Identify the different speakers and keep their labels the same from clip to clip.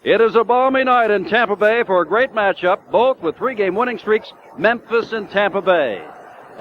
Speaker 1: It is a balmy night in Tampa Bay for a great matchup, both with 3-game winning streaks, Memphis and Tampa Bay.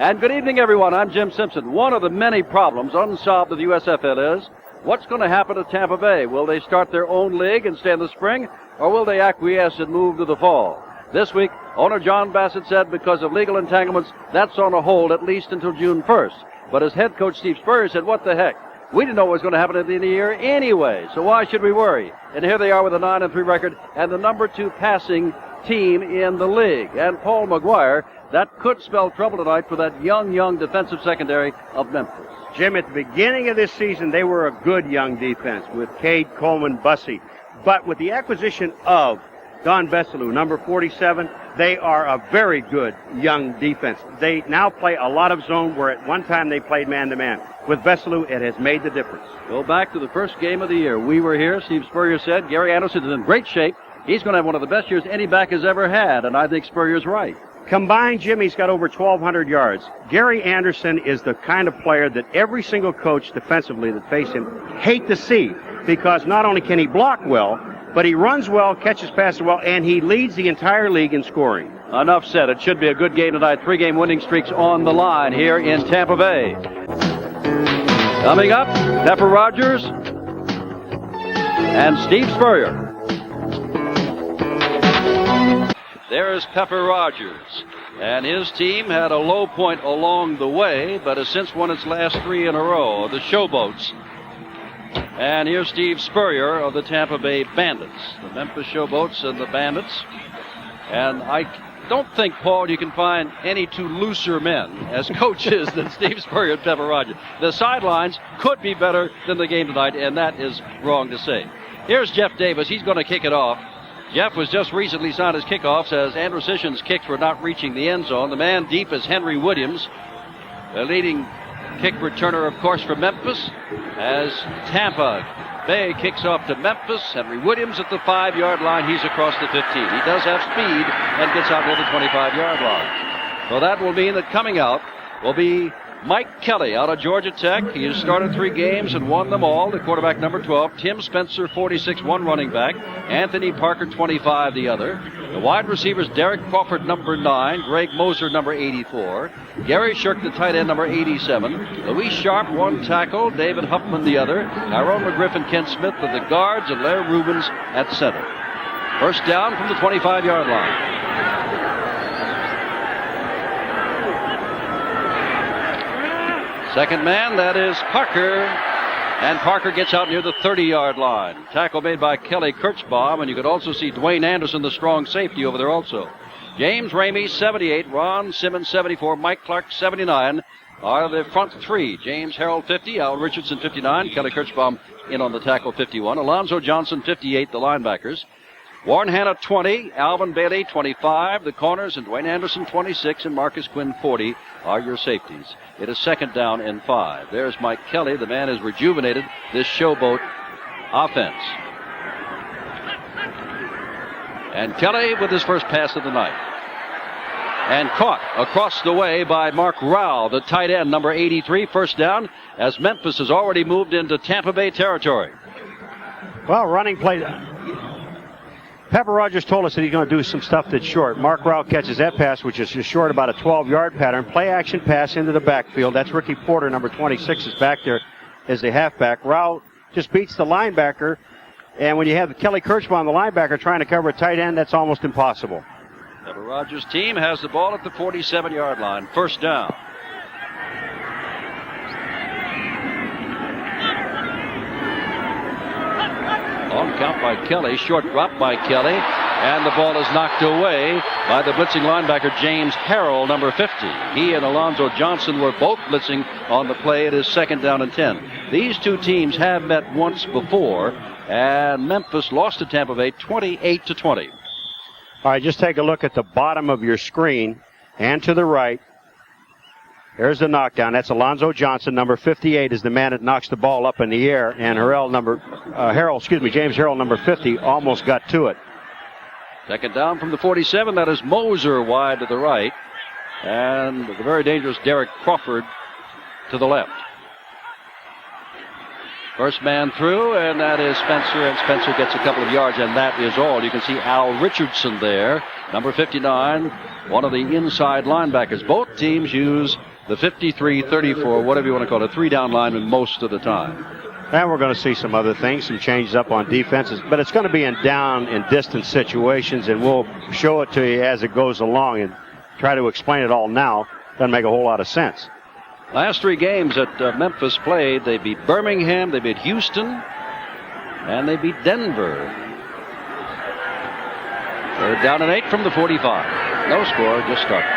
Speaker 1: And good evening, everyone. I'm Jim Simpson. One of the many problems unsolved of the USFL is, what's going to happen to Tampa Bay? Will they start their own league and stay in the spring, or will they acquiesce and move to the fall? This week, owner John Bassett said because of legal entanglements, that's on a hold at least until June 1st. But as head coach Steve Spurrier said, what the heck? We didn't know what was going to happen at the end of the year anyway, so why should we worry? And here they are with a 9-3 record and the number 2 passing team in the league. And Paul McGuire, that could spell trouble tonight for that young defensive secondary of Memphis.
Speaker 2: Jim, at the beginning of this season, they were a good young defense with Cade, Coleman, Bussey. But with the acquisition of Don Veselu, number 47, they are a very good young defense. They now play a lot of zone where at one time they played man-to-man. With Veselu, it has made the difference.
Speaker 1: Go back to the first game of the year. We were here. Steve Spurrier said Gary Anderson is in great shape. He's going to have one of the best years any back has ever had, and I think Spurrier's right.
Speaker 2: Combined, Jimmy's got over 1,200 yards. Gary Anderson is the kind of player that every single coach defensively that face him hate to see, because not only can he block well, but he runs well, catches passes well, and he leads the entire league in scoring.
Speaker 1: Enough said. It should be a good game tonight. 3-game winning streaks on the line here in Tampa Bay. Coming up, Pepper Rogers and Steve Spurrier. There's Pepper Rogers. And his team had a low point along the way, but has since won its last 3 in a row, the Showboats. And here's Steve Spurrier of the Tampa Bay Bandits, the Memphis Showboats and the Bandits. And I don't think, Paul, you can find any two looser men as coaches than Steve Spurrier and Pepper Rogers. The sidelines could be better than the game tonight, and that is wrong to say. Here's Jeff Davis. He's going to kick it off. Jeff was just recently signed as kickoffs as Andrusician's kicks were not reaching the end zone. The man deep is Henry Williams, the leading kick returner, of course, for Memphis, as Tampa Bay kicks off to Memphis. Henry Williams at the 5-yard line. He's across the 15. He does have speed and gets out near the 25-yard line. So that will mean that coming out will be Mike Kelly out of Georgia Tech. He has started 3 games and won them all. The quarterback, number 12. Tim Spencer, 46, one running back. Anthony Parker, 25, the other. The wide receivers, Derek Crawford, number 9. Greg Moser, number 84. Gary Shirk, the tight end, number 87. Louis Sharp, 1 tackle. David Huffman, the other. Tyrone McGriff and Ken Smith are the guards, and Larry Rubens at center. First down from the 25-yard line. Second man, that is Parker. And Parker gets out near the 30-yard line. Tackle made by Kelly Kirchbaum, and you could also see Dwayne Anderson, the strong safety, over there also. James Ramey, 78. Ron Simmons, 74. Mike Clark, 79, are the front 3. James Harrell, 50. Al Richardson, 59. Kelly Kirchbaum in on the tackle, 51. Alonzo Johnson, 58, the linebackers. Warren Hanna, 20. Alvin Bailey, 25. The corners, and Dwayne Anderson, 26. And Marcus Quinn, 40, are your safeties. It is second down and 5. There's Mike Kelly. The man has rejuvenated this Showboat offense. And Kelly with his first pass of the night. And caught across the way by Mark Rowell, the tight end, number 83. First down, as Memphis has already moved into Tampa Bay territory.
Speaker 2: Well, running play. Pepper Rogers told us that he's going to do some stuff that's short. Mark Rowell catches that pass, which is just short, about a 12-yard pattern. Play action pass into the backfield. That's Ricky Porter, number 26, is back there as the halfback. Rowell just beats the linebacker. And when you have Kelly Kirchbaum, the linebacker, trying to cover a tight end, that's almost impossible.
Speaker 1: Pepper Rogers' team has the ball at the 47-yard line. First down. On count by Kelly, short drop by Kelly, and the ball is knocked away by the blitzing linebacker James Harrell, number 50. He and Alonzo Johnson were both blitzing on the play. It is second down and 10. These two teams have met once before, and Memphis lost to Tampa Bay 28-20.
Speaker 2: All right, just take a look at the bottom of your screen and to the right. There's the knockdown. That's Alonzo Johnson, number 58, is the man that knocks the ball up in the air. And James Harrell, number 50, almost got to it.
Speaker 1: Second down from the 47. That is Moser wide to the right. And the very dangerous Derek Crawford to the left. First man through, and that is Spencer, and Spencer gets a couple of yards, and that is all. You can see Al Richardson there, number 59, one of the inside linebackers. Both teams use the 53, 34, whatever you want to call it, 3-down lineman most of the time.
Speaker 2: And we're going to see some other things, some changes up on defenses, but it's going to be in down and distance situations, and we'll show it to you as it goes along and try to explain it all now. Doesn't make a whole lot of sense.
Speaker 1: Last 3 games that Memphis played, they beat Birmingham, they beat Houston, and they beat Denver. Third down and 8 from the 45. No score, just started.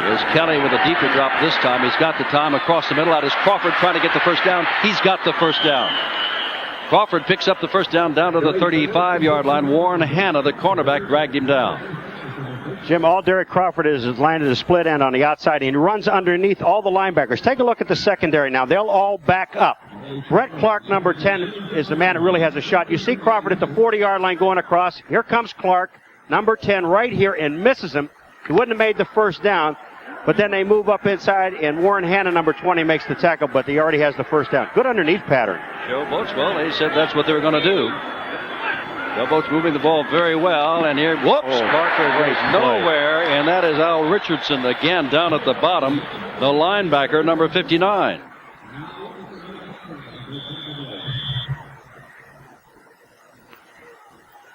Speaker 1: Here's Kelly with a deeper drop this time. He's got the time across the middle. Out is Crawford trying to get the first down. He's got the first down. Crawford picks up the first down to the 35-yard line. Warren Hanna, the cornerback, dragged him down.
Speaker 2: Jim, all Derek Crawford is landed a split end on the outside, and he runs underneath all the linebackers. Take a look at the secondary now. They'll all back up. Brett Clark, number 10, is the man that really has a shot. You see Crawford at the 40-yard line going across. Here comes Clark, number 10, right here, and misses him. He wouldn't have made the first down, but then they move up inside, and Warren Hanna, number 20, makes the tackle, but he already has the first down. Good underneath pattern.
Speaker 1: Joe Boats, well, they said that's what they were going to do. Joe Boats moving the ball very well, and here, whoops, Parker goes nowhere, and that is Al Richardson again down at the bottom, the linebacker, number 59.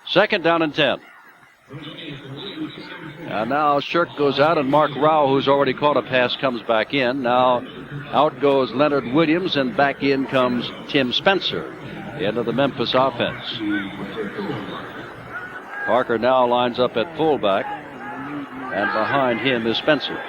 Speaker 1: Second down and 10. And now Shirk goes out, and Mark Rao, who's already caught a pass, comes back in. Now out goes Leonard Williams, and back in comes Tim Spencer into the Memphis offense. Parker now lines up at fullback, and behind him is Spencer.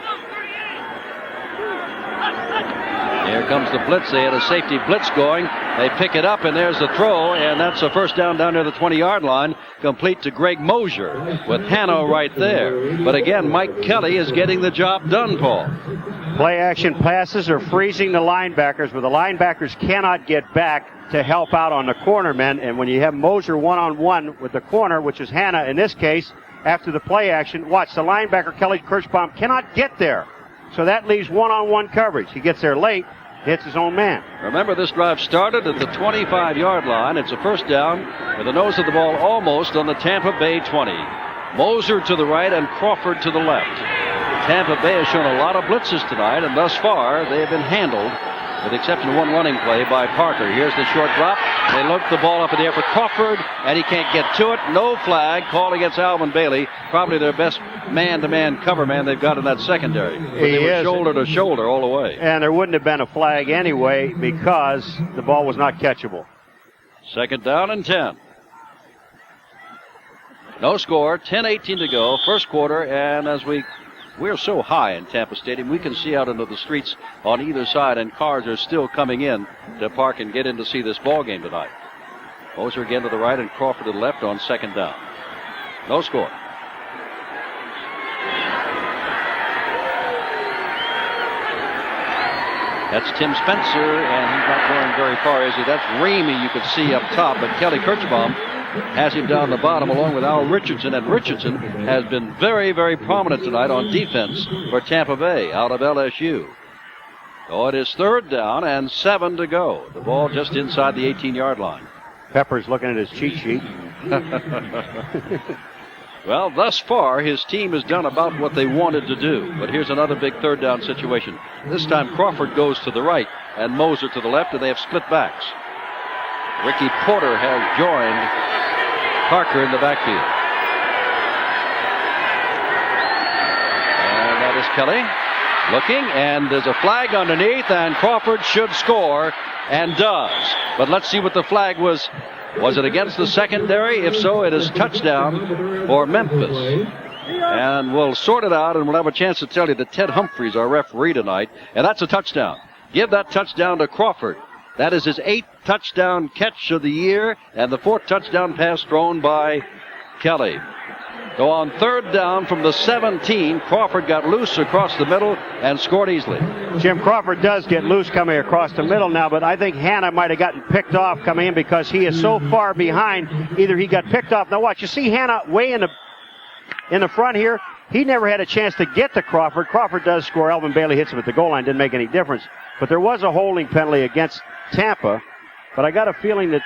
Speaker 1: Here comes the blitz. They had a safety blitz going. They pick it up, and there's the throw, and that's a first down near the 20-yard line, complete to Greg Mosier with Hanna right there. But again, Mike Kelly is getting the job done, Paul.
Speaker 2: Play action passes are freezing the linebackers, but the linebackers cannot get back to help out on the cornermen. And when you have Mosier one-on-one with the corner, which is Hanna in this case, after the play action, watch, the linebacker, Kelly Kirschbaum, cannot get there. So that leaves one-on-one coverage. He gets there late, hits his own man.
Speaker 1: Remember, this drive started at the 25-yard line. It's a first down with the nose of the ball almost on the Tampa Bay 20. Moser to the right and Crawford to the left. Tampa Bay has shown a lot of blitzes tonight, and thus far they have been handled, with the exception of one running play by Parker. Here's the short drop. They look the ball up in the air for Crawford, and he can't get to it. No flag called against Alvin Bailey, probably their best man-to-man cover man they've got in that secondary. They were shoulder to shoulder all the way.
Speaker 2: And there wouldn't have been a flag anyway because the ball was not catchable.
Speaker 1: Second down and 10. No score, 10:18 to go, first quarter, and as we're so high in Tampa Stadium, we can see out into the streets on either side, and cars are still coming in to park and get in to see this ball game tonight. Moser again to the right and Crawford to the left on second down. No score. That's Tim Spencer, and he's not going very far, is he? That's Ramey you could see up top, but Kelly Kirschbaum has him down the bottom along with Al Richardson, and Richardson has been very, very prominent tonight on defense for Tampa Bay out of LSU. So it is third down and 7 to go. The ball just inside the 18-yard line.
Speaker 2: Pepper's looking at his cheat sheet.
Speaker 1: Well, thus far, his team has done about what they wanted to do. But here's another big third down situation. This time Crawford goes to the right and Moser to the left, and they have split backs. Ricky Porter has joined Parker in the backfield. And that is Kelly looking, and there's a flag underneath, and Crawford should score, and does. But let's see what the flag was. Was it against the secondary? If so, it is touchdown for Memphis. And we'll sort it out, and we'll have a chance to tell you that Ted Humphreys, our referee tonight, and that's a touchdown. Give that touchdown to Crawford. That is his 8th touchdown catch of the year, and the 4th touchdown pass thrown by Kelly. So on third down from the 17, Crawford got loose across the middle and scored easily.
Speaker 2: Jim, Crawford does get loose coming across the middle now, but I think Hanna might have gotten picked off coming in because he is so far behind. Either he got picked off. Now watch, you see Hanna way in the front here. he never had a chance to get to Crawford. Crawford does score. Alvin Bailey hits him at the goal line. Didn't make any difference. But there was a holding penalty against Tampa. But I got a feeling that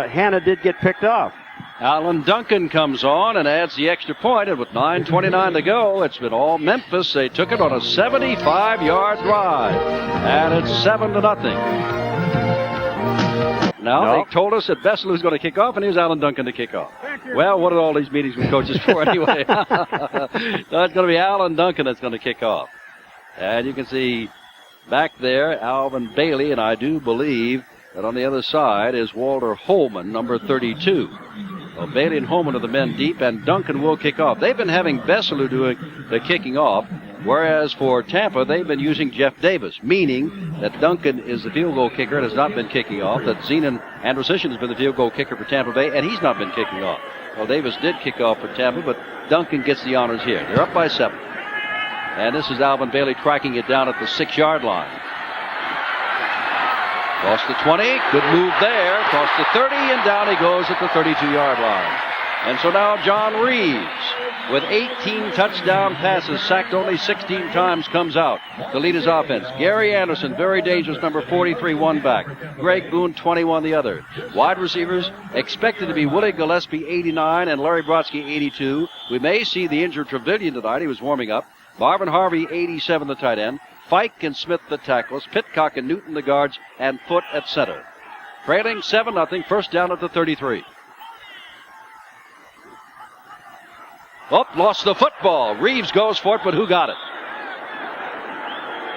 Speaker 2: Hanna did get picked off.
Speaker 1: Alan Duncan comes on and adds the extra point, and with 9:29 to go, it's been all Memphis. They took it on a 75-yard drive, and it's 7-0. Now, they told us that Besselow's going to kick off, and here's Alan Duncan to kick off. Well, what are all these meetings with coaches for anyway? No, it's going to be Alan Duncan that's going to kick off. And you can see back there Alvin Bailey, and I do believe that on the other side is Walter Holman, number 32. Well, Bailey and Holman are the men deep, and Duncan will kick off. They've been having Besselow doing the kicking off, whereas for Tampa, they've been using Jeff Davis, meaning that Duncan is the field goal kicker and has not been kicking off, that Zenon Andrusician has been the field goal kicker for Tampa Bay, and he's not been kicking off. Well, Davis did kick off for Tampa, but Duncan gets the honors here. They're up by 7. And this is Alvin Bailey tracking it down at the 6-yard line. Across the 20, good move there, across the 30, and down he goes at the 32-yard line. And so now John Reeves, with 18 touchdown passes, sacked only 16 times, comes out to lead his offense. Gary Anderson, very dangerous, number 43, one back. Greg Boone, 21, the other. Wide receivers expected to be Willie Gillespie, 89, and Larry Brodsky, 82. We may see the injured Trevelyan tonight. He was warming up. Marvin Harvey, 87, the tight end. Fike and Smith, the tackles. Pitcock and Newton, the guards. And Foote at center. Trailing 7-0, first down at the 33. Oh, lost the football. Reeves goes for it, but who got it?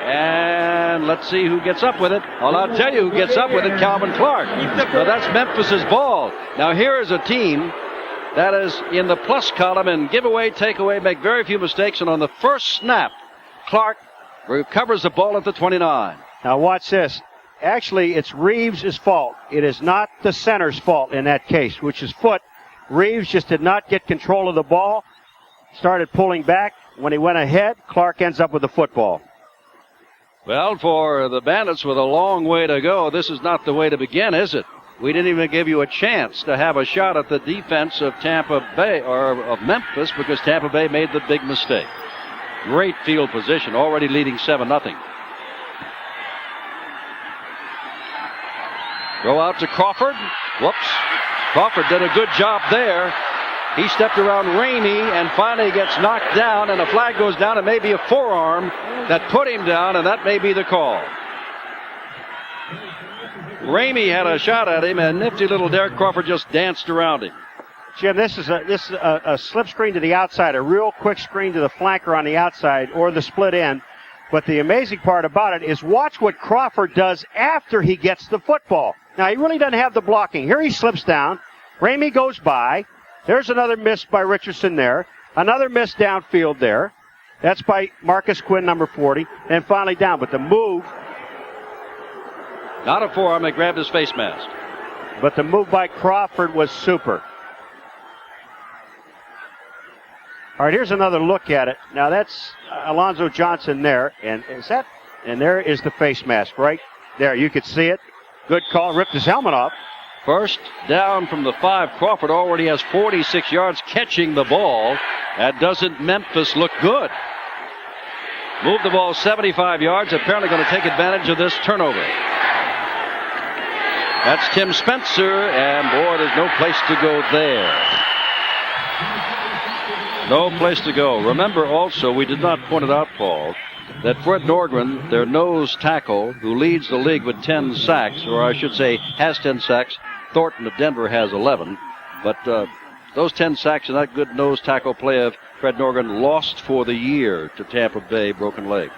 Speaker 1: And let's see who gets up with it. Well, I'll tell you who gets up with it, Calvin Clark. So that's Memphis's ball. Now here is a team that is in the plus column and give away, take away, make very few mistakes. And on the first snap, Clark recovers the ball at the 29.
Speaker 2: Now watch this. Actually, it's Reeves' fault. It is not the center's fault in that case, which is Foote. Reeves just did not get control of the ball. Started pulling back. When he went ahead, Clark ends up with the football.
Speaker 1: Well, for the Bandits with a long way to go, this is not the way to begin, is it? We didn't even give you a chance to have a shot at the defense of Tampa Bay, or of Memphis, because Tampa Bay made the big mistake. Great field position, already leading 7-0. Go out to Crawford. Whoops. Crawford did a good job there. He stepped around Ramey and finally gets knocked down, and a flag goes down. It may be a forearm that put him down, and that may be the call. Ramey had a shot at him, and nifty little Derek Crawford just danced around him.
Speaker 2: Jim, this is a slip screen to the outside, a real quick screen to the flanker on the outside, or the split end. But the amazing part about it is watch what Crawford does after he gets the football. Now, he really doesn't have the blocking. Here he slips down. Ramey goes by. There's another miss by Richardson there. Another miss downfield there. That's by Marcus Quinn, number 40. And finally down. But the move.
Speaker 1: Not a forearm. They grabbed his face mask.
Speaker 2: But the move by Crawford was super. All right, here's another look at it. Now, that's Alonzo Johnson there. And there is the face mask right there. You could see it. Good call. Ripped his helmet off.
Speaker 1: First down from the 5. Crawford already has 46 yards catching the ball. That doesn't Memphis look good. Move the ball 75 yards. Apparently going to take advantage of this turnover. That's Tim Spencer. And boy, there's no place to go there. No place to go. Remember also, we did not point it out, Paul, that Fred Norgren, their nose tackle, who leads the league with 10 sacks, or I should say has 10 sacks. Thornton of Denver has 11. But those 10 sacks and that good nose tackle play of Fred Norgren lost for the year to Tampa Bay, broken leg.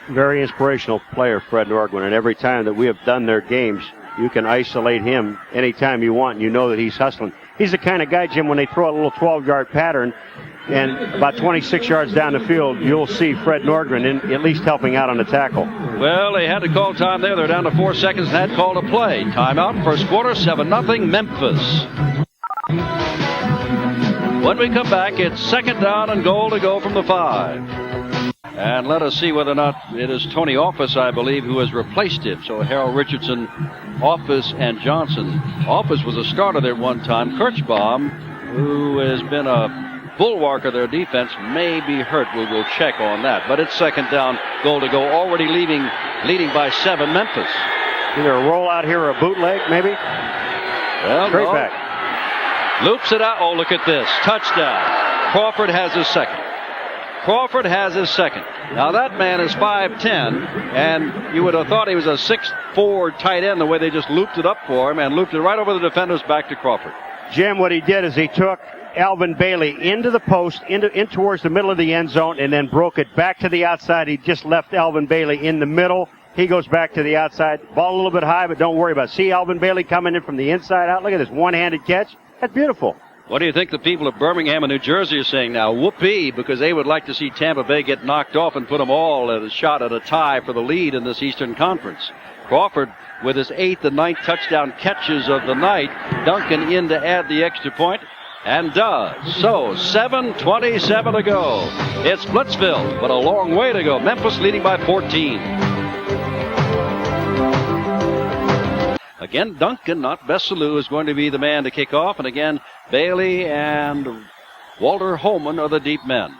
Speaker 2: Very inspirational player, Fred Norgren. And every time that we have done their games, you can isolate him anytime you want, and you know that he's hustling. He's the kind of guy, Jim, when they throw a little 12-yard pattern, and about 26 yards down the field, you'll see Fred Norgren at least helping out on the tackle.
Speaker 1: Well, they had to call time there. They're down to 4 seconds and had called a play. Timeout, first quarter, 7-0 Memphis. When we come back, it's second down and goal to go from the 5. And let us see whether or not it is Tony Office, I believe, who has replaced him. So Harold Richardson, Office, and Johnson. Office was a starter there one time. Kirchbaum, who has been a bulwark of their defense may be hurt. We will check on that. But it's second down, goal to go. Already leading by 7, Memphis.
Speaker 2: Either a rollout here or a bootleg, maybe?
Speaker 1: Well,
Speaker 2: straight
Speaker 1: no.
Speaker 2: back.
Speaker 1: Loops it out. Oh, look at this. Touchdown. Crawford has his second. Crawford has his second. Now that man is 5'10", and you would have thought he was a 6'4" tight end the way they just looped it up for him and looped it right over the defenders back to Crawford.
Speaker 2: Jim, what he did is he took Alvin Bailey into the post, in towards the middle of the end zone, and then broke it back to the outside. He just left Alvin Bailey in the middle. He goes back to the outside. Ball a little bit high, but don't worry about it. See Alvin Bailey coming in from the inside out. Look at this one-handed catch. That's beautiful.
Speaker 1: What do you think the people of Birmingham and New Jersey are saying now? Whoopee, because they would like to see Tampa Bay get knocked off and put them all at a shot at a tie for the lead in this Eastern Conference. Crawford with his 8th and 9th touchdown catches of the night. Duncan in to add the extra point, and does. So 7:27 to go. It's Blitzville, but a long way to go. Memphis leading by 14. Again, Duncan, not Bessalou, is going to be the man to kick off. And again, Bailey and Walter Holman are the deep men.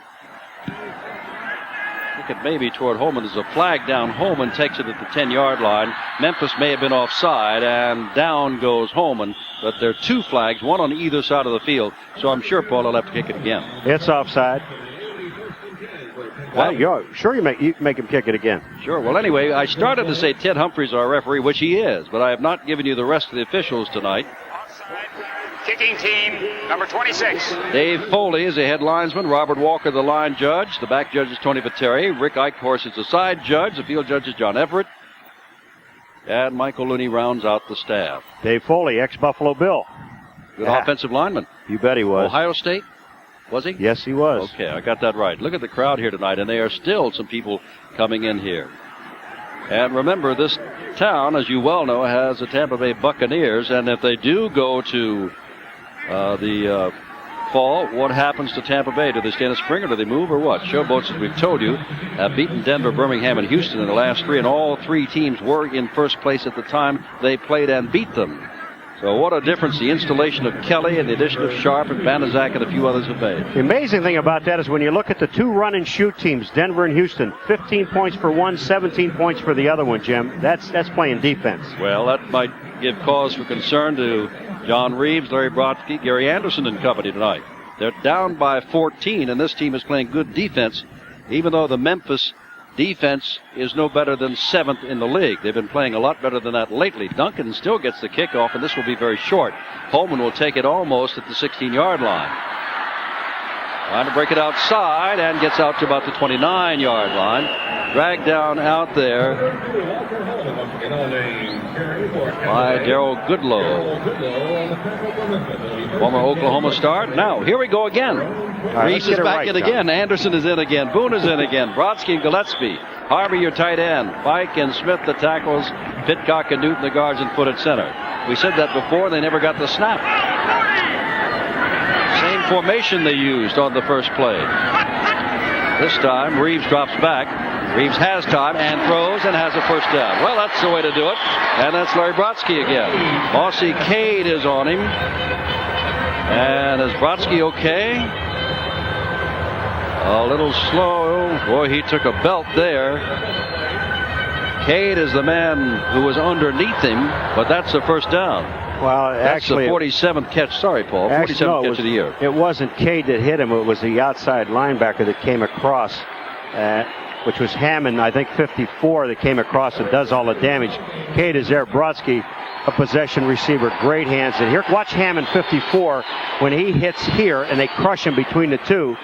Speaker 1: Look at maybe toward Holman. There's a flag down. Holman takes it at the 10-yard line. Memphis may have been offside, and down goes Holman. But there are 2 flags, one on either side of the field. So I'm sure Paul will have to kick it again.
Speaker 2: It's offside. Well, sure you make him kick it again.
Speaker 1: Sure. Well, anyway, I started to say Ted Humphries our referee, which he is, but I have not given you the rest of the officials tonight.
Speaker 3: Kicking team, number 26.
Speaker 1: Dave Foley is the head linesman. Robert Walker, the line judge. The back judge is Tony Viteri. Rick Eichhorst is the side judge. The field judge is John Everett. And Michael Looney rounds out the staff.
Speaker 2: Dave Foley, ex-Buffalo Bill.
Speaker 1: Good offensive lineman.
Speaker 2: You bet he was.
Speaker 1: Ohio State? Was he?
Speaker 2: Yes, he was.
Speaker 1: Okay, I got that right. Look at the crowd here tonight, and there are still some people coming in here. And remember, this town, as you well know, has the Tampa Bay Buccaneers, and if they do go to the fall, what happens to Tampa Bay? Do they stay in the spring, or do they move, or what? Showboats, as we've told you, have beaten Denver, Birmingham, and Houston in the last 3, and all 3 teams were in first place at the time they played and beat them. So what a difference the installation of Kelly and the addition of Sharp and Banaszak and a few others have made.
Speaker 2: The amazing thing about that is when you look at the 2 run-and-shoot teams, Denver and Houston, 15 points for one, 17 points for the other one, Jim. That's playing defense.
Speaker 1: Well, that might give cause for concern to John Reeves, Larry Brodsky, Gary Anderson and company tonight. They're down by 14, and this team is playing good defense, even though the Memphis defense is no better than 7th in the league. They've been playing a lot better than that lately. Duncan still gets the kickoff, and this will be very short. Holman will take it almost at the 16-yard line. Trying to break it outside, and gets out to about the 29-yard line. Dragged down out there by Darrell Goodlow. Former Oklahoma star. Now, here we go again. Reese is back in again. Anderson is in again. Boone is in again. Brodsky and Gillespie. Harvey, your tight end. Fike and Smith, the tackles. Pitcock and Newton, the guards, and Foot at center. We said that before. They never got the snap. Same formation they used on the first play. This time, Reeves drops back. Reeves has time and throws and has a first down. Well, that's the way to do it. And that's Larry Brodsky again. Mossy Cade is on him. And is Brodsky okay? A little slow. Boy, he took a belt there. Cade is the man who was underneath him, but that's the first down.
Speaker 2: Well,
Speaker 1: that's
Speaker 2: actually,
Speaker 1: the 47th catch. Sorry, Paul. 47th catch of the year.
Speaker 2: It wasn't Cade that hit him. It was the outside linebacker that came across, which was Hammond, I think 54, that came across and does all the damage. Cade is there. Brodsky, a possession receiver, great hands. And here, watch Hammond 54 when he hits here, and they crush him between the 2.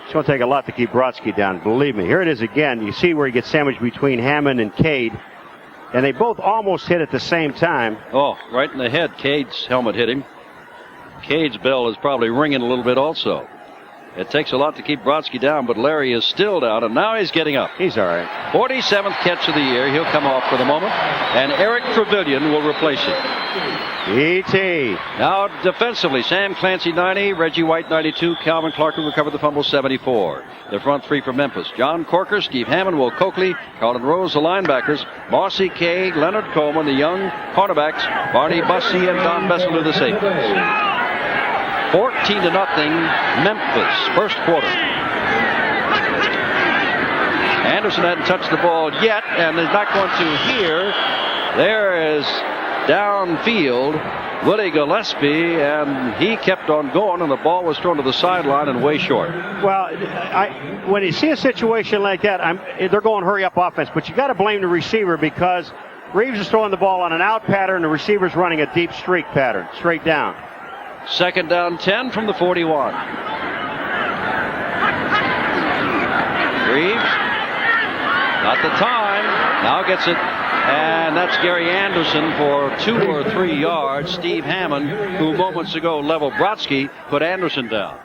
Speaker 2: It's going to take a lot to keep Brodsky down, believe me. Here it is again. You see where he gets sandwiched between Hammond and Cade. And they both almost hit at the same time.
Speaker 1: Oh, right in the head. Cade's helmet hit him. Cade's bell is probably ringing a little bit also. It takes a lot to keep Brodsky down, but Larry is still down, and now he's getting up.
Speaker 2: He's all right.
Speaker 1: 47th catch of the year. He'll come off for the moment, and Eric Trevelyan will replace him.
Speaker 2: E.T.
Speaker 1: Now defensively, Sam Clancy 90, Reggie White 92, Calvin Clark will recover the fumble 74. The front 3 for Memphis: John Corker, Steve Hammond, Will Coakley, Carlton Rose, the linebackers, Mossy Cade, Leonard Coleman, the young cornerbacks, Barney Bussey and Don Besselou, the safeties. 14-0 Memphis, first quarter. Anderson hadn't touched the ball yet, and is not going to here. There is downfield Willie Gillespie, and he kept on going, and the ball was thrown to the sideline and way short.
Speaker 2: Well, when you see a situation like that, they're going hurry-up offense, but you got to blame the receiver because Reeves is throwing the ball on an out pattern, and the receiver's running a deep streak pattern, straight down.
Speaker 1: Second down 10 from the 41. Reeves, not the time, now gets it. And that's Gary Anderson for 2 or 3 yards. Steve Hammond, who moments ago leveled Brodsky, put Anderson down.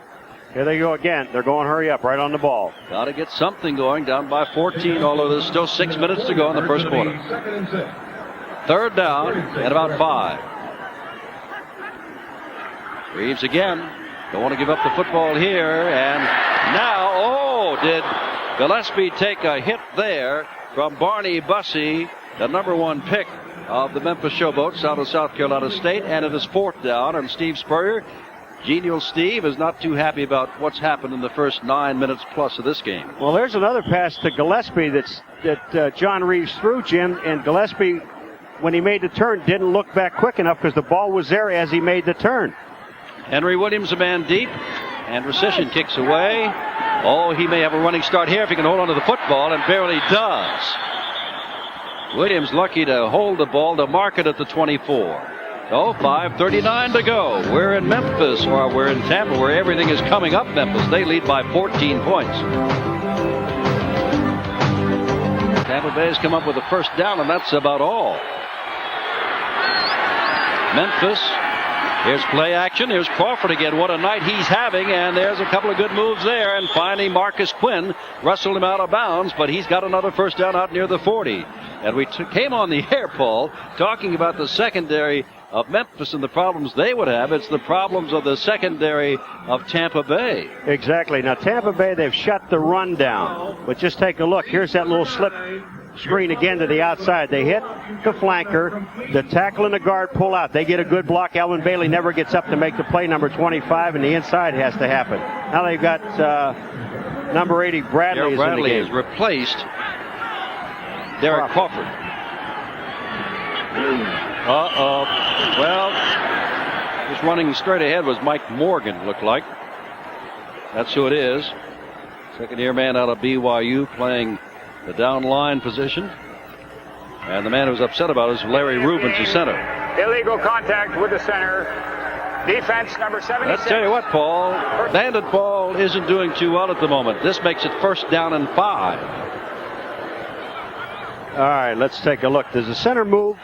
Speaker 2: Here they go again. They're going hurry up right on the ball.
Speaker 1: Got to get something going, down by 14, although there's still 6 minutes to go in the first quarter. Third down at about 5. Reeves again. Don't want to give up the football here. And now, did Gillespie take a hit there from Barney Bussey, the #1 pick of the Memphis Showboats out of South Carolina State, and it is fourth down. And Steve Spurrier, Genial Steve, is not too happy about what's happened in the first 9 minutes plus of this game.
Speaker 2: Well, there's another pass to Gillespie that John Reeves threw, Jim, and Gillespie, when he made the turn, didn't look back quick enough because the ball was there as he made the turn.
Speaker 1: Henry Williams, a man deep, and Rescission kicks away. He may have a running start here if he can hold on to the football, and barely does. Williams lucky to hold the ball to mark it at the 24. 5:39 to go. We're in Memphis, or we're in Tampa, where everything is coming up Memphis. They lead by 14 points. Tampa Bay has come up with a first down, and that's about all. Memphis, here's play action. Here's Crawford again. What a night he's having, and there's a couple of good moves there. And finally, Marcus Quinn wrestled him out of bounds, but he's got another first down out near the 40. And we came on the air, Paul, talking about the secondary of Memphis and the problems they would have. It's the problems of the secondary of Tampa Bay.
Speaker 2: Exactly. Now, Tampa Bay, they've shut the run down. But just take a look. Here's that little slip screen again to the outside. They hit the flanker. The tackle and the guard pull out. They get a good block. Alvin Bailey never gets up to make the play. Number 25, and the inside has to happen. Now they've got number 80, Bradley.
Speaker 1: Bradley has replaced Derek Crawford. Well, just running straight ahead was Mike Morgan, looked like. That's who it is. Second-year man out of BYU playing the down line position. And the man who's upset about it is Larry Rubens, the center.
Speaker 3: Illegal contact with the center. Defense number 76.
Speaker 1: Let's tell you what, Paul. Bandit ball isn't doing too well at the moment. This makes it first down and 5.
Speaker 2: All right, let's take a look. Does the center move?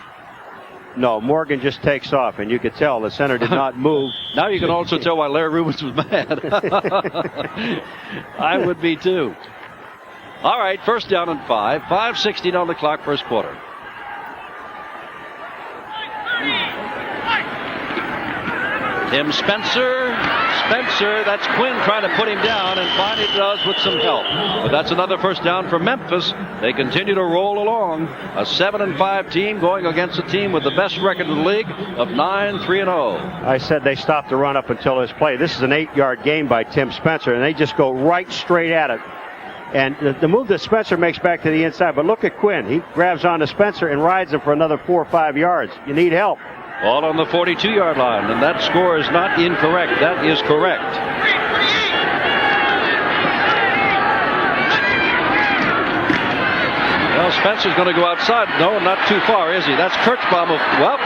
Speaker 2: No, Morgan just takes off, and you could tell the center did not move.
Speaker 1: Now you can also tell why Larry Rubens was mad. I would be too. All right, first down and 5. 5:16 on the clock, first quarter. Tim Spencer, that's Quinn trying to put him down, and finally does with some help. But that's another first down for Memphis. They continue to roll along. A 7-5 team going against a team with the best record in the league of 9-3-0.
Speaker 2: I said they stopped the run up until this play. This is an 8-yard gain by Tim Spencer, and they just go right straight at it. And the move that Spencer makes back to the inside, but look at Quinn. He grabs onto Spencer and rides him for another 4 or 5 yards. You need help.
Speaker 1: Ball on the 42-yard line, and that score is not incorrect. That is correct. Well, Spencer's going to go outside. No, not too far, is he? That's Kirchbaum. Well,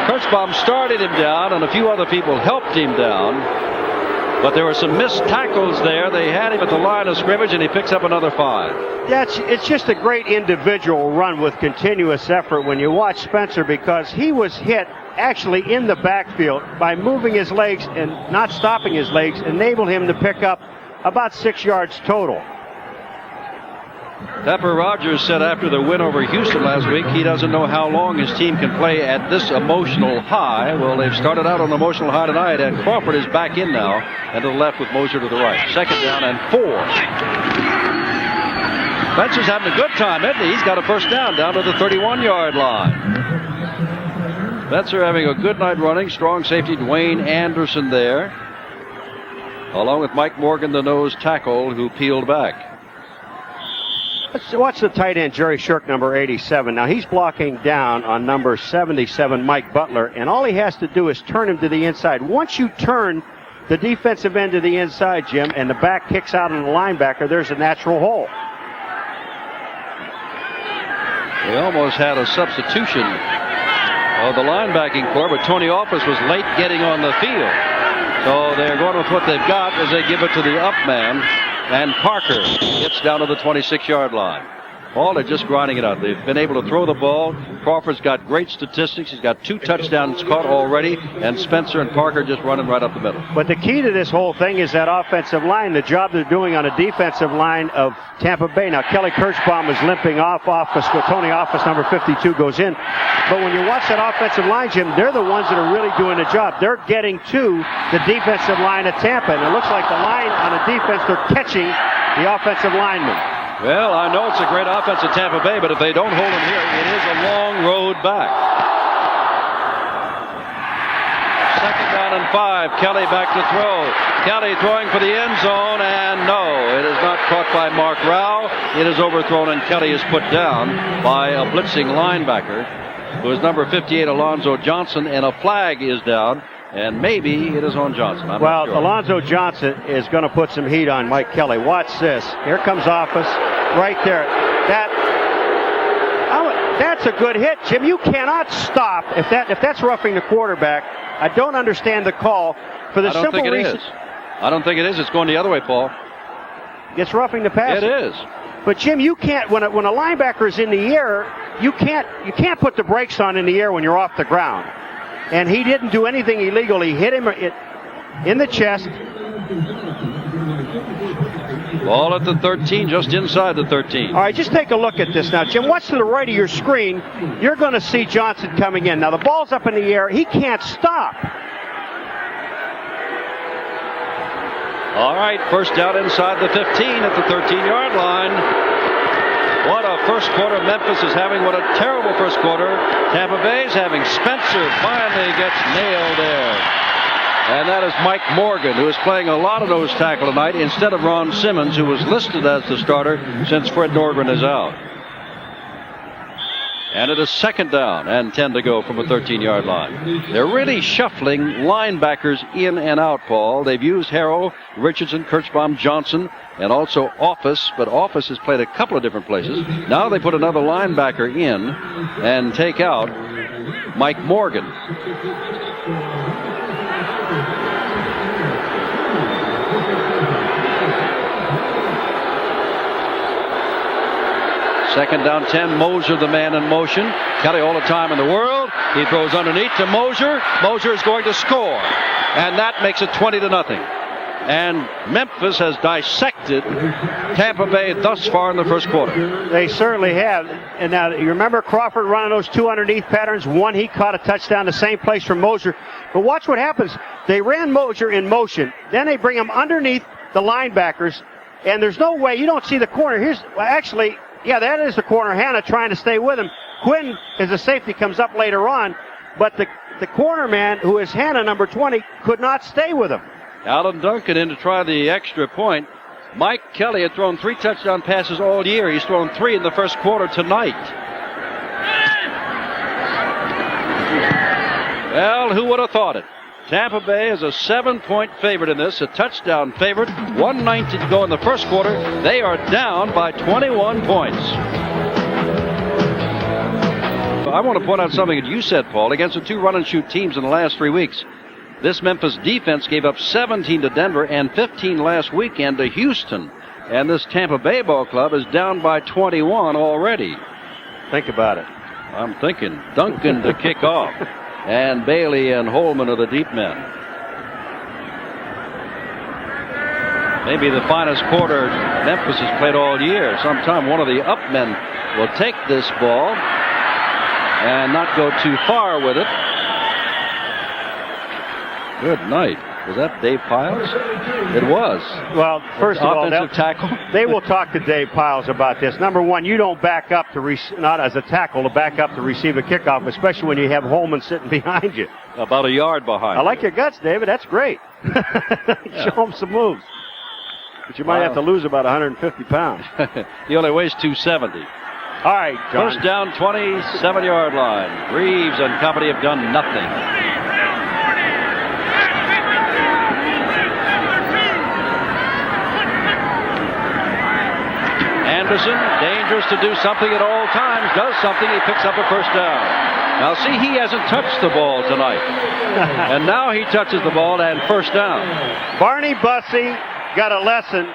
Speaker 1: Kirchbaum started him down, and a few other people helped him down. But there were some missed tackles there. They had him at the line of scrimmage, and he picks up another 5.
Speaker 2: Yeah, it's just a great individual run with continuous effort when you watch Spencer, because he was hit actually in the backfield by moving his legs and not stopping his legs, enabled him to pick up about 6 yards total.
Speaker 1: Pepper Rogers said after the win over Houston last week, he doesn't know how long his team can play at this emotional high. Well, they've started out on an emotional high tonight, and Crawford is back in now, and to the left with Mosier to the right. Second down and 4. Spencer's having a good time, isn't he? He's got a first down to the 31-yard line. Spencer having a good night running. Strong safety Dwayne Anderson there. along with Mike Morgan, the nose tackle, who peeled back.
Speaker 2: Let's watch the tight end, Jerry Shirk, number 87. Now, he's blocking down on number 77, Mike Butler, and all he has to do is turn him to the inside. Once you turn the defensive end to the inside, Jim, and the back kicks out on the linebacker, there's a natural hole.
Speaker 1: They almost had a substitution of the linebacking corps, but Tony Office was late getting on the field. So they're going with what they've got as they give it to the up man. And Parker gets down to the 26-yard line. Paul, they're just grinding it out. They've been able to throw the ball. Crawford's got great statistics. He's got 2 touchdowns caught already. And Spencer and Parker just running right up the middle.
Speaker 2: But the key to this whole thing is that offensive line, the job they're doing on a defensive line of Tampa Bay. Now, Kelly Kirschbaum is limping off. Tony Office, number 52, goes in. But when you watch that offensive line, Jim, they're the ones that are really doing the job. They're getting to the defensive line of Tampa. And it looks like the line on a defense, they're catching the offensive lineman.
Speaker 1: Well, I know it's a great offense at Tampa Bay, but if they don't hold him here, it is a long road back. 2nd down and 5. Kelly back to throw. Kelly throwing for the end zone, and no, it is not caught by Mark Rao. It is overthrown, and Kelly is put down by a blitzing linebacker, who is number 58, Alonzo Johnson, and a flag is down. And maybe it is on Johnson.
Speaker 2: Well, sure. Alonzo Johnson is going to put some heat on Mike Kelly. Watch this. Here comes Office right there. That's a good hit, Jim. You cannot stop if that's roughing the quarterback. I don't understand the call for the simple reason.
Speaker 1: I don't think it is. It's going the other way, Paul.
Speaker 2: It's roughing the passer.
Speaker 1: It is.
Speaker 2: But Jim, you can't when a linebacker is in the air. You can't put the brakes on in the air when you're off the ground. And he didn't do anything illegal. He hit him in the chest.
Speaker 1: Ball at the 13, just inside the 13.
Speaker 2: All right, just take a look at this now. Jim, watch to the right of your screen. You're going to see Johnson coming in. Now, the ball's up in the air. He can't stop.
Speaker 1: All right, first down inside the 15 at the 13-yard line. What a first quarter Memphis is having. What a terrible first quarter Tampa Bay's having. Spencer finally gets nailed there. And that is Mike Morgan, who is playing a lot of nose tackle tonight instead of Ron Simmons, who was listed as the starter since Fred Norgren is out. And it is 2nd down and 10 to go from a 13-yard line. They're really shuffling linebackers in and out, Paul. They've used Harrell, Richardson, Kirschbaum, Johnson, and also Office, but Office has played a couple of different places. Now they put another linebacker in and take out Mike Morgan. Second down 10, Moser the man in motion. Kelly all the time in the world. He throws underneath to Moser. Moser is going to score. And that makes it 20-0. And Memphis has dissected Tampa Bay thus far in the first quarter.
Speaker 2: They certainly have. And now you remember Crawford running those 2 underneath patterns. One, he caught a touchdown the same place from Moser. But watch what happens. They ran Moser in motion. Then they bring him underneath the linebackers. And there's no way, you don't see the corner. Yeah, that is the corner. Hanna trying to stay with him. Quinn, as a safety, comes up later on. But the corner man, who is Hanna, number 20, could not stay with him.
Speaker 1: Alan Duncan in to try the extra point. Mike Kelly had thrown 3 touchdown passes all year. He's thrown 3 in the first quarter tonight. Well, who would have thought it? Tampa Bay is a 7-point favorite in this, a touchdown favorite. 1:19 to go in the first quarter. They are down by 21 points. I want to point out something that you said, Paul, against the 2 run-and-shoot teams in the last 3 weeks. This Memphis defense gave up 17 to Denver and 15 last weekend to Houston. And this Tampa Bay ball club is down by 21 already.
Speaker 2: Think about it.
Speaker 1: I'm thinking Duncan to kick off. And Bailey and Holman are the deep men. Maybe the finest quarter Memphis has played all year. Sometime one of the up men will take this ball and not go too far with it. Good night. Was that Dave Piles? It was.
Speaker 2: Well, first of all,
Speaker 1: offensive tackle.
Speaker 2: They will talk to Dave Piles about this. Number one, you don't back up not as a tackle, to back up to receive a kickoff, especially when you have Holman sitting behind you.
Speaker 1: About a yard behind.
Speaker 2: I like your guts, David. That's great. Show him some moves. But you might have to lose about 150 pounds.
Speaker 1: He only weighs 270.
Speaker 2: All right, John.
Speaker 1: First down, 27-yard line. Reeves and company have done nothing. Anderson, dangerous to do something at all times, does something, he picks up a first down. Now see, he hasn't touched the ball tonight. And now he touches the ball and first down.
Speaker 2: Barney Bussey got a lesson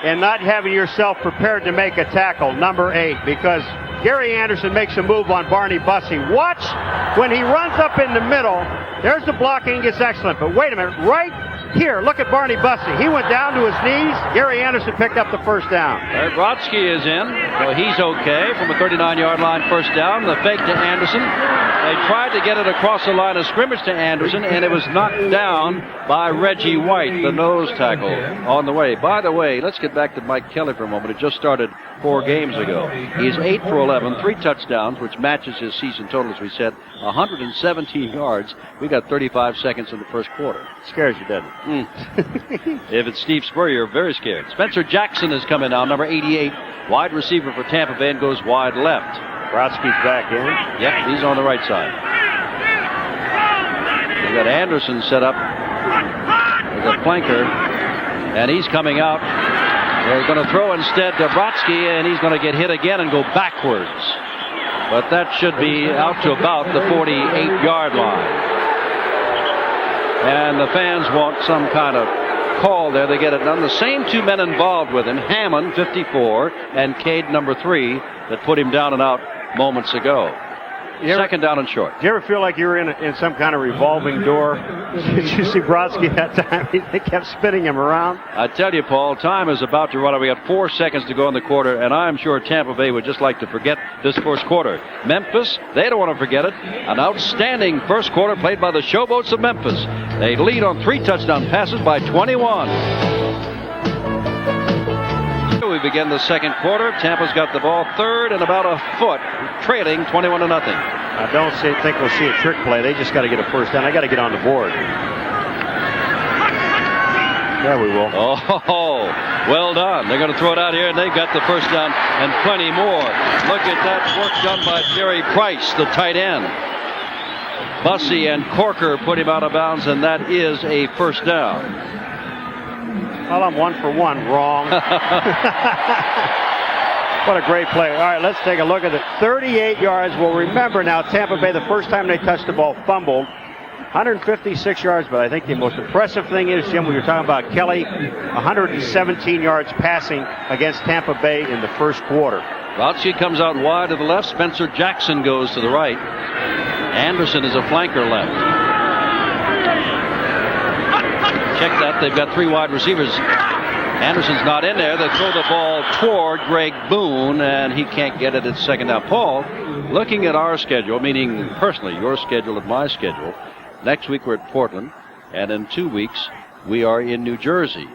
Speaker 2: in not having yourself prepared to make a tackle, number 8, because Gary Anderson makes a move on Barney Bussey. Watch when he runs up in the middle. There's the blocking, it's excellent. But wait a minute, right here, look at Barney Bussey. He went down to his knees. Gary Anderson picked up the first down.
Speaker 1: Brodsky is in, so he's okay from a 39-yard line first down. The fake to Anderson. They tried to get it across the line of scrimmage to Anderson, and it was knocked down by Reggie White, the nose tackle, on the way. By the way, let's get back to Mike Kelly for a moment. It just started 4 games ago. He's 8 for 11, 3 touchdowns, which matches his season total, as we said, 117 yards. We got 35 seconds in the first quarter.
Speaker 2: Scares you, doesn't it?
Speaker 1: If it's Steve Spurrier, very scared. Spencer Jackson is coming now, number 88, wide receiver for Tampa Bay, and goes wide left.
Speaker 2: Brodsky's back in.
Speaker 1: Yep, he's on the right side. We've got Anderson set up as a flanker, and he's coming out. They're going to throw instead to Brodsky, and he's going to get hit again and go backwards. But that should be out to about the 48-yard line. And the fans want some kind of call there. They get it done. The same 2 men involved with him, Hammond, 54, and Cade, number 3, that put him down and out moments ago. Second down and short.
Speaker 2: Do you ever feel like you were in some kind of revolving door? Did you see Brodsky that time? They kept spinning him around.
Speaker 1: I tell you, Paul, time is about to run out. We got 4 seconds to go in the quarter, and I'm sure Tampa Bay would just like to forget this first quarter. Memphis, they don't want to forget it. An outstanding first quarter played by the Showboats of Memphis. They lead on 3 touchdown passes by 21. We begin the second quarter. Tampa's got the ball, third and about a foot, trailing 21-0.
Speaker 2: I don't think we'll see a trick play. They just got to get a first down. I got to get on the board. There we will.
Speaker 1: Oh, well done. They're going to throw it out here, and they've got the first down and plenty more. Look at that work done by Jerry Price, the tight end. Bussey and Corker put him out of bounds, and that is a first down.
Speaker 2: Well, I'm 1 for 1. Wrong. What a great play. All right, let's take a look at it. 38 yards. Well, remember now, Tampa Bay, the first time they touched the ball, fumbled. 156 yards, but I think the most impressive thing is, Jim, we were talking about Kelly, 117 yards passing against Tampa Bay in the first quarter.
Speaker 1: Brodsky comes out wide to the left. Spencer Jackson goes to the right. Anderson is a flanker left. Check that. They've got 3 wide receivers. Anderson's not in there. They throw the ball toward Greg Boone, and he can't get it at second down. Paul, looking at our schedule, meaning personally your schedule and my schedule, next week we're at Portland, and in 2 weeks we are in New Jersey.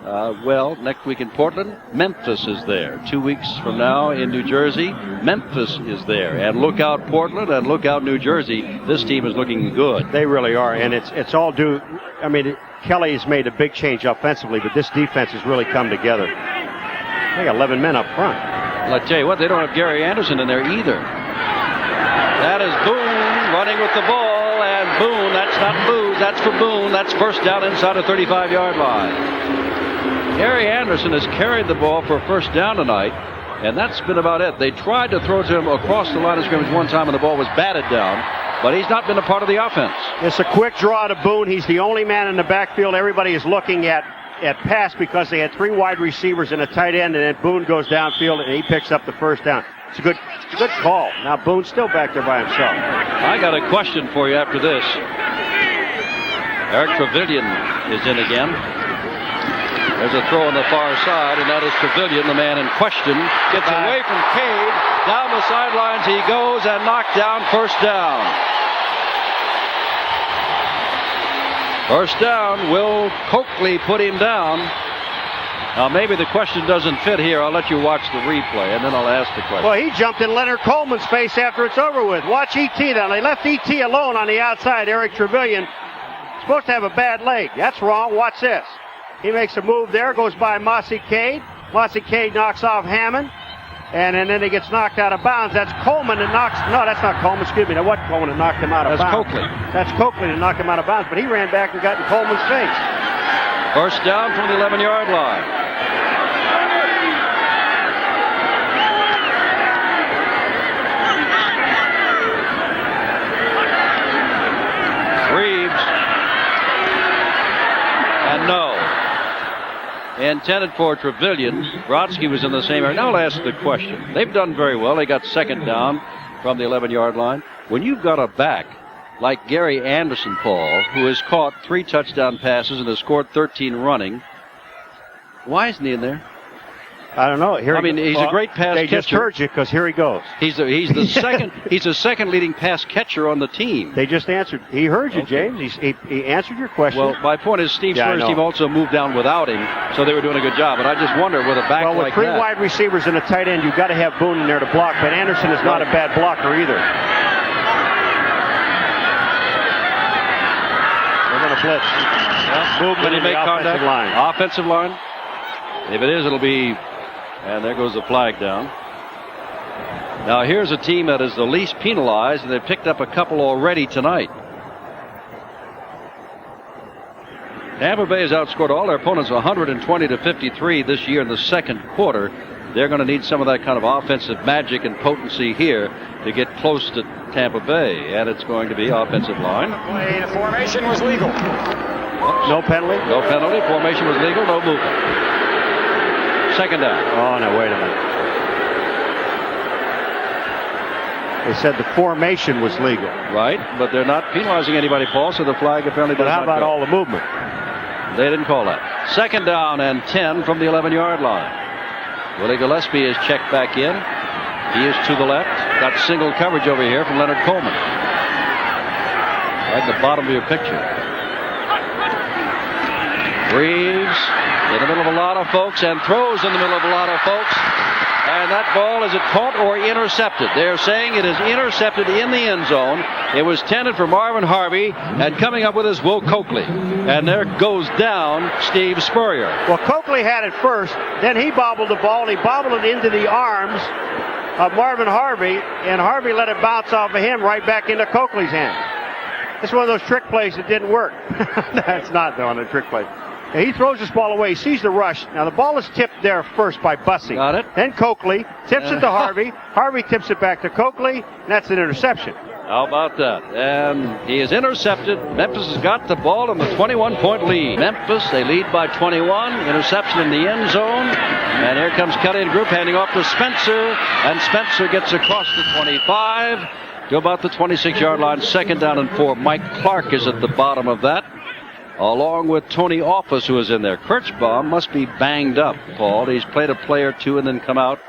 Speaker 1: Well, next week in Portland, Memphis is there. 2 weeks from now in New Jersey, Memphis is there. And look out Portland and look out New Jersey. This team is looking good.
Speaker 2: They really are, and it's all due. I mean, Kelly has made a big change offensively, but this defense has really come together. They got 11 men up front.
Speaker 1: Well, I tell you what, they don't have Gary Anderson in there either. That is Boone running with the ball, and Boone, that's not Booze, that's for Boone. That's first down inside a 35-yard line. Gary Anderson has carried the ball for a first down tonight, and that's been about it. They tried to throw to him across the line of scrimmage one time, and the ball was batted down, but he's not been a part of the offense.
Speaker 2: It's a quick draw to Boone. He's the only man in the backfield. Everybody is looking at pass because they had 3 wide receivers and a tight end, and then Boone goes downfield, and he picks up the first down. It's a good call. Now Boone's still back there by himself.
Speaker 1: I got a question for you after this. Eric Trevelyan is in again. There's a throw on the far side, and that is Trevelyan, the man in question. Gets away from Cade. Down the sidelines he goes and knocked down first down. First down. Will Coakley put him down? Now, maybe the question doesn't fit here. I'll let you watch the replay, and then I'll ask the question.
Speaker 2: Well, he jumped in Leonard Coleman's face after it's over with. Watch E.T. then. They left E.T. alone on the outside. Eric Trevelyan supposed to have a bad leg. That's wrong. Watch this. He makes a move there, goes by Mossy Cade. Mossy Cade knocks off Hammond. And then he gets knocked out of bounds. That's Coleman that knocks. No, that's not Coleman. Excuse me. That wasn't Coleman that knocked him out of bounds.
Speaker 1: That's Coakley.
Speaker 2: That's Coakley that knocked him out of bounds. But he ran back and got in Coleman's face.
Speaker 1: First down from the 11-yard line. Reeves. And no. Intended for Trevelyan. Brodsky was in the same area. Now I'll ask the question. They've done very well. They got second down from the 11-yard line. When you've got a back like Gary Anderson, Paul, who has caught 3 touchdown passes and has scored 13 running, why isn't he in there?
Speaker 2: I don't know.
Speaker 1: He's a great pass catcher.
Speaker 2: They just heard you because here he goes.
Speaker 1: He's the second. He's the second leading pass catcher on the team.
Speaker 2: They just answered. He heard you,
Speaker 1: Okay.
Speaker 2: James. He answered your question.
Speaker 1: Well, my point is Steve Spurrier's team also moved down without him, so they were doing a good job. But I just wonder with a back
Speaker 2: with
Speaker 1: like
Speaker 2: three
Speaker 1: that.
Speaker 2: wide receivers and a tight end, you've got to have Boone in there to block. But Anderson is not a bad blocker either. They're going to blitz. Movement in the offensive line.
Speaker 1: Offensive line. If it is, it'll be. And there goes the flag down. Now here's a team that is the least penalized, and they've picked up a couple already tonight. Tampa Bay has outscored all their opponents 120-53 this year in the second quarter. They're going to need some of that kind of offensive magic and potency here to get close to Tampa Bay, and it's going to be offensive line.
Speaker 3: The formation was legal.
Speaker 2: No penalty?
Speaker 1: No penalty. Formation was legal. No movement. Second down.
Speaker 2: Oh, no, wait a minute. They said the formation was legal.
Speaker 1: Right, but they're not penalizing anybody, Paul, so the flag apparently does
Speaker 2: But how
Speaker 1: not
Speaker 2: about
Speaker 1: go.
Speaker 2: all the movement?
Speaker 1: They didn't call that. Second down and 10 from the 11-yard line. Willie Gillespie is checked back in. He is to the left. Got single coverage over here from Leonard Coleman. Right at the bottom of your picture. Reeves in the middle of a lot of folks and throws in the middle of a lot of folks. And that ball, is it caught or intercepted? They're saying it is intercepted in the end zone. It was tended for Marvin Harvey, and coming up with is Will Coakley. And there goes down Steve Spurrier.
Speaker 2: Well, Coakley had it first, then he bobbled the ball, and he bobbled it into the arms of Marvin Harvey, and Harvey let it bounce off of him right back into Coakley's hand. It's one of those trick plays that didn't work. That's not though, on a trick play. Now, he throws this ball away. He sees the rush. Now, the ball is tipped there first by Bussey.
Speaker 1: Got it.
Speaker 2: Then Coakley tips it to Harvey. Harvey tips it back to Coakley, and that's an interception.
Speaker 1: How about that? And he is intercepted. Memphis has got the ball in the 21-point lead. Memphis, they lead by 21. Interception in the end zone. And here comes Kelly and group handing off to Spencer. And Spencer gets across the 25 to about the 26-yard line. Second down and 4. Mike Clark is at the bottom of that, along with Tony Office, who is in there. Kirchbaum must be banged up, Paul. He's played a play or two and then come out.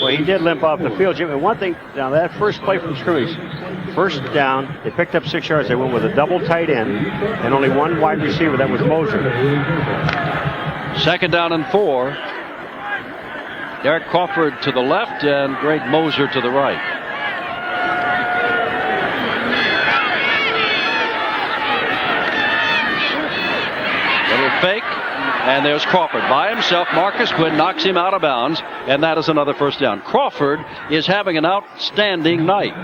Speaker 2: Well, he did limp off the field, Jim. And one thing, now that first play from scrimmage, first down, they picked up 6 yards. They went with a double tight end and only one wide receiver. That was Moser.
Speaker 1: Second down and 4. Derek Crawford to the left and Greg Moser to the right. Little fake, and there's Crawford by himself. Marcus Quinn knocks him out of bounds, and that is another first down. Crawford is having an outstanding night.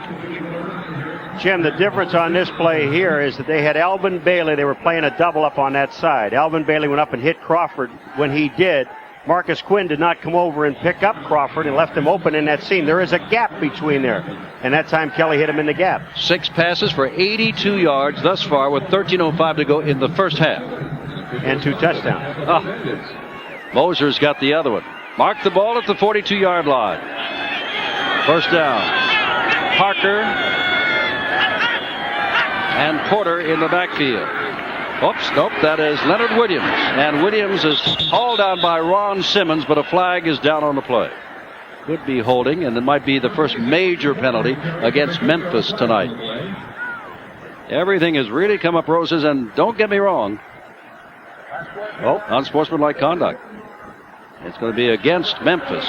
Speaker 2: Jim, the difference on this play here is that they had Alvin Bailey. They were playing a double up on that side. Alvin Bailey went up and hit Crawford. When he did, Marcus Quinn did not come over and pick up Crawford and left him open in that seam. There is a gap between there. And that time Kelly hit him in the gap.
Speaker 1: 6 passes for 82 yards thus far with 13:05 to go in the first half.
Speaker 2: And 2 touchdowns.
Speaker 1: Moser's got the other one. Mark the ball at the 42-yard line. First down. Parker and Porter in the backfield. Oops, nope, that is Leonard Williams. And Williams is hauled down by Ron Simmons, but a flag is down on the play. Could be holding, and it might be the first major penalty against Memphis tonight. Everything has really come up roses, and don't get me wrong, unsportsmanlike conduct. It's going to be against Memphis.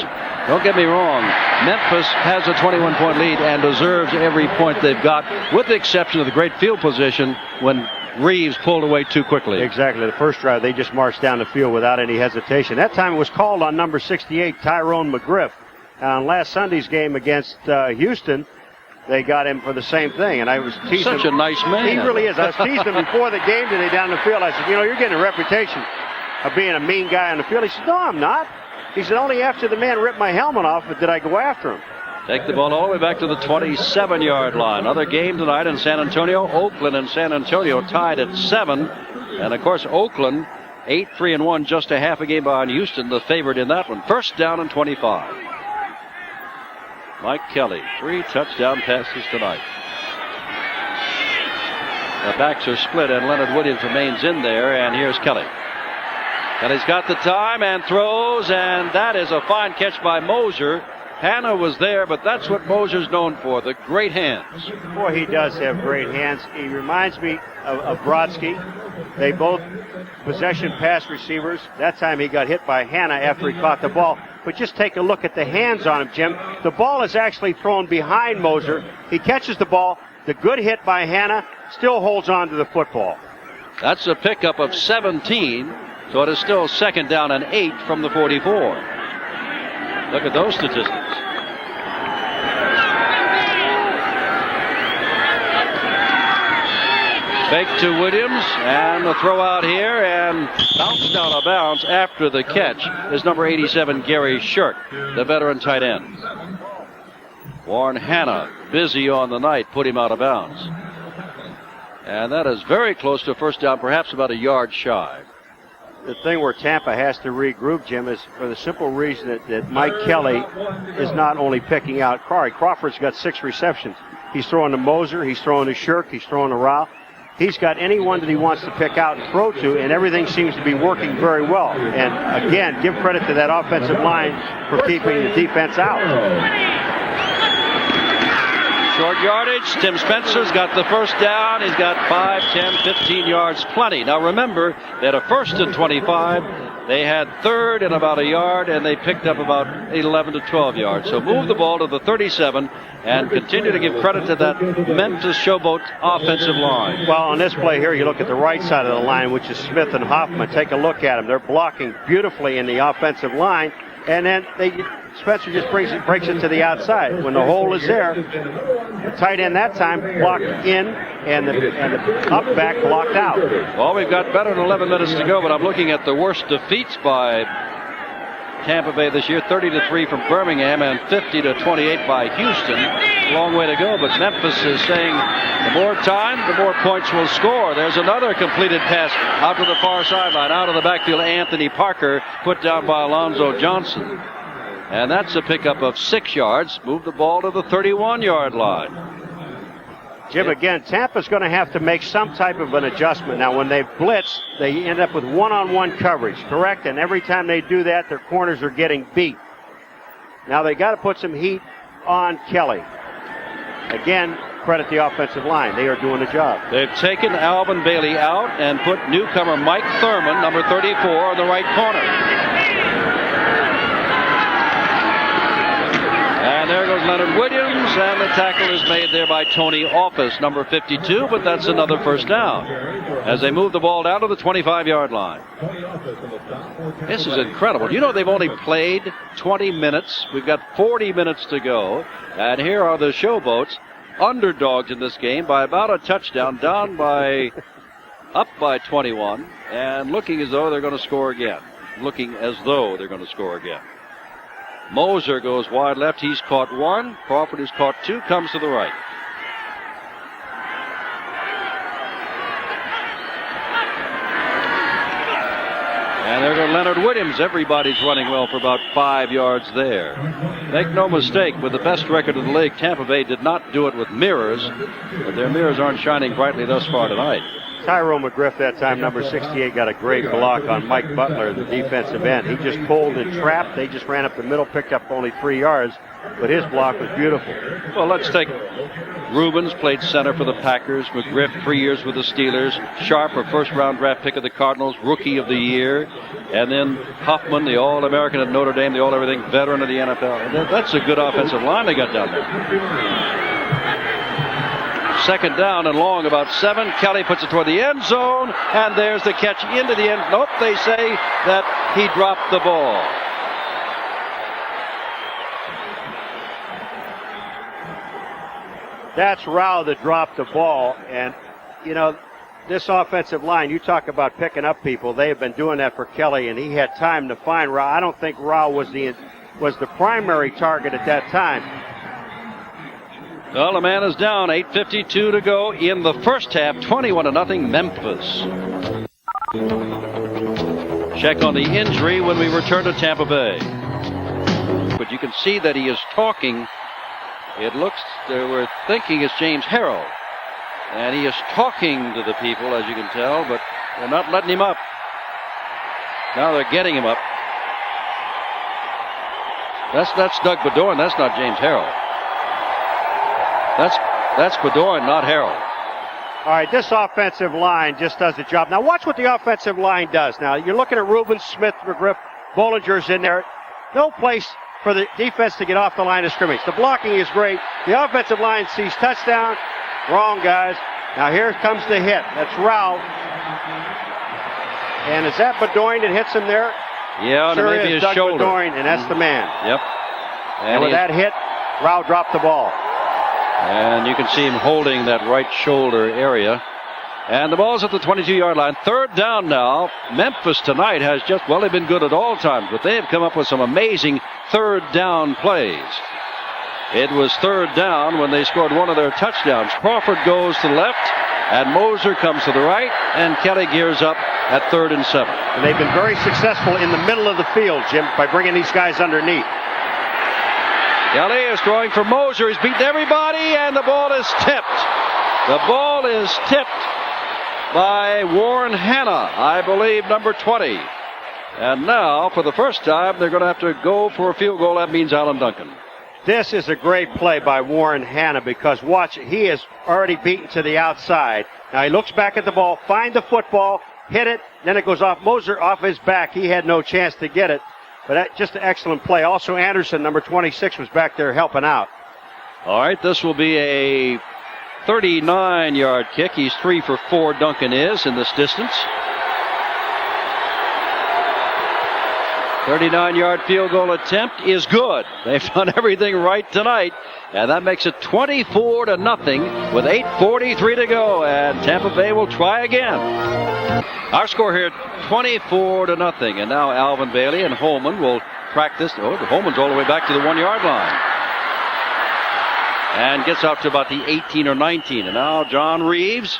Speaker 1: Don't get me wrong, Memphis has a 21-point lead and deserves every point they've got, with the exception of the great field position when Reeves pulled away too quickly.
Speaker 2: Exactly. The first drive, they just marched down the field without any hesitation. That time it was called on number 68, Tyrone McGriff. On last Sunday's game against Houston, they got him for the same thing, and I was teasing him.
Speaker 1: Such a nice man.
Speaker 2: He really is. I was teasing him before the game today down the field. I said, you know, you're getting a reputation of being a mean guy on the field. He said, no, I'm not. He said, only after the man ripped my helmet off did I go after him.
Speaker 1: Take the ball all the way back to the 27-yard line. Another game tonight in San Antonio. Oakland and San Antonio tied at 7. And, of course, Oakland 8-3-1, just a half a game behind Houston, the favorite in that one. First down and 25. Mike Kelly, 3 touchdown passes tonight. The backs are split, and Leonard Williams remains in there, and here's Kelly. Kelly's got the time and throws, and that is a fine catch by Moser. Hanna was there, but that's what Moser's known for, the great hands.
Speaker 2: Boy, he does have great hands. He reminds me of Brodsky. They both possession pass receivers. That time he got hit by Hanna after he caught the ball. But just take a look at the hands on him, Jim. The ball is actually thrown behind Moser. He catches the ball. The good hit by Hanna, still holds on to the football.
Speaker 1: That's a pickup of 17, so it is still second down and 8 from the 44. Look at those statistics. Fake to Williams, and the throw out here, and bounced out of bounds after the catch is number 87, Gary Shirk, the veteran tight end. Warren Hanna, busy on the night, put him out of bounds. And that is very close to first down, perhaps about a yard shy.
Speaker 2: The thing where Tampa has to regroup, Jim, is for the simple reason that Mike Kelly is not only picking out Crawford's got 6 receptions. He's throwing to Moser, he's throwing to Shirk, he's throwing to Rao. He's got anyone that he wants to pick out and throw to, and everything seems to be working very well. And again, give credit to that offensive line for keeping the defense out.
Speaker 1: Short yardage. Tim Spencer's got the first down. He's got 5, 10, 15 yards, plenty. Now remember, they had a first and 25. They had third and about a yard, and they picked up about 11 to 12 yards. So move the ball to the 37 and continue to give credit to that Memphis Showboat offensive line.
Speaker 2: Well, on this play here, you look at the right side of the line, which is Smith and Hoffman. Take a look at them. They're blocking beautifully in the offensive line, and then Spencer just breaks it to the outside. When the hole is there, the tight end that time blocked in, and the up back blocked out.
Speaker 1: Well, we've got better than 11 minutes to go, but I'm looking at the worst defeats by Tampa Bay this year. 30-3 from Birmingham and 50-28 by Houston. Long way to go, but Memphis is saying the more time, the more points we'll score. There's another completed pass out to the far sideline, out of the backfield. Anthony Parker put down by Alonzo Johnson. And that's a pickup of 6 yards. Move the ball to the 31-yard line.
Speaker 2: Jim, again, Tampa's going to have to make some type of an adjustment. Now, when they blitz, they end up with one-on-one coverage, correct? And every time they do that, their corners are getting beat. Now, they got to put some heat on Kelly. Again, credit the offensive line. They are doing the job.
Speaker 1: They've taken Alvin Bailey out and put newcomer Mike Thurman, number 34, on the right corner. And there goes Leonard Williams, and the tackle is made there by Tony Office, number 52, but that's another first down as they move the ball down to the 25-yard line. This is incredible. You know, they've only played 20 minutes. We've got 40 minutes to go, and here are the Showboats, underdogs in this game by about a touchdown, up by 21, and looking as though they're going to score again. Moser goes wide left. He's caught 1. Crawford has caught 2. Comes to the right. And there goes Leonard Williams. Everybody's running well for about 5 yards there. Make no mistake, with the best record in the league, Tampa Bay did not do it with mirrors, but their mirrors aren't shining brightly thus far tonight.
Speaker 2: Tyrone McGriff that time, number 68, got a great block on Mike Butler, the defensive end. He just pulled and trapped. They just ran up the middle, picked up only 3 yards, but his block was beautiful.
Speaker 1: Well, let's take Rubens, played center for the Packers. McGriff, 3 years with the Steelers. Sharp, a first-round draft pick of the Cardinals, rookie of the year. And then Huffman, the All-American at Notre Dame, the All-Everything veteran of the NFL. And that's a good offensive line they got down there. second down and long, about 7. Kelly puts it toward the end zone, and there's the catch into the end. Nope, they say that he dropped the ball.
Speaker 2: That's Rao that dropped the ball. And, you know, this offensive line, you talk about picking up people. They have been doing that for Kelly, and he had time to find Rao. I don't think Rao was the primary target at that time.
Speaker 1: Well, the man is down. 8:52 to go in the first half. 21-0 Memphis. Check on the injury when we return to Tampa Bay. But you can see that he is talking. It looks, we're thinking it's James Harrell. And he is talking to the people, as you can tell, but they're not letting him up. Now they're getting him up. That's Doug Bedoin. That's not James Harrell. That's Bedoin, not Harrell.
Speaker 2: All right, this offensive line just does the job. Now watch what the offensive line does. Now you're looking at Rubin, Smith, McGriff, Bollinger's in there. No place for the defense to get off the line of scrimmage. The blocking is great. The offensive line sees touchdown. Wrong, guys. Now here comes the hit. That's Rao. And is that Bedoin that hits him there?
Speaker 1: Yeah,
Speaker 2: sure
Speaker 1: maybe
Speaker 2: is
Speaker 1: his
Speaker 2: Doug
Speaker 1: shoulder.
Speaker 2: Bedoin, and that's the man.
Speaker 1: Yep.
Speaker 2: And with that hit, Rao dropped the ball.
Speaker 1: And you can see him holding that right shoulder area. And the ball's at the 22-yard line. Third down now. Memphis tonight has just, well, they've been good at all times, but they have come up with some amazing third down plays. It was third down when they scored one of their touchdowns. Crawford goes to the left, and Moser comes to the right, and Kelly gears up at 3rd and 7.
Speaker 2: And they've been very successful in the middle of the field, Jim, by bringing these guys underneath.
Speaker 1: Kelly is throwing for Moser. He's beaten everybody, and the ball is tipped. The ball is tipped by Warren Hanna, I believe, number 20. And now, for the first time, they're going to have to go for a field goal. That means Alan Duncan.
Speaker 2: This is a great play by Warren Hanna because, watch, he is already beaten to the outside. Now he looks back at the ball, find the football, hit it, then it goes off Moser off his back. He had no chance to get it. But that, just an excellent play. Also, Anderson, number 26, was back there helping out.
Speaker 1: All right, this will be a 39-yard kick. He's 3 for 4, Duncan is, in this distance. 39-yard field goal attempt is good. They've done everything right tonight. And that makes it 24-0 with 8:43 to go. And Tampa Bay will try again. Our score here, 24-0. And now Alvin Bailey and Holman will practice. Oh, Holman's all the way back to the 1-yard line. And gets out to about the 18 or 19. And now John Reeves,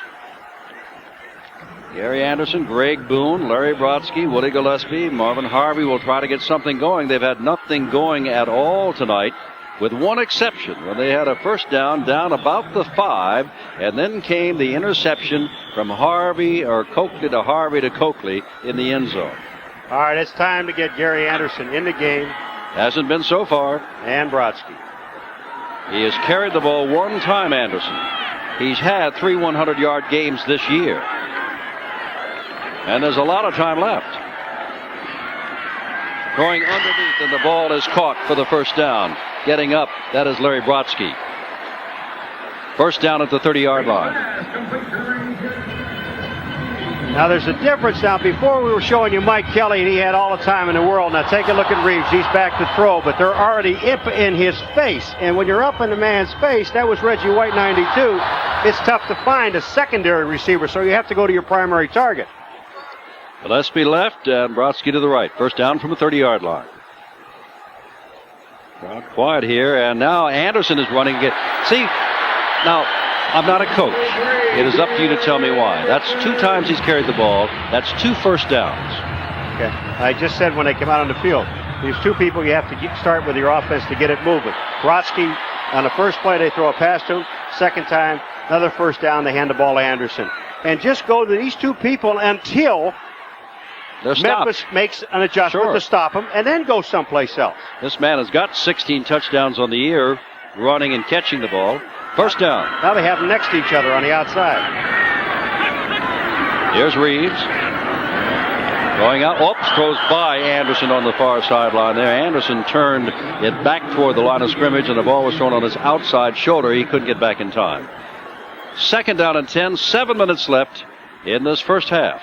Speaker 1: Gary Anderson, Greg Boone, Larry Brodsky, Woody Gillespie, Marvin Harvey will try to get something going. They've had nothing going at all tonight, with one exception, when they had a first down about the 5, and then came the interception from Harvey or Coakley to Harvey to Coakley in the end zone.
Speaker 2: All right, it's time to get Gary Anderson in the game.
Speaker 1: Hasn't been so far.
Speaker 2: And Brodsky.
Speaker 1: He has carried the ball one time, Anderson. He's had 3 100-yard games this year. And there's a lot of time left. Going underneath, and the ball is caught for the first down. Getting up, that is Larry Brodsky. First down at the 30-yard line.
Speaker 2: Now there's a difference now. Before we were showing you Mike Kelly, and he had all the time in the world. Now take a look at Reeves. He's back to throw, but they're already up in his face. And when you're up in the man's face, that was Reggie White, 92. It's tough to find a secondary receiver, so you have to go to your primary target.
Speaker 1: Gillespie left and Brodsky to the right. First down from the 30-yard line. Crowd quiet here, and now Anderson is running again. See, now, I'm not a coach. It is up to you to tell me why. That's 2 times he's carried the ball. That's 2 first downs.
Speaker 2: Okay. I just said when they come out on the field, these 2 people you have to start with your offense to get it moving. Brodsky, on the first play, they throw a pass to him. Second time, another first down, they hand the ball to Anderson. And just go to these 2 people until Memphis makes an adjustment to stop him, and then go someplace else.
Speaker 1: This man has got 16 touchdowns on the year, running and catching the ball. First down.
Speaker 2: Now they have them next to each other on the outside.
Speaker 1: Here's Reeves. Going out. Oops, throws by Anderson on the far sideline there. Anderson turned it back toward the line of scrimmage, and the ball was thrown on his outside shoulder. He couldn't get back in time. Second down and 10, 7 minutes left in this first half.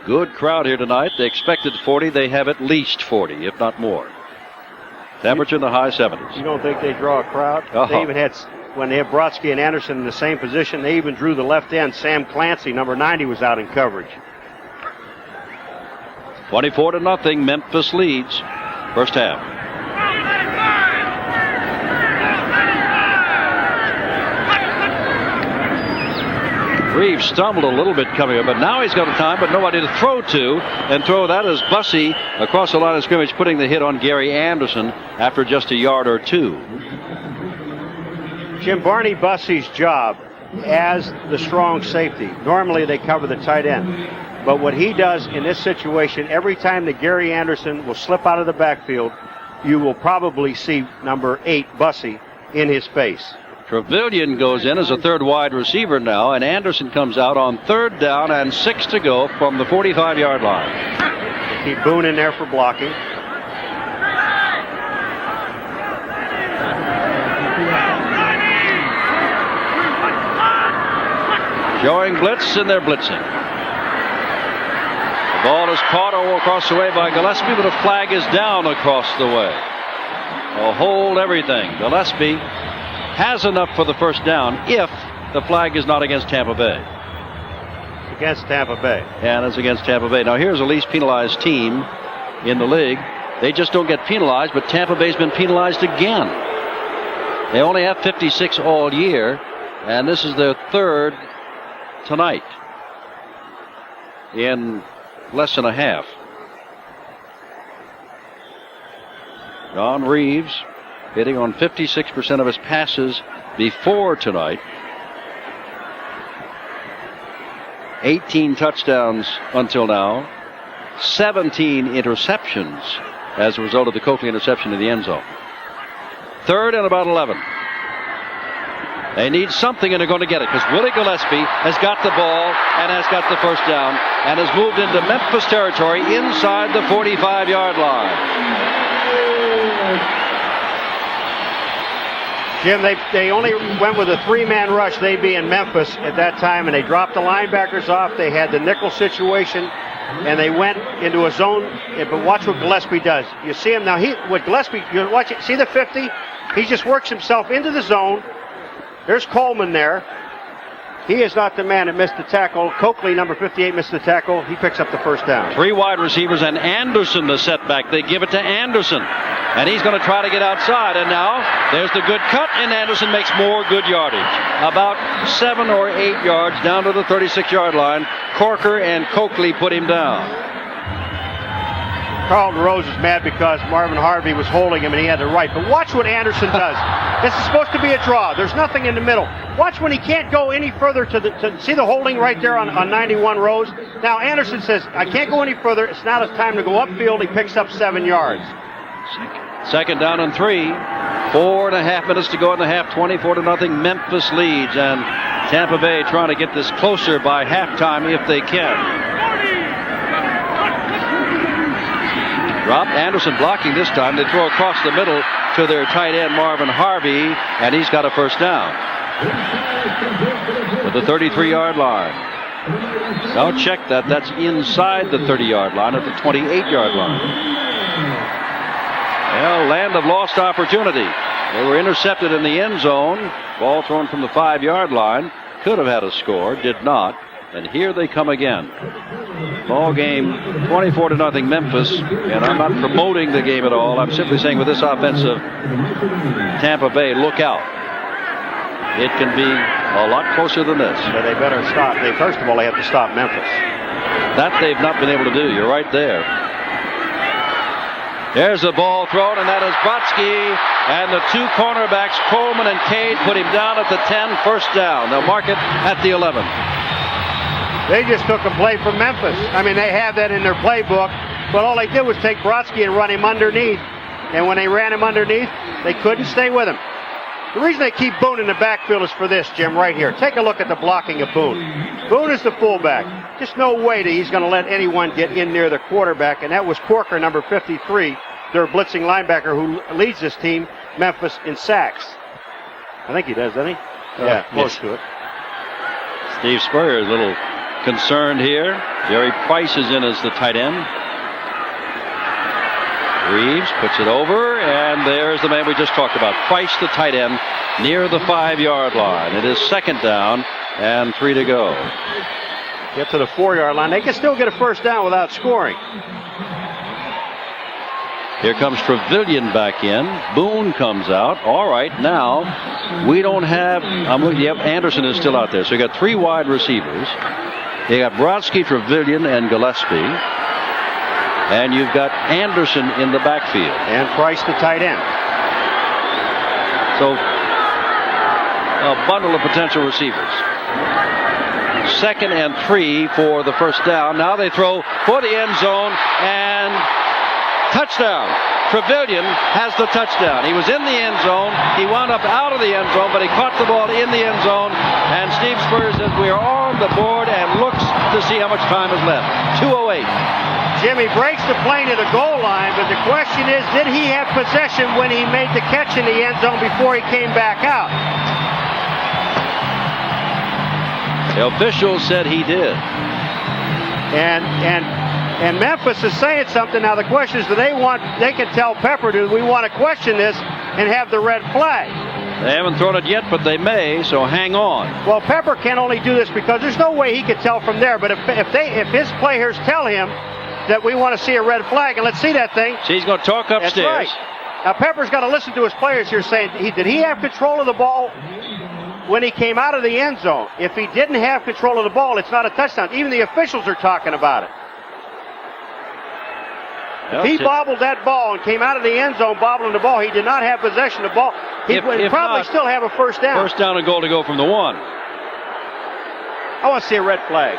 Speaker 1: Good crowd here tonight. They expected 40. They have at least 40, if not more. Temperature in the high 70s.
Speaker 2: You don't think they draw a crowd? They even had, when they had Brodsky and Anderson in the same position, they even drew the left end. Sam Clancy, number 90, was out in coverage.
Speaker 1: 24-0, Memphis leads. First half. Reeves stumbled a little bit coming up, but now he's got a time, but nobody to throw to. And throw that is Bussey across the line of scrimmage, putting the hit on Gary Anderson after just a yard or two.
Speaker 2: Jim, Barney Bussey's job as the strong safety. Normally they cover the tight end. But what he does in this situation, every time that Gary Anderson will slip out of the backfield, you will probably see number 8, Bussey, in his face.
Speaker 1: Trevelyan goes in as a third wide receiver now, and Anderson comes out on third down and 6 to go from the 45-yard line.
Speaker 2: Keep Boone in there for blocking.
Speaker 1: Showing blitz, and they're blitzing. The ball is caught across the way by Gillespie, but a flag is down across the way. A hold everything. Gillespie has enough for the first down if the flag is not against Tampa Bay.
Speaker 2: Against Tampa Bay.
Speaker 1: And it's against Tampa Bay. Now here's the least penalized team in the league. They just don't get penalized, but Tampa Bay's been penalized again. They only have 56 all year, and this is their third tonight in less than a half. Don Reeves hitting on 56% of his passes before tonight. 18 touchdowns until now. 17 interceptions as a result of the Coakley interception in the end zone. Third and about 11. They need something, and they're going to get it because Willie Gillespie has got the ball and has got the first down and has moved into Memphis territory inside the 45-yard line.
Speaker 2: Jim, they only went with a 3-man rush. They'd be in Memphis at that time, and they dropped the linebackers off. They had the nickel situation, and they went into a zone. But watch what Gillespie does. You see him now. What Gillespie, you watch it. See the 50? He just works himself into the zone. There's Coleman there. He is not the man that missed the tackle. Coakley, number 58, missed the tackle. He picks up the first down.
Speaker 1: 3 wide receivers and Anderson the setback. They give it to Anderson. And he's going to try to get outside. And now there's the good cut, and Anderson makes more good yardage. About 7 or 8 yards down to the 36-yard line. Corker and Coakley put him down.
Speaker 2: Carlton Rose is mad because Marvin Harvey was holding him and he had the right. But watch what Anderson does. This is supposed to be a draw. There's nothing in the middle. Watch when he can't go any further to see the holding right there on 91 Rose. Now Anderson says, I can't go any further. It's now it's time to go upfield. He picks up 7 yards.
Speaker 1: Second down and 3. 4.5 minutes to go in the half. 24-0. Memphis leads, and Tampa Bay trying to get this closer by halftime if they can. Drop. Anderson blocking this time. They throw across the middle to their tight end Marvin Harvey, and he's got a first down at the 33-yard line. Now check that. That's inside the 30-yard line at the 28-yard line. Well, land of lost opportunity. They were intercepted in the end zone. Ball thrown from the 5-yard line. Could have had a score. Did not. And here they come again. Ball game 24-0 Memphis. And I'm not promoting the game at all. I'm simply saying with this offensive Tampa Bay, look out. It can be a lot closer than this.
Speaker 2: But they better stop. First of all, they have to stop Memphis.
Speaker 1: That they've not been able to do. You're right there. There's the ball thrown, and that is Brodsky. And the 2 cornerbacks, Coleman and Cade, put him down at the 10, first down. They'll mark it at the 11.
Speaker 2: They just took a play from Memphis. I mean, they have that in their playbook, but all they did was take Brodsky and run him underneath. And when they ran him underneath, they couldn't stay with him. The reason they keep Boone in the backfield is for this, Jim, right here. Take a look at the blocking of Boone. Boone is the fullback. Just no way that he's going to let anyone get in near the quarterback, and that was Corker, number 53, their blitzing linebacker who leads this team, Memphis, in sacks. I think he does, doesn't he? Yeah, close to it.
Speaker 1: Steve Spurrier is a little concerned here. Jerry Price is in as the tight end. Reeves puts it over, and there's the man we just talked about. Price, the tight end, near the 5-yard line. It is 2nd down and 3 to go.
Speaker 2: Get to the 4-yard line. They can still get a first down without scoring.
Speaker 1: Here comes Trevelyan back in. Boone comes out. All right, now we don't have. Yep, Anderson is still out there. So you got 3 wide receivers. You got Brodsky, Trevelyan, and Gillespie. And you've got Anderson in the backfield.
Speaker 2: And Price, the tight end.
Speaker 1: So a bundle of potential receivers. 2nd and 3 for the first down. Now they throw for the end zone and touchdown. Trevelyan has the touchdown. He was in the end zone. He wound up out of the end zone, but he caught the ball in the end zone. And Steve Spurrier says we are on the board and looks to see how much time is left. 2:08.
Speaker 2: Jimmy breaks the play to the goal line, but the question is, did he have possession when he made the catch in the end zone before he came back out?
Speaker 1: The officials said he did.
Speaker 2: And Memphis is saying something. Now the question is, they can tell Pepper, do we want to question this and have the red flag?
Speaker 1: They haven't thrown it yet, but they may, so hang on.
Speaker 2: Well, Pepper can only do this because there's no way he could tell from there. But if his players tell him that we want to see a red flag, and let's see that thing.
Speaker 1: So he's going to talk upstairs.
Speaker 2: That's right. Now Pepper's got to listen to his players here saying, did he have control of the ball when he came out of the end zone? If he didn't have control of the ball, it's not a touchdown. Even the officials are talking about it. If he bobbled that ball and came out of the end zone bobbling the ball, he did not have possession of the ball. He would probably still have a first down.
Speaker 1: First down and goal to go from the 1.
Speaker 2: I want to see a red flag.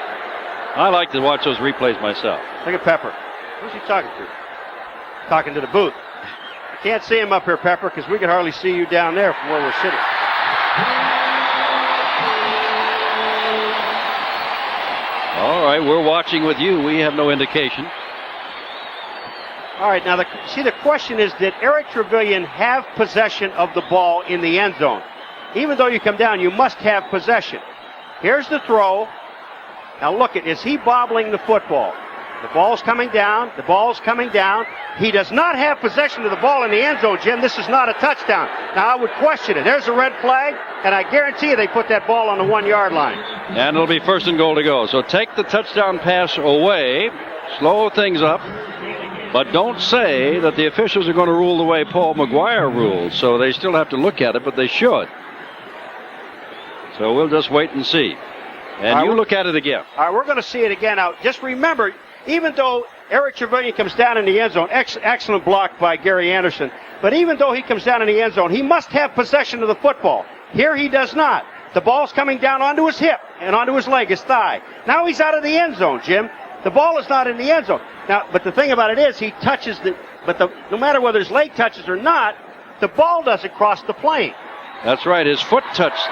Speaker 1: I like to watch those replays myself.
Speaker 2: Look at Pepper. Who's he talking to? Talking to the booth. I can't see him up here, Pepper, because we can hardly see you down there from where we're sitting.
Speaker 1: All right, we're watching with you. We have no indication.
Speaker 2: All right, now the question is, did Eric Trevelyan have possession of the ball in the end zone? Even though you come down, you must have possession. Here's the throw. Now look, is he bobbling the football? The ball's coming down. The ball's coming down. He does not have possession of the ball in the end zone, Jim. This is not a touchdown. Now I would question it. There's a red flag, and I guarantee you they put that ball on the 1-yard line.
Speaker 1: And it'll be first and goal to go. So take the touchdown pass away, slow things up, but don't say that the officials are going to rule the way Paul McGuire rules. So they still have to look at it, but they should. So we'll just wait and see. And you look at it again.
Speaker 2: All right, we're going to see it again. Now, just remember, even though Eric Trevelyan comes down in the end zone, excellent block by Gary Anderson, but even though he comes down in the end zone, he must have possession of the football. Here he does not. The ball's coming down onto his hip and onto his leg, his thigh. Now he's out of the end zone, Jim. The ball is not in the end zone. Now, but the thing about it is, he touches no matter whether his leg touches or not, the ball doesn't cross the plane.
Speaker 1: That's right, his foot touched.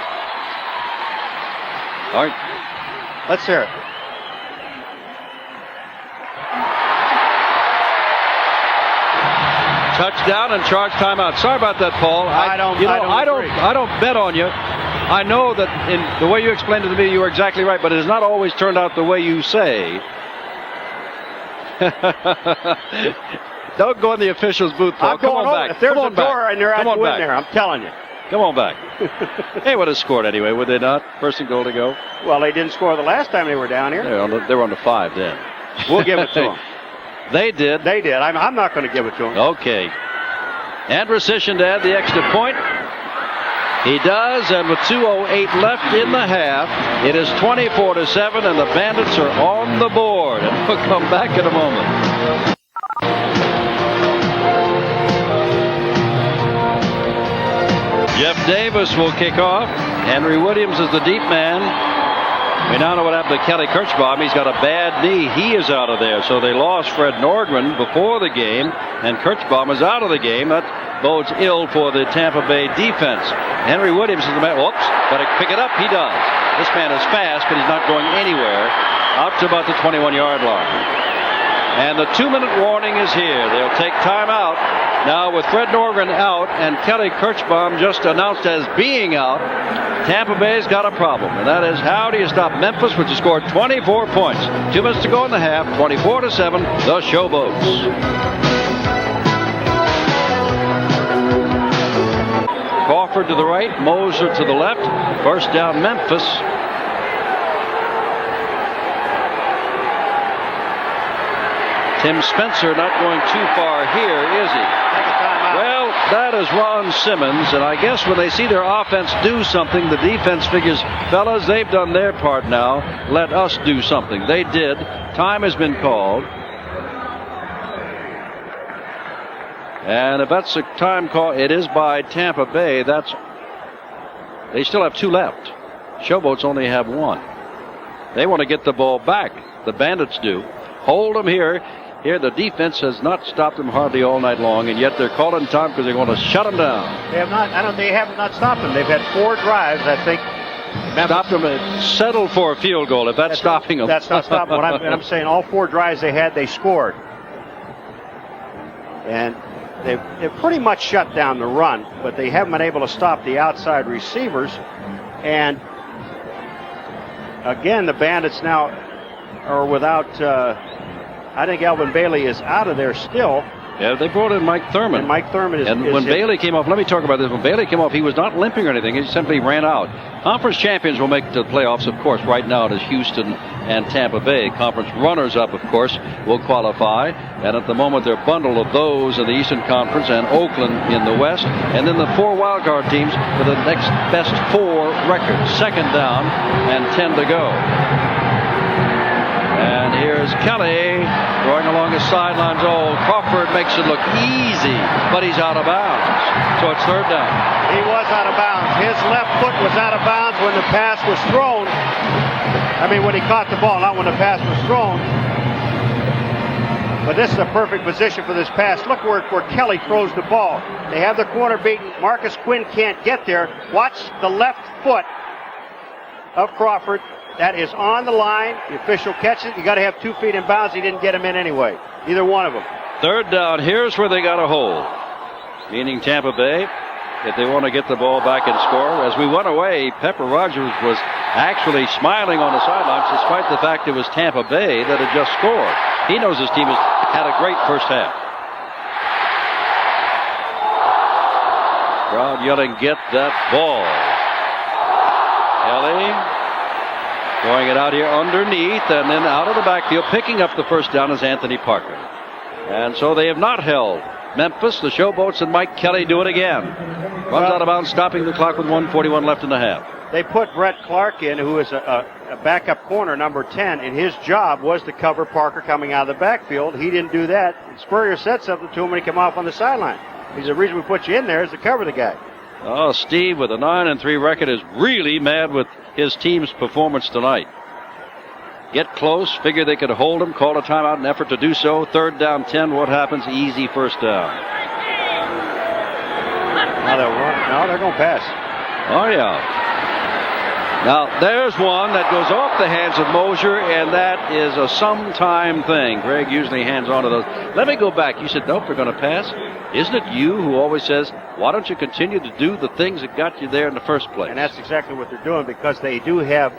Speaker 1: All right.
Speaker 2: Let's hear it.
Speaker 1: Touchdown and charge timeout. Sorry about that, Paul. I don't bet on you. I know that in the way you explained it to me, you were exactly right, but it has not always turned out the way you say. Don't go in the official's booth, Paul. Come on back.
Speaker 2: If there's a door and they're out in there, I'm telling you.
Speaker 1: Come on back. They would have scored anyway, would they not? First and goal to go.
Speaker 2: Well, they didn't score the last time they were down here.
Speaker 1: They were on the 5 then.
Speaker 2: We'll give it to them.
Speaker 1: They did.
Speaker 2: They did. I'm not going to give it to them.
Speaker 1: Okay. Andrus Isshin to add the extra point. He does, and with 2:08 left in the half, it is 24-7, and the Bandits are on the board. And we'll come back in a moment. Jeff Davis will kick off. Henry Williams is the deep man. We now know what happened to Kelly Kirchbaum. He's got a bad knee. He is out of there. So they lost Fred Nordgren before the game, and Kirchbaum is out of the game. That bodes ill for the Tampa Bay defense. Henry Williams is the man. Whoops, got to pick it up. He does. This man is fast, but he's not going anywhere. Out to about the 21-yard line. And the 2-minute warning is here. They'll take time out. Now with Fred Norgren out and Kelly Kirchbaum just announced as being out, Tampa Bay's got a problem, and that is how do you stop Memphis, which has scored 24 points. 2 minutes to go in the half, 24-7, the Showboats. Crawford to the right, Moser to the left. First down, Memphis. Tim Spencer not going too far here, is he? Well, that is Ron Simmons, and I guess when they see their offense do something, the defense figures, fellas, they've done their part now. Let us do something. They did. Time has been called. And if that's a time call, it is by Tampa Bay. They still have 2 left. Showboats only have 1. They want to get the ball back. The Bandits do. Hold them here. Here, the defense has not stopped them hardly all night long, and yet they're calling time because they're going to shut them down.
Speaker 2: They have not. They have not stopped them. They've had 4 drives, I think.
Speaker 1: Stopped them and settled for a field goal. If that's stopping them,
Speaker 2: that's not stopping them. I'm saying all 4 drives they had, they scored, and they've pretty much shut down the run, but they haven't been able to stop the outside receivers. And again, the Bandits now are without. I think Alvin Bailey is out of there still.
Speaker 1: Yeah, they brought in Mike Thurman.
Speaker 2: And Mike Thurman is.
Speaker 1: And when Bailey came off, let me talk about this. When Bailey came off, he was not limping or anything. He simply ran out. Conference champions will make the playoffs, of course. Right now it is Houston and Tampa Bay. Conference runners-up, of course, will qualify. And at the moment, they're a bundle of those in the Eastern Conference and Oakland in the West. And then the 4 wildcard teams for the next best 4 records. Second down and 10 to go. And here's Kelly going along his sidelines. Oh, Crawford makes it look easy, but he's out of bounds. So it's third down.
Speaker 2: He was out of bounds. His left foot was out of bounds when the pass was thrown. I mean, when he caught the ball, not when the pass was thrown. But this is a perfect position for this pass. Look where Kelly throws the ball. They have the corner beaten. Marcus Quinn can't get there. Watch the left foot of Crawford. That is on the line. The official catches it. You got to have 2 feet in bounds. He didn't get him in anyway. Either one of them.
Speaker 1: Third down. Here's where they got to hold. Meaning Tampa Bay, if they want to get the ball back and score. As we went away, Pepper Rogers was actually smiling on the sidelines despite the fact it was Tampa Bay that had just scored. He knows his team has had a great first half. Crowd yelling, get that ball. Kelly throwing it out here underneath and then out of the backfield. Picking up the first down is Anthony Parker. And so they have not held Memphis. The Showboats and Mike Kelly do it again. Runs out of bounds, stopping the clock with 1:41 left in the half.
Speaker 2: They put Brett Clark in, who is a backup corner, number 10, and his job was to cover Parker coming out of the backfield. He didn't do that. Spurrier said something to him when he came off on the sideline. He said, the reason we put you in there is to cover the guy.
Speaker 1: Oh, Steve with a 9-3 record is really mad with his team's performance tonight. Get close, figure they could hold him, call a timeout, an effort to do so. Third down, 10. What happens? Easy first down.
Speaker 2: Now they'll run. No, they're going to pass.
Speaker 1: Oh, yeah. Now, there's one that goes off the hands of Moser, and that is a sometime thing. Greg usually hands on to those. Let me go back. You said, nope, they're going to pass. Isn't it you who always says, why don't you continue to do the things that got you there in the first place?
Speaker 2: And that's exactly what they're doing, because they do have,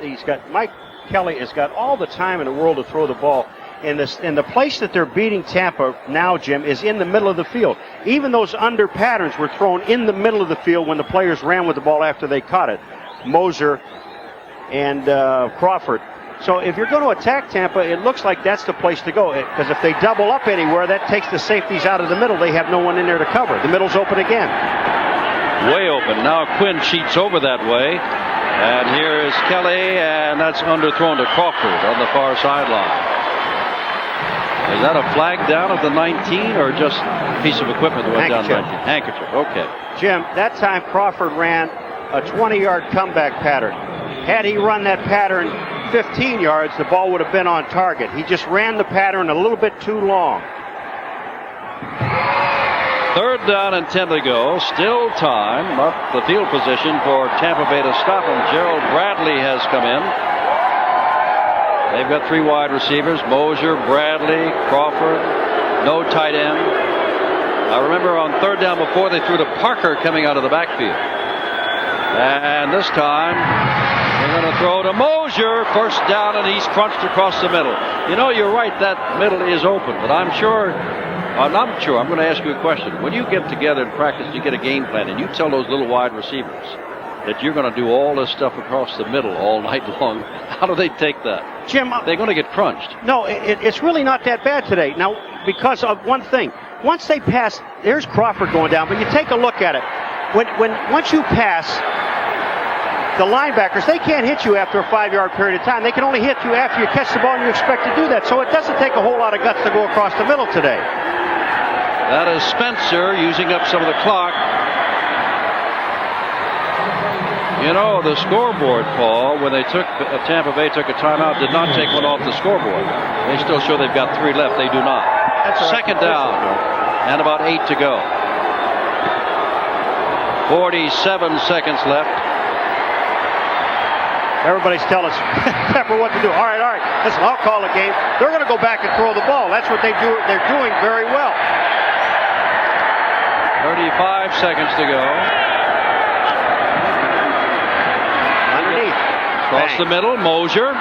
Speaker 2: Mike Kelly has got all the time in the world to throw the ball. And the place that they're beating Tampa now, Jim, is in the middle of the field. Even those under patterns were thrown in the middle of the field when the players ran with the ball after they caught it. Moser and Crawford. So if you're going to attack Tampa, it looks like that's the place to go. Because if they double up anywhere, that takes the safeties out of the middle. They have no one in there to cover. The middle's open again.
Speaker 1: Way open. Now Quinn cheats over that way. And here is Kelly, and that's underthrown to Crawford on the far sideline. Is that a flag down at the 19 or just a piece of equipment that went down 19? Handkerchief. Okay.
Speaker 2: Jim, that time Crawford ran a 20-yard comeback pattern. Had he run that pattern 15 yards, the ball would have been on target. He just ran the pattern a little bit too long.
Speaker 1: Third down and 10 to go. Still time. Up the field position for Tampa Bay to stop him. Gerald Bradley has come in. They've got 3 wide receivers. Moser, Bradley, Crawford. No tight end. I remember on third down before they threw to Parker coming out of the backfield. And this time they're going to throw to Mosier. First down, and he's crunched across the middle. You know, you're right, that middle is open, but I'm going to ask you a question. When you get together and practice, you get a game plan, and you tell those little wide receivers that you're going to do all this stuff across the middle all night long, how do they take that?
Speaker 2: Jim,
Speaker 1: they're going to get crunched.
Speaker 2: No, it's really not that bad today. Now, because of one thing. Once they pass, there's Crawford going down, but you take a look at it. Once you pass, the linebackers, they can't hit you after a 5-yard period of time. They can only hit you after you catch the ball and you expect to do that. So it doesn't take a whole lot of guts to go across the middle today.
Speaker 1: That is Spencer using up some of the clock. You know, the scoreboard, Paul, when they Tampa Bay took a timeout, did not take one off the scoreboard. They still show they've got 3 left. They do not.
Speaker 2: That's
Speaker 1: second down and about 8 to go. 47 seconds left.
Speaker 2: Everybody's telling us, Pepper, what to do. All right. Listen, I'll call the game. They're going to go back and throw the ball. That's what they do. They're doing very well.
Speaker 1: 35 seconds to go.
Speaker 2: Underneath.
Speaker 1: Across the middle, Mosier.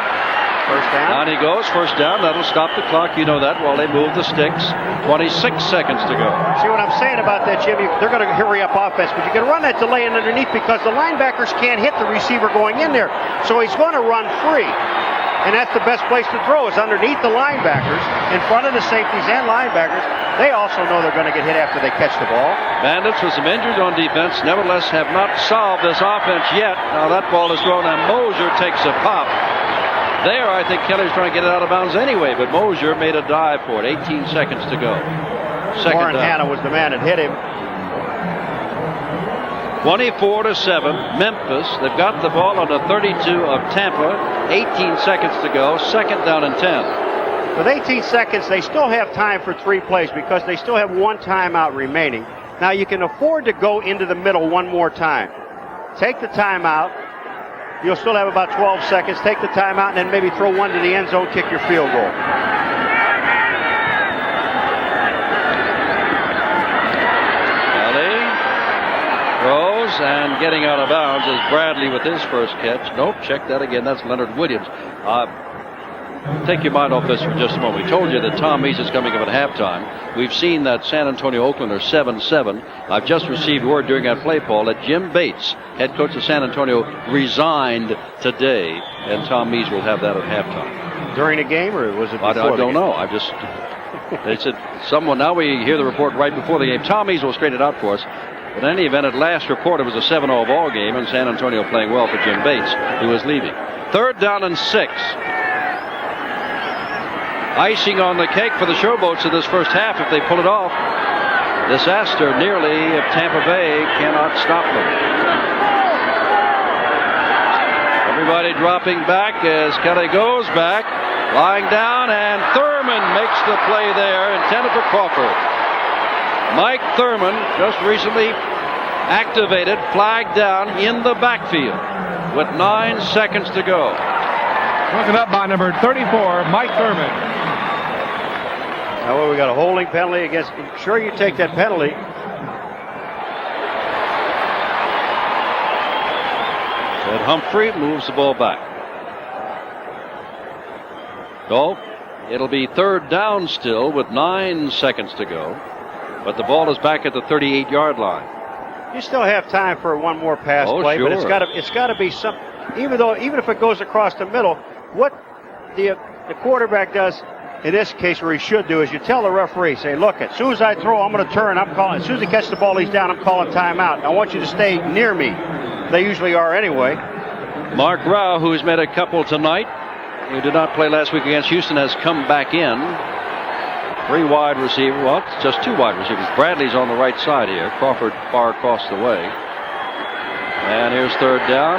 Speaker 2: First down.
Speaker 1: Down he goes, first down. That'll stop the clock. You know that while they move the sticks. 26 seconds to go.
Speaker 2: See what I'm saying about that, Jim? They're going to hurry up offense, but you can run that delay in underneath because the linebackers can't hit the receiver going in there. So he's going to run free. And that's the best place to throw is underneath the linebackers, in front of the safeties and linebackers. They also know they're going to get hit after they catch the ball.
Speaker 1: Bandits with some injuries on defense, nevertheless have not solved this offense yet. Now that ball is thrown and Mosier takes a pop. There, I think Kelly's trying to get it out of bounds anyway, but Mosier made a dive for it. 18 seconds to go.
Speaker 2: Warren Hanna was the man that hit him.
Speaker 1: 24-7, Memphis. They've got the ball on the 32 of Tampa. 18 seconds to go. Second down and 10.
Speaker 2: With 18 seconds, they still have time for 3 plays because they still have 1 timeout remaining. Now you can afford to go into the middle one more time. Take the timeout. You'll still have about 12 seconds. Take the timeout and then maybe throw one to the end zone, kick your field goal.
Speaker 1: Kelly throws and getting out of bounds is Bradley with his first catch. Nope, check that again. That's Leonard Williams. Take your mind off this for just a moment. We told you that Tom Meese is coming up at halftime. We've seen that San Antonio Oakland are 7-7. I've just received word during that play, Paul, that Jim Bates, head coach of San Antonio, resigned today, and Tom Meese will have that at halftime.
Speaker 2: During the game, or was it before
Speaker 1: I don't know. They said someone, now we hear the report right before the game. Tom Meese will straighten it out for us. But in any event, at last report, it was a 7-0 ball game, and San Antonio playing well for Jim Bates, who is leaving. Third down and 6. Icing on the cake for the Showboats in this first half if they pull it off. Disaster nearly if Tampa Bay cannot stop them. Everybody dropping back as Kelly goes back, lying down, and Thurman makes the play there, intended for Crawford. Mike Thurman, just recently activated, flagged down in the backfield with 9 seconds to go.
Speaker 4: Broken up by number 34, Mike Thurman.
Speaker 2: Now we got a holding penalty against. Sure, you take that penalty.
Speaker 1: Ed Humphrey moves the ball back. So it'll be third down still with 9 seconds to go. But the ball is back at the 38-yard line.
Speaker 2: You still have time for one more pass play,
Speaker 1: sure.
Speaker 2: But it's got to be some. Even if it goes across the middle, what the quarterback does in this case, where he should do, is you tell the referee, say, look, as soon as I throw, I'm going to turn. I'm calling. As soon as he catches the ball, he's down. I'm calling timeout. I want you to stay near me. They usually are anyway.
Speaker 1: Mark Rao, who's made a couple tonight, who did not play last week against Houston, has come back in. 3 wide receivers. Well, just 2 wide receivers. Bradley's on the right side here. Crawford far across the way. And here's third down.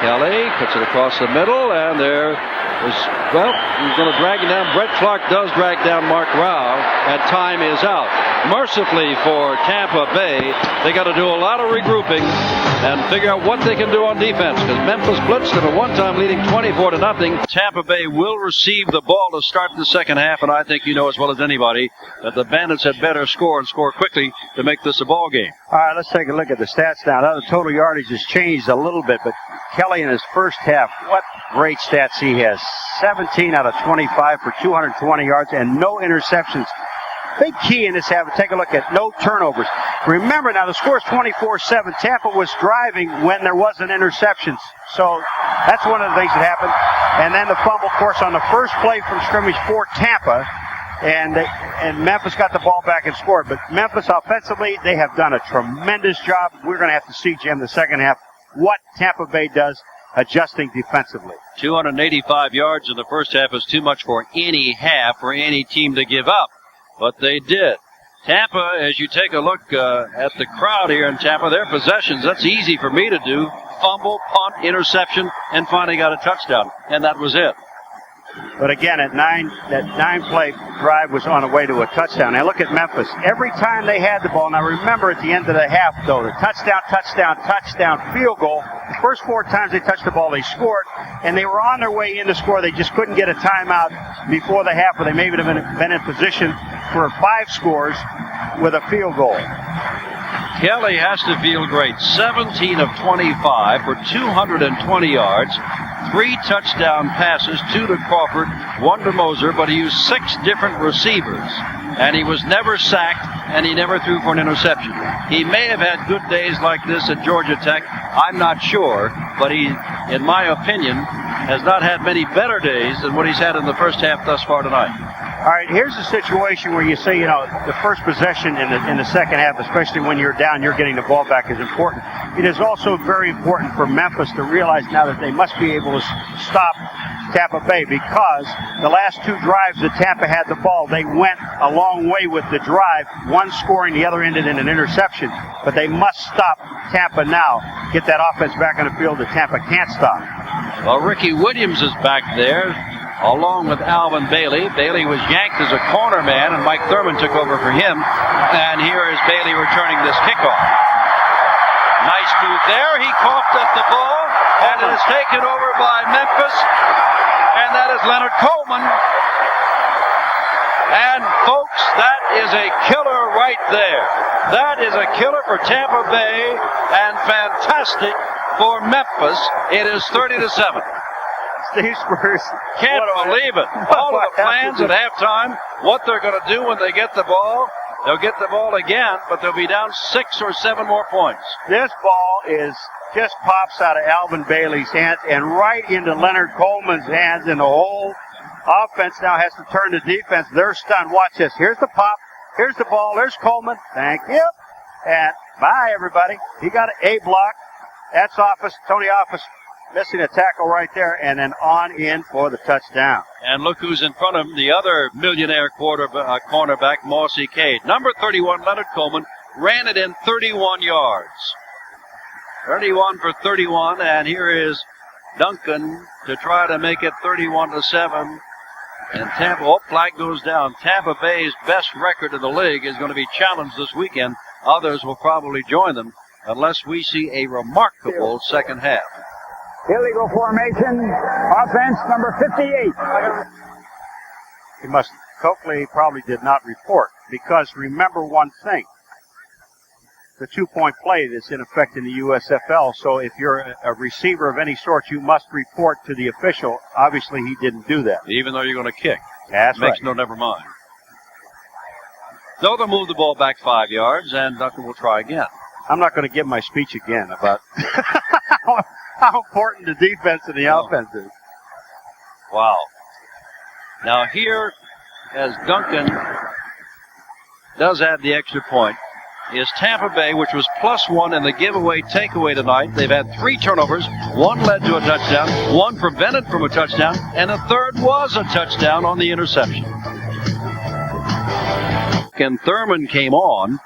Speaker 1: Kelly puts it across the middle, and there Well, he's going to drag him down. Brett Clark does drag down Mark Rao, and time is out. Mercifully for Tampa Bay, they got to do a lot of regrouping and figure out what they can do on defense, because Memphis blitzed them at one time, leading 24-0. Tampa Bay will receive the ball to start the second half, and I think you know as well as anybody that the Bandits had better score and score quickly to make this a ball game.
Speaker 2: All right, let's take a look at the stats now. Now the total yardage has changed a little bit, but Kelly in his first half, what great stats he has. 17 out of 25 for 220 yards and no interceptions. Big key in this half, take a look at no turnovers. Remember now, the score is 24-7. Tampa was driving when there wasn't interceptions. So that's one of the things that happened. And then the fumble, of course, on the first play from scrimmage for Tampa. And Memphis got the ball back and scored. But Memphis offensively, they have done a tremendous job. We're going to have to see, Jim, the second half, what Tampa Bay does adjusting defensively.
Speaker 1: 285 yards in the first half is too much for any half for any team to give up. But they did. Tampa, as you take a look at the crowd here in Tampa, their possessions, that's easy for me to do. Fumble, punt, interception, and finally got a touchdown. And that was it.
Speaker 2: But again, that nine-play drive was on the way to a touchdown. Now look at Memphis. Every time they had the ball, now remember at the end of the half, though, the touchdown, field goal. The first 4 times they touched the ball, they scored, and they were on their way in to score. They just couldn't get a timeout before the half, or they maybe would have been in position for 5 scores with a field goal.
Speaker 1: Kelly has to feel great. 17 of 25 for 220 yards. 3 touchdown passes, 2 to Crawford, 1 to Moser, but he used 6 different receivers. And he was never sacked, and he never threw for an interception. He may have had good days like this at Georgia Tech. I'm not sure, but he, in my opinion, has not had many better days than what he's had in the first half thus far tonight.
Speaker 2: All right, here's a situation where you say, the first possession in the second half, especially when you're down, you're getting the ball back, is important. It is also very important for Memphis to realize now that they must be able to stop Tampa Bay, because the last 2 drives that Tampa had the ball, they went a long way with the drive, one scoring, the other ended in an interception. But they must stop Tampa now, get that offense back on the field that Tampa can't stop.
Speaker 1: Well, Ricky Williams is back there, along with Alvin Bailey. Bailey was yanked as a corner man, and Mike Thurman took over for him. And here is Bailey returning this kickoff. Nice move there. He coughed up the ball, and it is taken over by Memphis, and that is Leonard Coleman. And folks, that is a killer right there. That is a killer for Tampa Bay, and fantastic for Memphis. It is 30-7.
Speaker 2: Steve Spurs.
Speaker 1: Can't believe it. All of the plans at halftime, what they're going to do when they get the ball. They'll get the ball again, but they'll be down 6 or 7 more points.
Speaker 2: This ball just pops out of Alvin Bailey's hands and right into Leonard Coleman's hands, and the whole offense now has to turn to defense. They're stunned. Watch this. Here's the pop. Here's the ball. There's Coleman. Thank you. And bye, everybody. He got an A block. That's Tony Office missing a tackle right there, and then on in for the touchdown.
Speaker 1: And look who's in front of him, the other millionaire cornerback, Mossy Cade. Number 31, Leonard Coleman, ran it in 31 yards. 31 for 31, and here is Duncan to try to make it 31-7. And Tampa, flag goes down. Tampa Bay's best record in the league is going to be challenged this weekend. Others will probably join them unless we see a remarkable second half.
Speaker 3: Illegal formation, offense number 58.
Speaker 2: Coakley probably did not report, because remember one thing. The 2-point play that's in effect in the USFL, so if you're a receiver of any sort, you must report to the official. Obviously, he didn't do that.
Speaker 1: Even though you're going to kick.
Speaker 2: That's right.
Speaker 1: Makes no never mind. So they'll move the ball back 5 yards, and Duncan will try again.
Speaker 2: I'm not going to give my speech again about how important the defense and the offense is.
Speaker 1: Wow. Now here, as Duncan does add the extra point, is Tampa Bay, which was +1 in the giveaway takeaway tonight. They've had 3 turnovers. 1 led to a touchdown, 1 prevented from a touchdown, and a 3rd was a touchdown on the interception. And Thurman came on,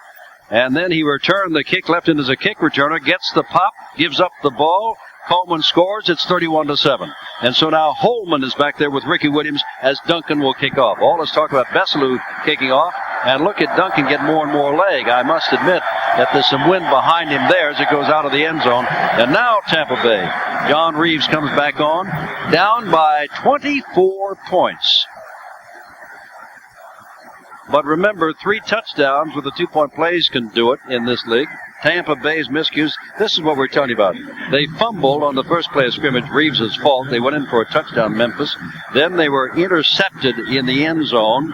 Speaker 1: and then he returned the kick, left in as a kick returner, gets the pop, gives up the ball. Coleman scores, it's 31-7. And so now Holman is back there with Ricky Williams as Duncan will kick off. All this talk about Besselou kicking off, and look at Duncan get more and more leg. I must admit that there's some wind behind him there as it goes out of the end zone. And now Tampa Bay. John Reeves comes back on, down by 24 points. But remember, 3 touchdowns with the 2-point plays can do it in this league. Tampa Bay's miscues. This is what we're telling you about. They fumbled on the first play of scrimmage, Reeves' fault. They went in for a touchdown, Memphis. Then they were intercepted in the end zone,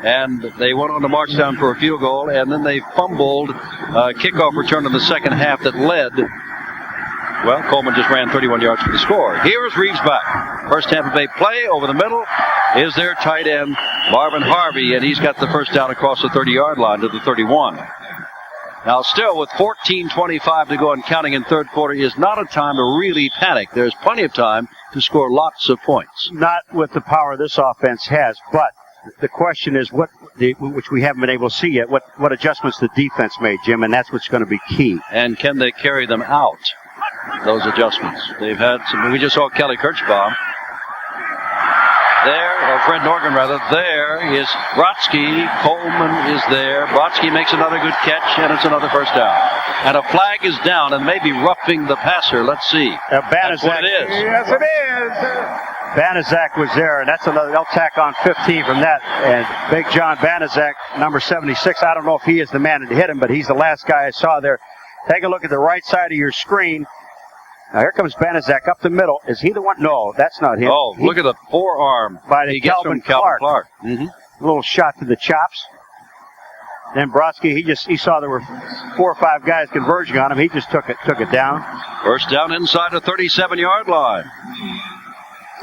Speaker 1: and they went on to march down for a field goal, and then they fumbled a kickoff return in the second half that led. Well, Coleman just ran 31 yards for the score. Here's Reeves back. First Tampa Bay play over the middle is their tight end, Marvin Harvey, and he's got the first down across the 30-yard line to the 31. Now, still with 14:25 to go and counting in third quarter is not a time to really panic. There's plenty of time to score lots of points.
Speaker 2: Not with the power this offense has, but the question is which we haven't been able to see yet, what adjustments the defense made, Jim, and that's what's going to be key.
Speaker 1: And can they carry them out, those adjustments? They've had some. We just saw Kelly Kirchbaum. There, or Fred Norgan rather, there is Brodsky. Coleman is there. Brodsky makes another good catch, and it's another first down. And a flag is down and maybe roughing the passer. Let's see. That's what it is.
Speaker 3: Yes, it is.
Speaker 2: Banaszak was there, and that's another. They'll tack on 15 from that. And Big John Banaszak, number 76, I don't know if he is the man that hit him, but he's the last guy I saw there. Take a look at the right side of your screen. Now here comes Banaszak up the middle. Is he the one? No, that's not him.
Speaker 1: Oh, look at the forearm
Speaker 2: by the Calvin Clark.
Speaker 1: Mm-hmm.
Speaker 2: A little shot to the chops. Then Brodsky, he saw there were 4 or 5 guys converging on him. He just took it down.
Speaker 1: First down inside the 37-yard line.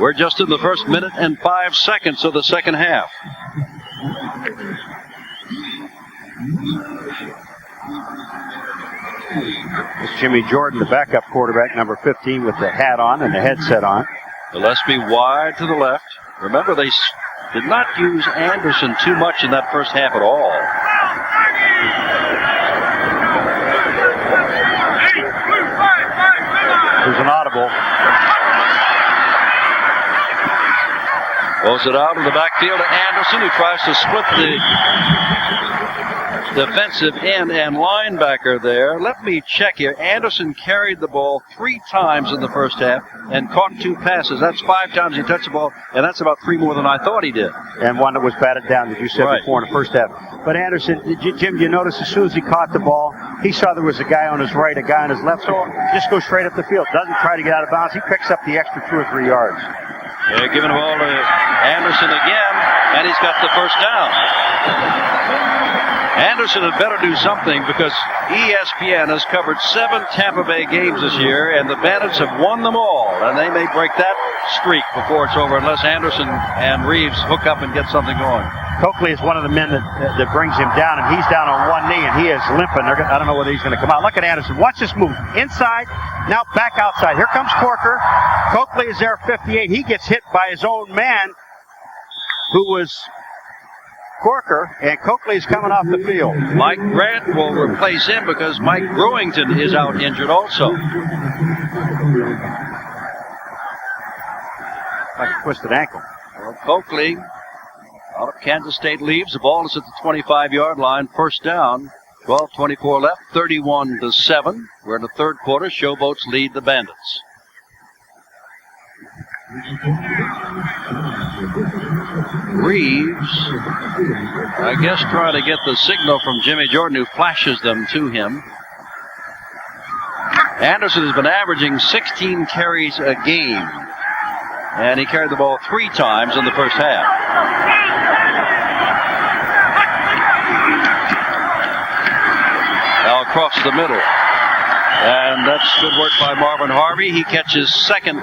Speaker 1: We're just in the first minute and 5 seconds of the second half.
Speaker 2: It's Jimmy Jordan, the backup quarterback, number 15, with the hat on and the headset on.
Speaker 1: Gillespie wide to the left. Remember, they did not use Anderson too much in that first half at all.
Speaker 2: There's an audible.
Speaker 1: Throws it out in the backfield to Anderson, who tries to split the defensive end and linebacker there. Let me check here. Anderson carried the ball 3 times in the first half and caught 2 passes. That's 5 times he touched the ball, and that's about 3 more than I thought he did.
Speaker 2: And one that was batted down, as you said before, in the first half. But Anderson, Jim, you notice as soon as he caught the ball, he saw there was a guy on his right, a guy on his left, so just goes straight up the field. Doesn't try to get out of bounds. He picks up the extra 2 or 3 yards.
Speaker 1: They're giving the ball to Anderson again, and he's got the first down. Anderson had better do something because ESPN has covered 7 Tampa Bay games this year, and the Bandits have won them all, and they may break that streak before it's over unless Anderson and Reeves hook up and get something going.
Speaker 2: Coakley is one of the men that brings him down, and he's down on one knee, and he is limping. I don't know whether he's going to come out. Look at Anderson. Watch this move. Inside, now back outside. Here comes Corker. Coakley is there, 58. He gets hit by his own man, who was Corker, and Coakley's coming off the field.
Speaker 1: Mike Grant will replace him because Mike Brewington is out injured also.
Speaker 2: Like a twisted ankle.
Speaker 1: Well, Coakley out of Kansas State leaves. The ball is at the 25-yard line. First down. 12:24 left. 31-7. We're in the third quarter. Showboats lead the Bandits. Reeves, I guess, trying to get the signal from Jimmy Jordan, who flashes them to him. Anderson has been averaging 16 carries a game, and he carried the ball 3 times in the first half. Now across the middle. And that's good work by Marvin Harvey. He catches second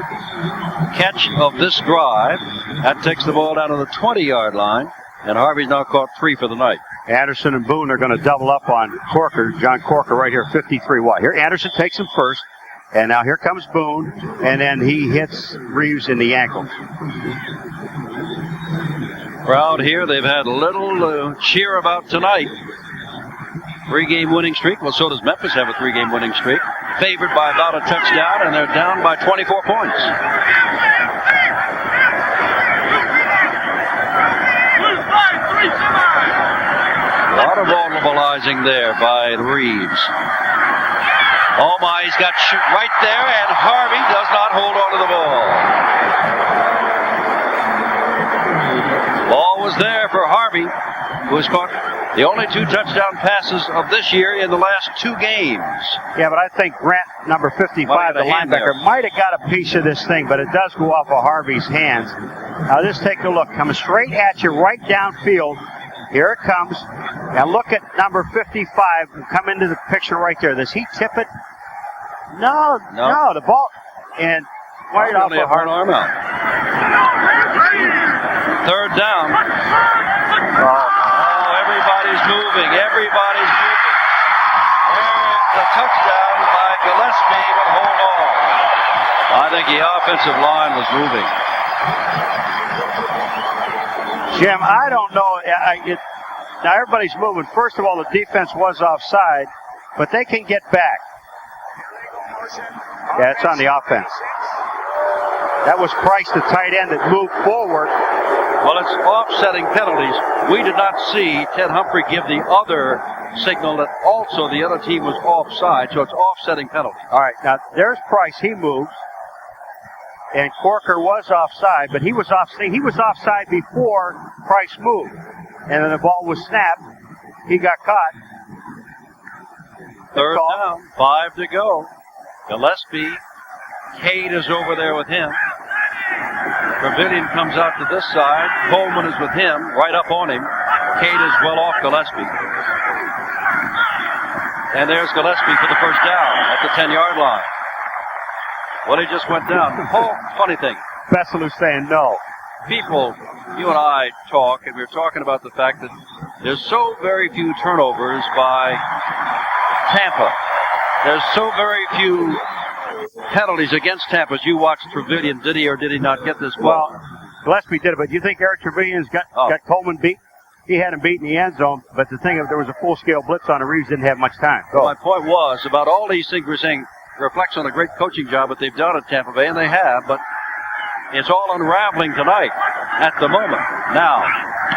Speaker 1: catch of this drive. That takes the ball down to the 20-yard line. And Harvey's now caught 3 for the night.
Speaker 2: Anderson and Boone are going to double up on Corker. John Corker right here, 53 wide. Here Anderson takes him first. And now here comes Boone. And then he hits Reeves in the ankle.
Speaker 1: Crowd here, they've had little cheer about tonight. 3-game winning streak. Well, so does Memphis have a 3-game winning streak. favored by about a touchdown, and they're down by 24 points. A lot of vulnerabilizing there by Reeves. Oh my, he's got right there, and Harvey does not hold on to the ball. Ball was there for Harvey, who has caught the only 2 touchdown passes of this year in the last 2 games.
Speaker 2: Yeah, but I think Grant, number 55, the linebacker, might have got a piece of this thing, but it does go off of Harvey's hands. Now just take a look. Coming straight at you right downfield. Here it comes. Now look at number 55 come into the picture right there. Does he tip it? No, the ball. And right off of Harvey.
Speaker 1: Arm out. 3rd down. Everybody's moving. There's the touchdown by Gillespie, but hold on. I think the offensive line was moving.
Speaker 2: Jim, I don't know. Now everybody's moving. First of all, the defense was offside, but they can get back. Yeah, it's on the offense. That was Price, the tight end, that moved forward.
Speaker 1: Well, it's offsetting penalties. We did not see Ted Humphrey give the other signal that also the other team was offside, so it's offsetting penalties.
Speaker 2: All right, now there's Price. He moves. And Corker was offside, but he was offside before Price moved. And then the ball was snapped. He got caught.
Speaker 1: 3rd down, 5 to go. Gillespie, Cade is over there with him. Trevelyan comes out to this side. Coleman is with him, right up on him. Cade is well off Gillespie. And there's Gillespie for the first down at the 10-yard line. Well, he just went down. Oh, funny thing.
Speaker 2: Besselu's saying no.
Speaker 1: People, you and I talk, and we're talking about the fact that there's so very few turnovers by Tampa. There's so very few penalties against Tampa. As you watched Trevelyan, did he or did he not get this ball?
Speaker 2: Well, Gillespie did it, but do you think Eric Trevelyan's got Coleman beat? He had him beat in the end zone, but the thing is, there was a full-scale blitz on, and Reeves didn't have much time.
Speaker 1: Well, my point was, about all these things we're saying reflects on a great coaching job that they've done at Tampa Bay, and they have, but it's all unraveling tonight at the moment. Now,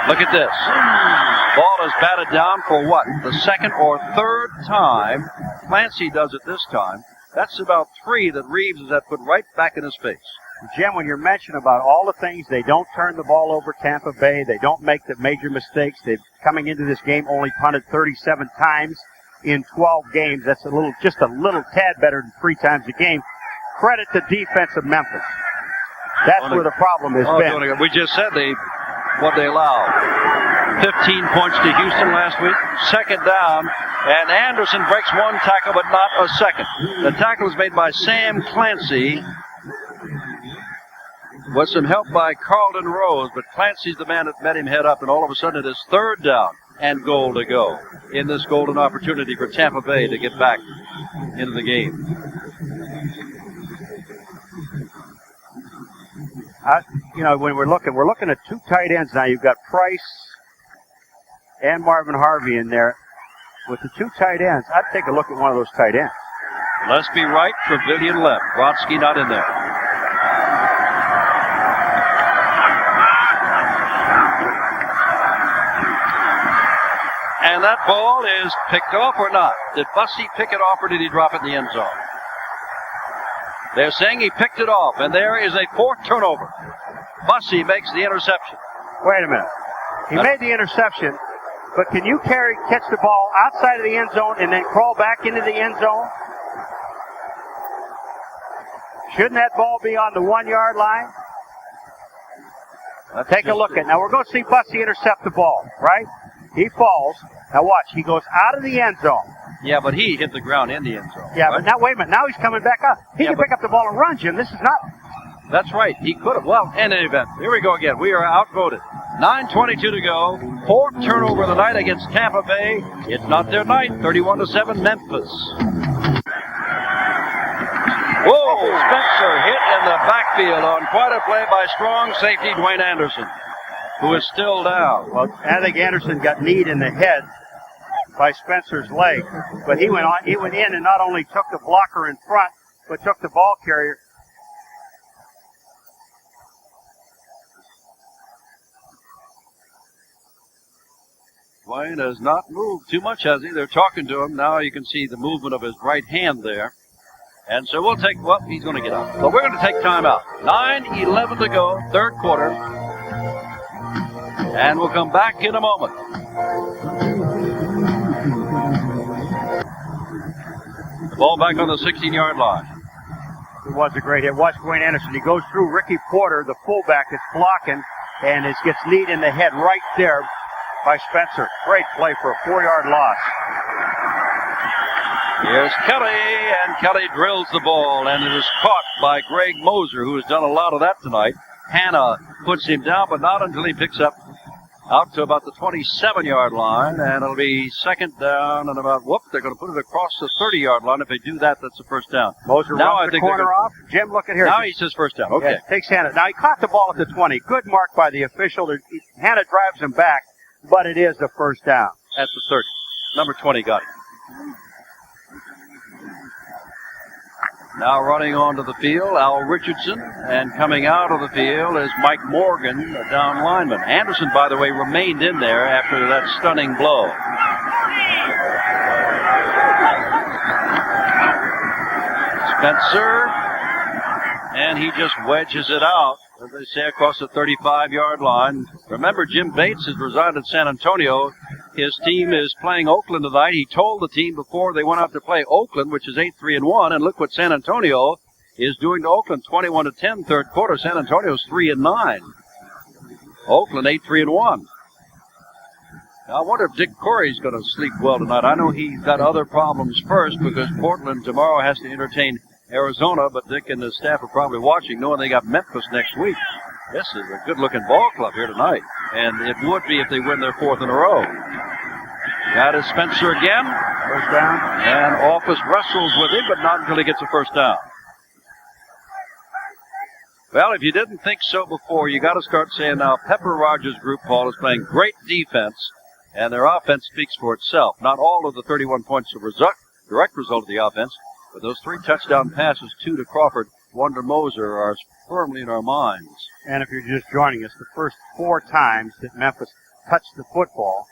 Speaker 1: look at this. Ball is batted down for what? The 2nd or 3rd time. Clancy does it this time. That's about 3 that Reeves has had put right back in his face.
Speaker 2: Jim, when you're mentioning about all the things, they don't turn the ball over Tampa Bay, they don't make the major mistakes, they've coming into this game only punted 37 times in 12 games. That's just a little tad better than 3 times a game. Credit the defense of Memphis. That's where the problem has been.
Speaker 1: We just said what they allowed. 15 points to Houston last week. 2nd down, and Anderson breaks 1 tackle, but not a second. The tackle was made by Sam Clancy, with some help by Carlton Rose, but Clancy's the man that met him head up, and all of a sudden it is 3rd down and goal to go in this golden opportunity for Tampa Bay to get back into the game.
Speaker 2: When we're looking at 2 tight ends now. You've got Price and Marvin Harvey in there. With the 2 tight ends, I'd take a look at one of those tight ends.
Speaker 1: Gillespie right, Trevelyan left. Brodsky not in there. And that ball is picked off or not? Did Bussey pick it off or did he drop it in the end zone? They're saying he picked it off, and there is a 4th turnover. Bussey makes the interception.
Speaker 2: Wait a minute. He made the interception, but can you catch the ball outside of the end zone and then crawl back into the end zone? Shouldn't that ball be on the 1-yard line? Take a look at it. Now we're going to see Bussey intercept the ball, right? He falls. Now watch. He goes out of the end zone.
Speaker 1: Yeah, but he hit the ground in the end zone.
Speaker 2: Yeah, right? But now wait a minute. Now he's coming back up. He can pick up the ball and run, Jim. This is not.
Speaker 1: That's right. He could have. Well, in any event, here we go again. We are outvoted. 9:22 to go. 4th turnover of the night against Tampa Bay. It's not their night. 31-7 Memphis. Whoa! Spencer hit in the backfield on quite a play by strong safety Dwayne Anderson, who is still down.
Speaker 2: Well, I think Anderson got kneed in the head by Spencer's leg. But he went in and not only took the blocker in front, but took the ball carrier.
Speaker 1: Dwayne has not moved too much, has he? They're talking to him. Now you can see the movement of his right hand there. And so we'll take, well, he's going to get up. But we're going to take time out. 9:11 to go, third quarter. And we'll come back in a moment. The ball back on the 16-yard line.
Speaker 2: It was a great hit. Watch Dwayne Anderson. He goes through Ricky Porter, the fullback, is blocking, and it gets kneed in the head right there by Spencer. Great play for a 4-yard loss.
Speaker 1: Here's Kelly, and Kelly drills the ball, and it is caught by Greg Moser, who has done a lot of that tonight. Hanna puts him down, but not until he picks up out to about the 27-yard line, and it'll be second down and about, they're going to put it across the 30-yard line. If they do that, that's the first down.
Speaker 2: Moser runs the corner off. Jim, look at here.
Speaker 1: Now he says first down. Okay.
Speaker 2: Yeah, takes Hanna. Now he caught the ball at the 20. Good mark by the official. Hanna drives him back, but it is the first down.
Speaker 1: At the 30. Number 20 got it. Now running onto the field, Al Richardson, and coming out of the field is Mike Morgan, a down lineman. Anderson, by the way, remained in there after that stunning blow. Spencer, and he just wedges it out, as they say, across the 35-yard line. Remember, Jim Bates has resigned in San Antonio. His team is playing Oakland tonight. He told the team before they went out to play Oakland, which is 8-3-1, and look what San Antonio is doing to Oakland, 21-10, third quarter. San Antonio's 3-9. Oakland 8-3-1. Now, I wonder if Dick Corey's going to sleep well tonight. I know he's got other problems first because Portland tomorrow has to entertain Arizona, but Dick and the staff are probably watching, knowing they got Memphis next week. This is a good-looking ball club here tonight, and it would be if they win their fourth in a row. That is Spencer again.
Speaker 2: First down.
Speaker 1: And Office wrestles with him, but not until he gets a first down. Well, if you didn't think so before, you got to start saying now Pepper Rogers' group, Paul, is playing great defense, and their offense speaks for itself. Not all of the 31 points are direct result of the offense, but those 3 touchdown passes, 2 to Crawford, 1 to Moser, are firmly in our minds.
Speaker 2: And if you're just joining us, the first 4 times that Memphis touched the football,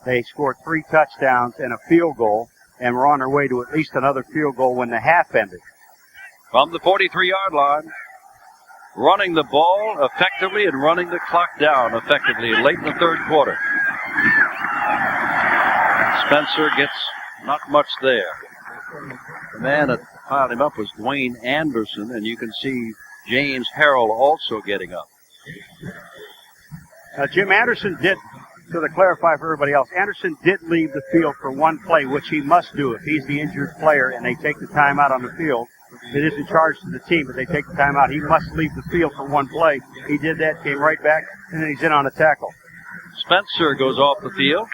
Speaker 2: they scored 3 touchdowns and a field goal, and were on their way to at least another field goal when the half ended.
Speaker 1: From the 43-yard line, running the ball effectively and running the clock down effectively late in the third quarter. Spencer gets not much there. The man that piled him up was Dwayne Anderson, and you can see James Harrell also getting up.
Speaker 2: Jim Anderson did, to clarify for everybody else, Anderson did leave the field for one play, which he must do if he's the injured player and they take the time out on the field. It isn't charged to the team, but they take the time out. He must leave the field for one play. He did that, came right back, and then he's in on a tackle.
Speaker 1: Spencer goes off the field.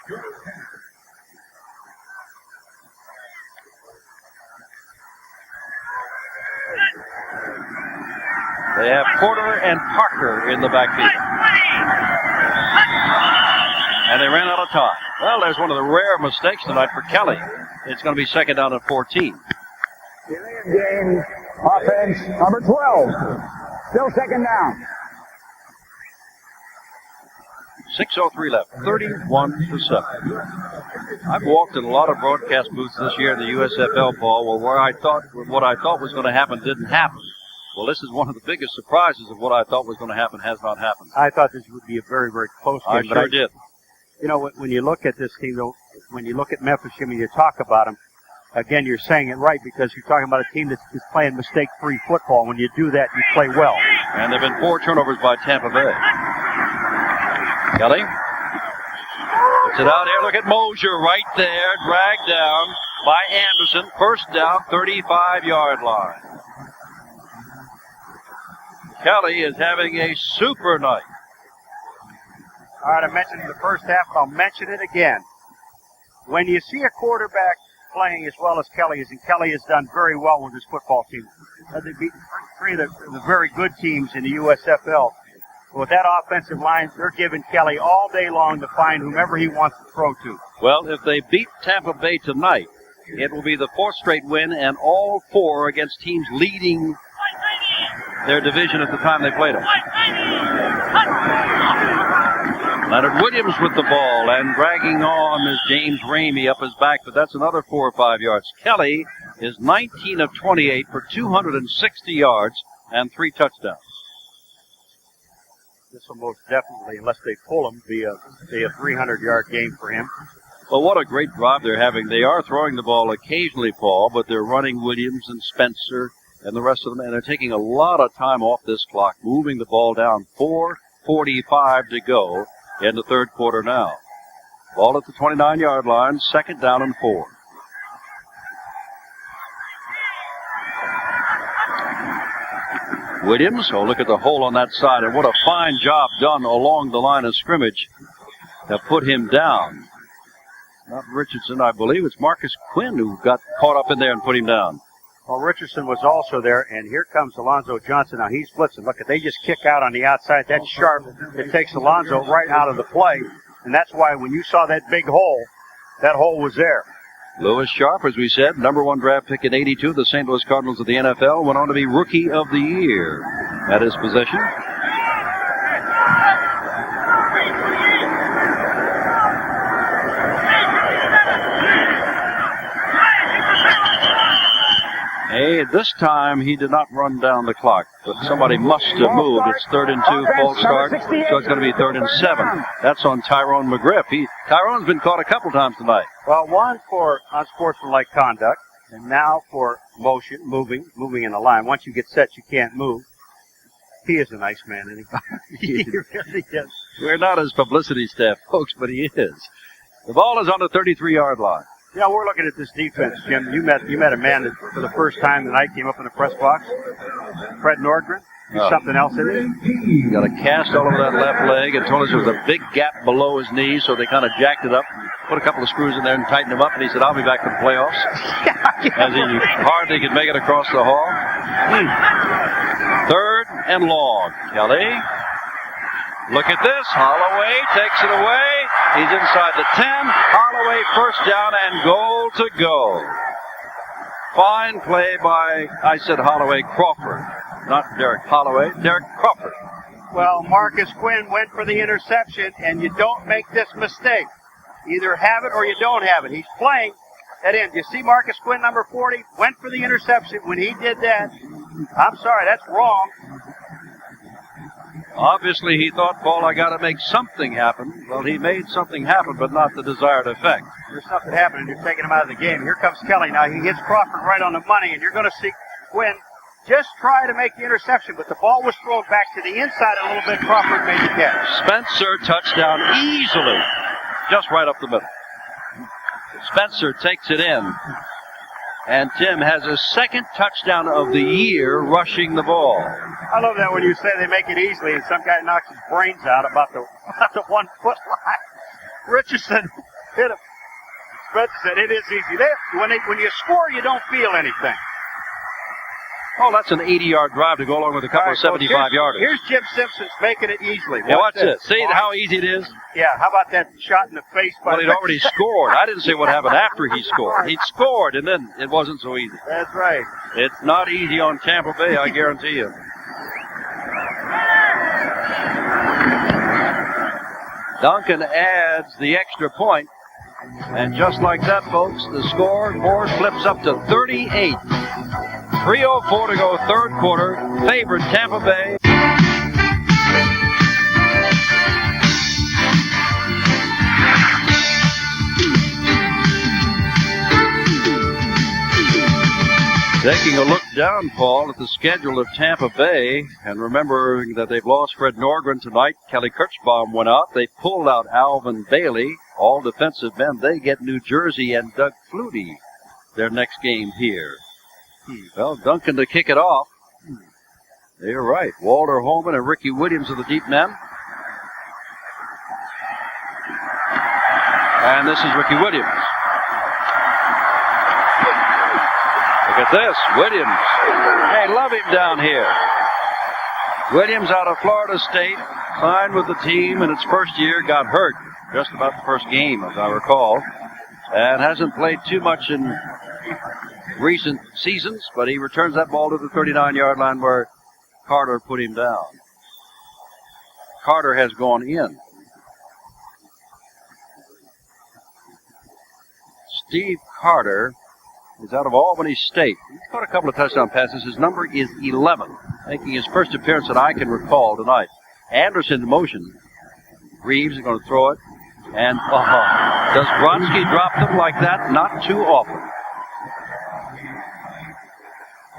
Speaker 1: They have Porter and Parker in the backfield. And they ran out of time. Well, there's one of the rare mistakes tonight for Kelly. It's going to be second down and 14.
Speaker 3: Game offense number 12. Still second down.
Speaker 1: 6:03 left. 31-7. I've walked in a lot of broadcast booths this year in the USFL, Paul, where what I thought was going to happen didn't happen. Well, this is one of the biggest surprises of what I thought was going to happen has not happened.
Speaker 2: I thought this would be a very, very close game.
Speaker 1: I sure did.
Speaker 2: You know, when you look at this team, though, when you look at Memphis, I mean, you talk about them, again, you're saying it right because you're talking about a team that's playing mistake-free football. When you do that, you play well.
Speaker 1: And there have been 4 turnovers by Tampa Bay. Kelly puts it out here. Look at Mosier right there, dragged down by Anderson. First down, 35-yard line. Kelly is having a super night.
Speaker 2: All right, I mentioned in the first half, I'll mention it again. When you see a quarterback playing as well as Kelly is, and Kelly has done very well with his football team. They beat 3 of the very good teams in the USFL. With that offensive line, they're giving Kelly all day long to find whomever he wants to throw to.
Speaker 1: Well, if they beat Tampa Bay tonight, it will be the 4th straight win, and all 4 against teams leading their division at the time they played them. Leonard Williams with the ball, and dragging on is James Ramey up his back, but that's another 4 or 5 yards. Kelly is 19 of 28 for 260 yards and 3 touchdowns.
Speaker 2: This will most definitely, unless they pull him, be a 300-yard game for him.
Speaker 1: Well, what a great drive they're having. They are throwing the ball occasionally, Paul, but they're running Williams and Spencer and the rest of them, and they're taking a lot of time off this clock, moving the ball down. 4:45 to go in the third quarter now. Ball at the 29-yard line, 2nd down and 4. Williams, oh, look at the hole on that side, and what a fine job done along the line of scrimmage to put him down. Not Richardson, I believe. It's Marcus Quinn who got caught up in there and put him down.
Speaker 2: Well, Richardson was also there, and here comes Alonzo Johnson. Now he's blitzing. Look, they just kick out on the outside. That's sharp. It takes Alonzo right out of the play, and that's why when you saw that big hole, that hole was there.
Speaker 1: Lewis Sharp, as we said, number 1 draft pick in '82, the St. Louis Cardinals of the NFL, went on to be Rookie of the Year at his position. Hey, this time he did not run down the clock, but somebody must have moved. It's 3rd and 2, false start, so it's going to be 3rd and 7. That's on Tyrone McGriff. Tyrone's been caught a couple times tonight.
Speaker 2: Well, one for unsportsmanlike conduct, and now for moving in the line. Once you get set, you can't move. He is a nice man, isn't he? He really is.
Speaker 1: We're not his publicity staff, folks, but he is. The ball is on the 33-yard line.
Speaker 2: You know, we're looking at this defense, Jim. You met a man that for the first time tonight came up in the press box. Fred Nordgren. He's something else in it.
Speaker 1: He got a cast all over that left leg and told us there was a big gap below his knee, so they kind of jacked it up, put a couple of screws in there and tightened him up, and he said, I'll be back for the playoffs. As he hardly could make it across the hall. 3rd and long. Kelly. Look at this. Holloway takes it away. He's inside the 10. Holloway 1st down and goal to go. Fine play by, I said Holloway, Crawford. Not Derek Holloway, Derek Crawford.
Speaker 2: Well, Marcus Quinn went for the interception, and you don't make this mistake. Either have it or you don't have it. He's playing that end. You see Marcus Quinn, number 40, went for the interception. When he did that, I'm sorry, that's wrong.
Speaker 1: Obviously, he thought, Paul, I got to make something happen. Well, he made something happen, but not the desired effect.
Speaker 2: There's something happening. You're taking him out of the game. Here comes Kelly. Now, he hits Crawford right on the money, and you're going to see Quinn just try to make the interception, but the ball was thrown back to the inside a little bit. Crawford made the catch.
Speaker 1: Spencer touchdown easily, just right up the middle. Spencer takes it in, and Tim has his 2nd touchdown of the year rushing the ball.
Speaker 2: I love that when you say they make it easily and some guy knocks his brains out about the 1 foot line. Richardson hit him. Spencer said it is easy. When you score, you don't feel anything.
Speaker 1: Oh, that's an 80-yard drive to go along with a couple of 75-yarders.
Speaker 2: Here's Jim Simpson making it easily.
Speaker 1: Yeah, watch this. See how easy it is?
Speaker 2: Yeah, how about that shot in the face?
Speaker 1: Well, he'd already scored. I didn't say what happened after he scored. He'd scored, and then it wasn't so easy.
Speaker 2: That's right.
Speaker 1: It's not easy on Tampa Bay, I guarantee you. Duncan adds the extra point, and just like that, folks, the scoreboard flips up to 38. 3:04 to go, third quarter. Favored Tampa Bay. Taking a look down, Paul, at the schedule of Tampa Bay, and remembering that they've lost Fred Nordgren tonight. Kelly Kirchbaum went out. They pulled out Alvin Bailey, all defensive men. They get New Jersey and Doug Flutie their next game here. Well, Duncan to kick it off. You're right. Walter Holman and Ricky Williams are the deep men. And this is Ricky Williams. Look at this. Williams. Hey, love him down here. Williams out of Florida State. Signed with the team in its first year, got hurt just about the first game, as I recall, and hasn't played too much in recent seasons, but he returns that ball to the 39-yard line where Carter put him down. Carter has gone in. Steve Carter is out of Albany State. He's caught a couple of touchdown passes. His number is 11, making his first appearance that I can recall tonight. Anderson in motion. Reeves is going to throw it. And does Bronski drop them like that? Not too often.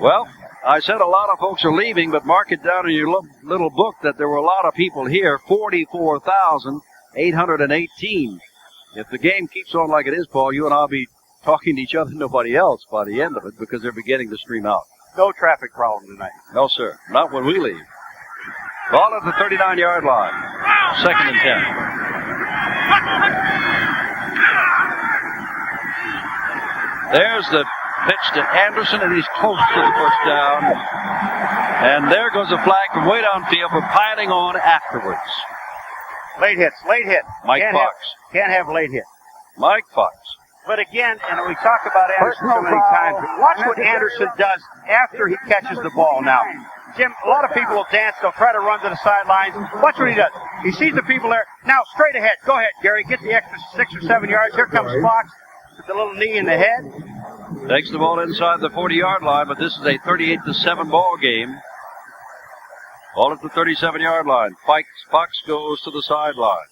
Speaker 1: Well, I said a lot of folks are leaving, but mark it down in your little book that there were a lot of people here, 44,818. If the game keeps on like it is, Paul, you and I'll be talking to each other, nobody else, by the end of it, because they're beginning to stream out.
Speaker 2: No traffic problem tonight.
Speaker 1: No, sir. Not when we leave. Ball at the 39-yard line. 2nd and 10. There's the pitch to Anderson, and he's close to the first down. And there goes a flag from way downfield for piling on afterwards.
Speaker 2: Late hit.
Speaker 1: Mike Fox.
Speaker 2: Can't have late hit.
Speaker 1: Mike Fox.
Speaker 2: But again, and we talk about Anderson so many times, watch what Anderson does after he catches the ball now. Jim, a lot of people will dance. They'll try to run to the sidelines. Watch what he does. He sees the people there. Now, straight ahead. Go ahead, Gary. Get the extra 6 or 7 yards. Here comes Fox with the little knee in the head.
Speaker 1: Takes the ball inside the 40-yard line, but this is a 38-7 ball game. Ball at the 37-yard line. Fox goes to the sidelines.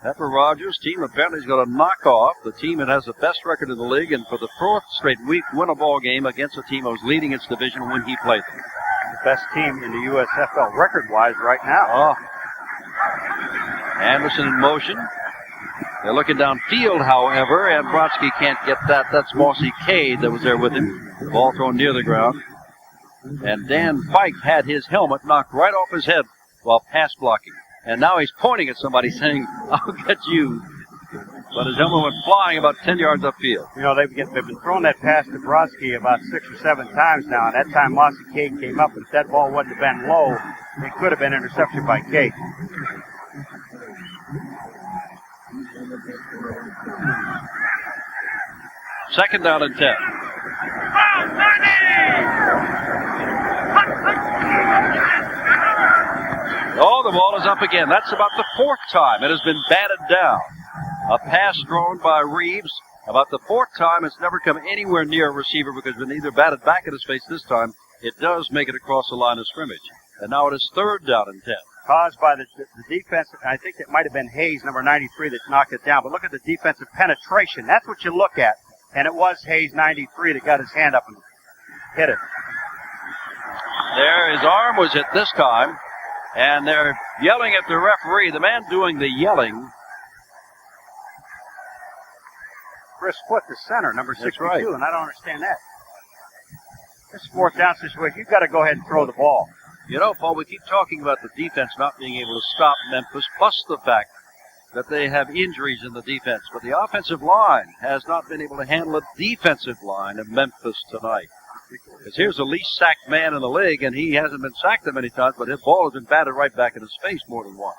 Speaker 1: Pepper Rogers' team apparently is going to knock off the team that has the best record in the league, and for the 4th straight week win a ball game against a team that was leading its division when he played them.
Speaker 2: The best team in the USFL record-wise right now.
Speaker 1: Anderson in motion. They're looking downfield, however, and Brodsky can't get that. That's Mossy Cade that was there with him. The ball thrown near the ground. And Dan Fike had his helmet knocked right off his head while pass blocking. And now he's pointing at somebody saying, I'll get you. But his helmet went flying about 10 yards upfield.
Speaker 2: You know, they've been throwing that pass to Brodsky about 6 or 7 times now. And that time Mossy Cade came up, and if that ball wouldn't have been low, it could have been intercepted by Cade.
Speaker 1: Second down and 10. Oh, the ball is up again. That's about the 4th time it has been batted down. A pass thrown by Reeves. About the 4th time it's never come anywhere near a receiver because it's been either batted back at his face this time. It does make it across the line of scrimmage. And now it is 3rd down and 10.
Speaker 2: Caused by the defense. I think it might have been Hayes, number 93, that knocked it down. But look at the defensive penetration. That's what you look at. And it was Hayes, 93, that got his hand up and hit it.
Speaker 1: There, his arm was hit this time. And they're yelling at the referee. The man doing the yelling.
Speaker 2: Chris Foote, the center, number 62,
Speaker 1: right.
Speaker 2: And I don't understand that. This 4th down situation, you've got to go ahead and throw the ball.
Speaker 1: You know, Paul, we keep talking about the defense not being able to stop Memphis, plus the fact that they have injuries in the defense. But the offensive line has not been able to handle the defensive line of Memphis tonight. Because here's the least sacked man in the league, and he hasn't been sacked that many times, but his ball has been batted right back in his face more than once.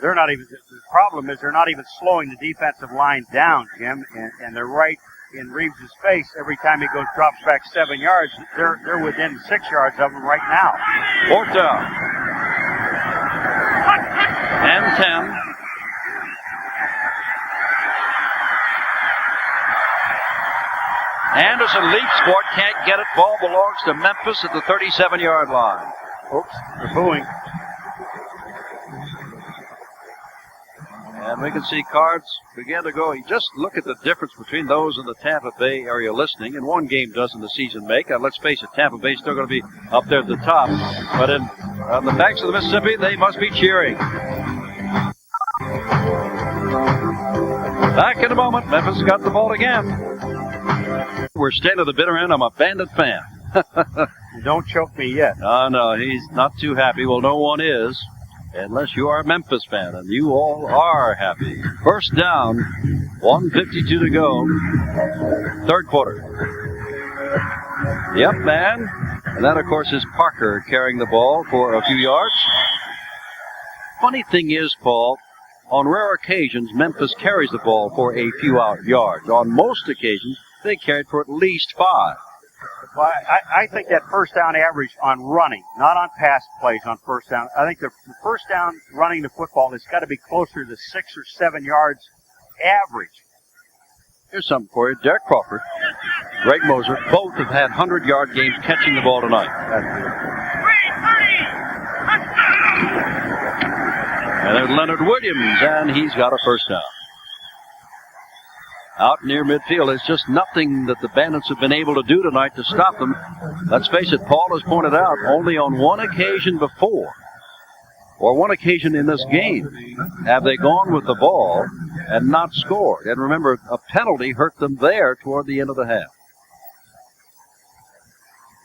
Speaker 2: They're not even, the problem is they're not even slowing the defensive line down, Jim, and they're right in Reeves' face every time he drops back 7 yards. They're within 6 yards of him right now.
Speaker 1: 4th down. And 10. Anderson leaps for it, can't get it. Ball belongs to Memphis at the 37-yard line.
Speaker 2: Oops, they're booing.
Speaker 1: And we can see cards begin to go. You just look at the difference between those in the Tampa Bay area listening. And one game doesn't the season make. And let's face it, Tampa Bay's still going to be up there at the top. But on the banks of the Mississippi, they must be cheering. Back in a moment. Memphis got the ball again. We're staying to the bitter end. I'm a Bandit fan.
Speaker 2: Don't choke me yet.
Speaker 1: Oh, no, he's not too happy. Well, no one is. Unless you are a Memphis fan, and you all are happy. First down, 1:52 to go. 3rd quarter. Yep, man. And that, of course, is Parker carrying the ball for a few yards. Funny thing is, Paul, on rare occasions, Memphis carries the ball for a few yards. On most occasions, they carried for at least 5.
Speaker 2: Well, I think that first down average on running, not on pass plays on first down. I think the first down running the football has got to be closer to 6 or 7 yards average.
Speaker 1: Here's something for you. Derek Crawford, Greg Moser, both have had 100-yard games catching the ball tonight. And there's Leonard Williams, and he's got a first down. Out near midfield, it's just nothing that the Bandits have been able to do tonight to stop them. Let's face it, Paul has pointed out, only on one occasion before, or one occasion in this game, have they gone with the ball and not scored. And remember, a penalty hurt them there toward the end of the half.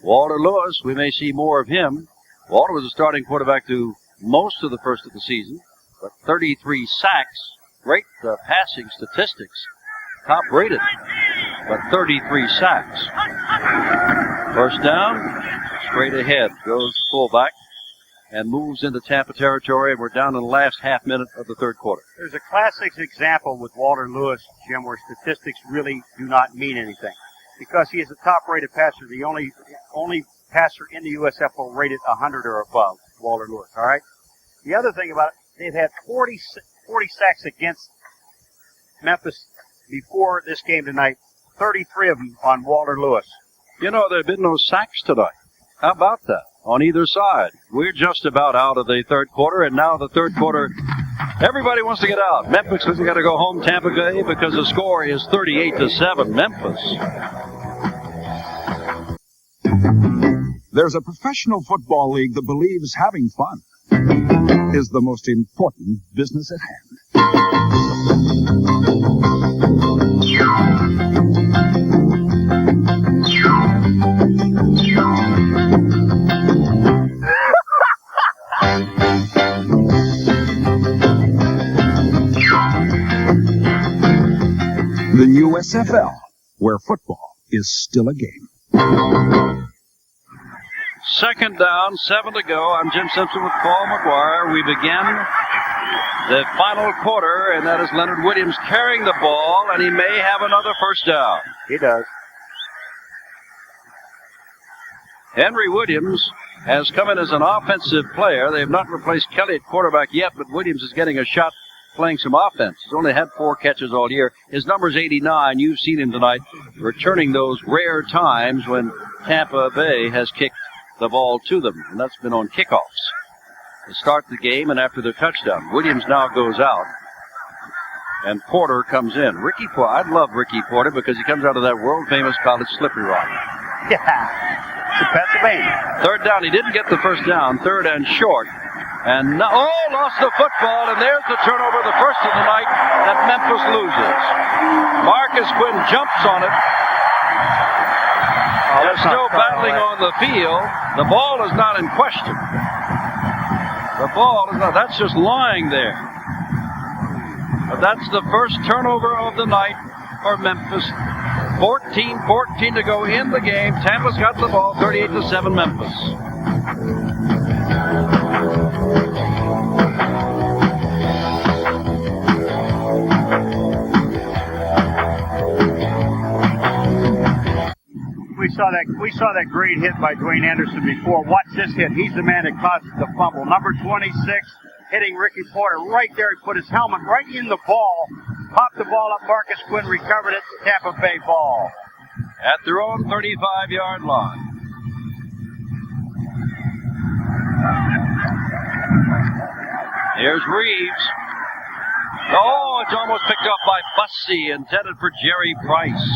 Speaker 1: Walter Lewis, we may see more of him. Walter was a starting quarterback through most of the first of the season, but 33 sacks, great passing statistics. Top rated, but 33 sacks. First down, straight ahead goes the fullback and moves into Tampa territory, and we're down in the last half minute of the third quarter.
Speaker 2: There's a classic example with Walter Lewis, Jim, where statistics really do not mean anything. Because he is a top-rated passer, the only passer in the USFL rated 100 or above, Walter Lewis, all right? The other thing about it, they've had 40 sacks against Memphis before this game tonight, 33 of them on Walter Lewis.
Speaker 1: You know, there have been no sacks tonight. How about that? On either side. We're just about out of the third quarter, and now the third quarter, everybody wants to get out. Memphis has got to go home Tampa Bay because the score is 38-7 Memphis.
Speaker 5: There's a professional football league that believes having fun is the most important business at hand. The USFL, where football is still a game.
Speaker 1: Second down, 7 to go. I'm Jim Simpson with Paul McGuire. We begin the final quarter, and that is Leonard Williams carrying the ball, and he may have another first down.
Speaker 2: He does.
Speaker 1: Henry Williams has come in as an offensive player. They have not replaced Kelly at quarterback yet, but Williams is getting a shot playing some offense. He's only had 4 catches all year. His number's 89. You've seen him tonight returning those rare times when Tampa Bay has kicked the ball to them, and that's been on kickoffs to start the game and after their touchdown. Williams now goes out, and Porter comes in. Ricky Porter, I love Ricky Porter because he comes out of that world-famous college Slippery Rock.
Speaker 2: Yeah, it's Pennsylvania.
Speaker 1: Third down, he didn't get the first down, third and short. And lost the football, and there's the turnover, the first of the night that Memphis loses. Marcus Quinn jumps on it. They're still battling on the field. The ball is not in question. The ball is not, that's just lying there. But that's the first turnover of the night for Memphis. 14 to go in the game. Tampa's got the ball, 38-7 Memphis.
Speaker 2: We saw that great hit by Dwayne Anderson before. Watch this hit. He's the man that caused the fumble. Number 26 hitting Ricky Porter right there. He put his helmet right in the ball, popped the ball up. Marcus Quinn recovered it. Tampa Bay ball.
Speaker 1: At their own 35-yard line. Here's Reeves. Oh, it's almost picked off by Bussey, intended for Jerry Price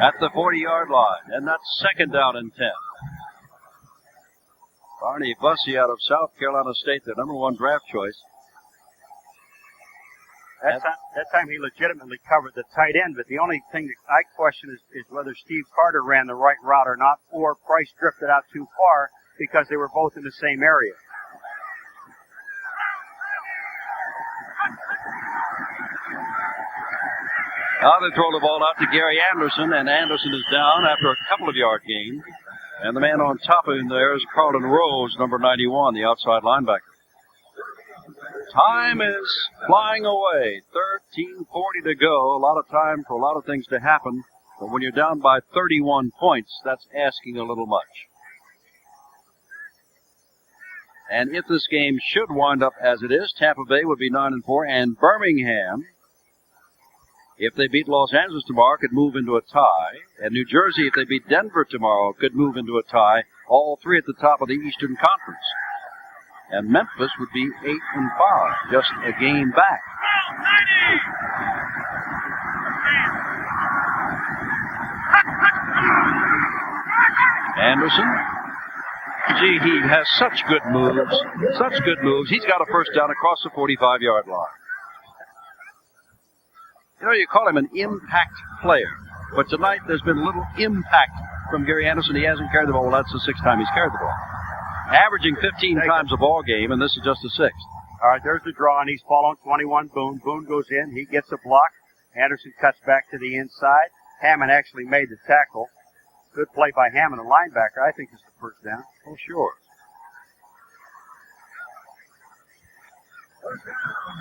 Speaker 1: at the 40-yard line. And that's second down and 10. Barney Bussey out of South Carolina State, their number 1 draft choice.
Speaker 2: That time he legitimately covered the tight end, but the only thing that I question is whether Steve Carter ran the right route or not, or Price drifted out too far because they were both in the same area. Now
Speaker 1: they throw the ball out to Gary Anderson, and Anderson is down after a couple of yard gains. And the man on top of him there is Carlton Rose, number 91, the outside linebacker. Time is flying away. 13:40 to go. A lot of time for a lot of things to happen. But when you're down by 31 points, that's asking a little much. And if this game should wind up as it is, Tampa Bay would be 9-4, and Birmingham, if they beat Los Angeles tomorrow, could move into a tie. And New Jersey, if they beat Denver tomorrow, could move into a tie. All three at the top of the Eastern Conference. And Memphis would be 8-5, just a game back. Anderson. Gee, he has such good moves. Such good moves. He's got a first down across the 45-yard line. You know, you call him an impact player. But tonight there's been little impact from Gary Anderson. He hasn't carried the ball. Well, that's the sixth time he's carried the ball. Averaging 15 times a ball game, and this is just the sixth.
Speaker 2: All right, there's the draw, and he's following 21 Boone. Boone goes in. He gets a block. Anderson cuts back to the inside. Hammond actually made the tackle. Good play by Hammond, a linebacker. I think it's the first down.
Speaker 1: Oh, sure.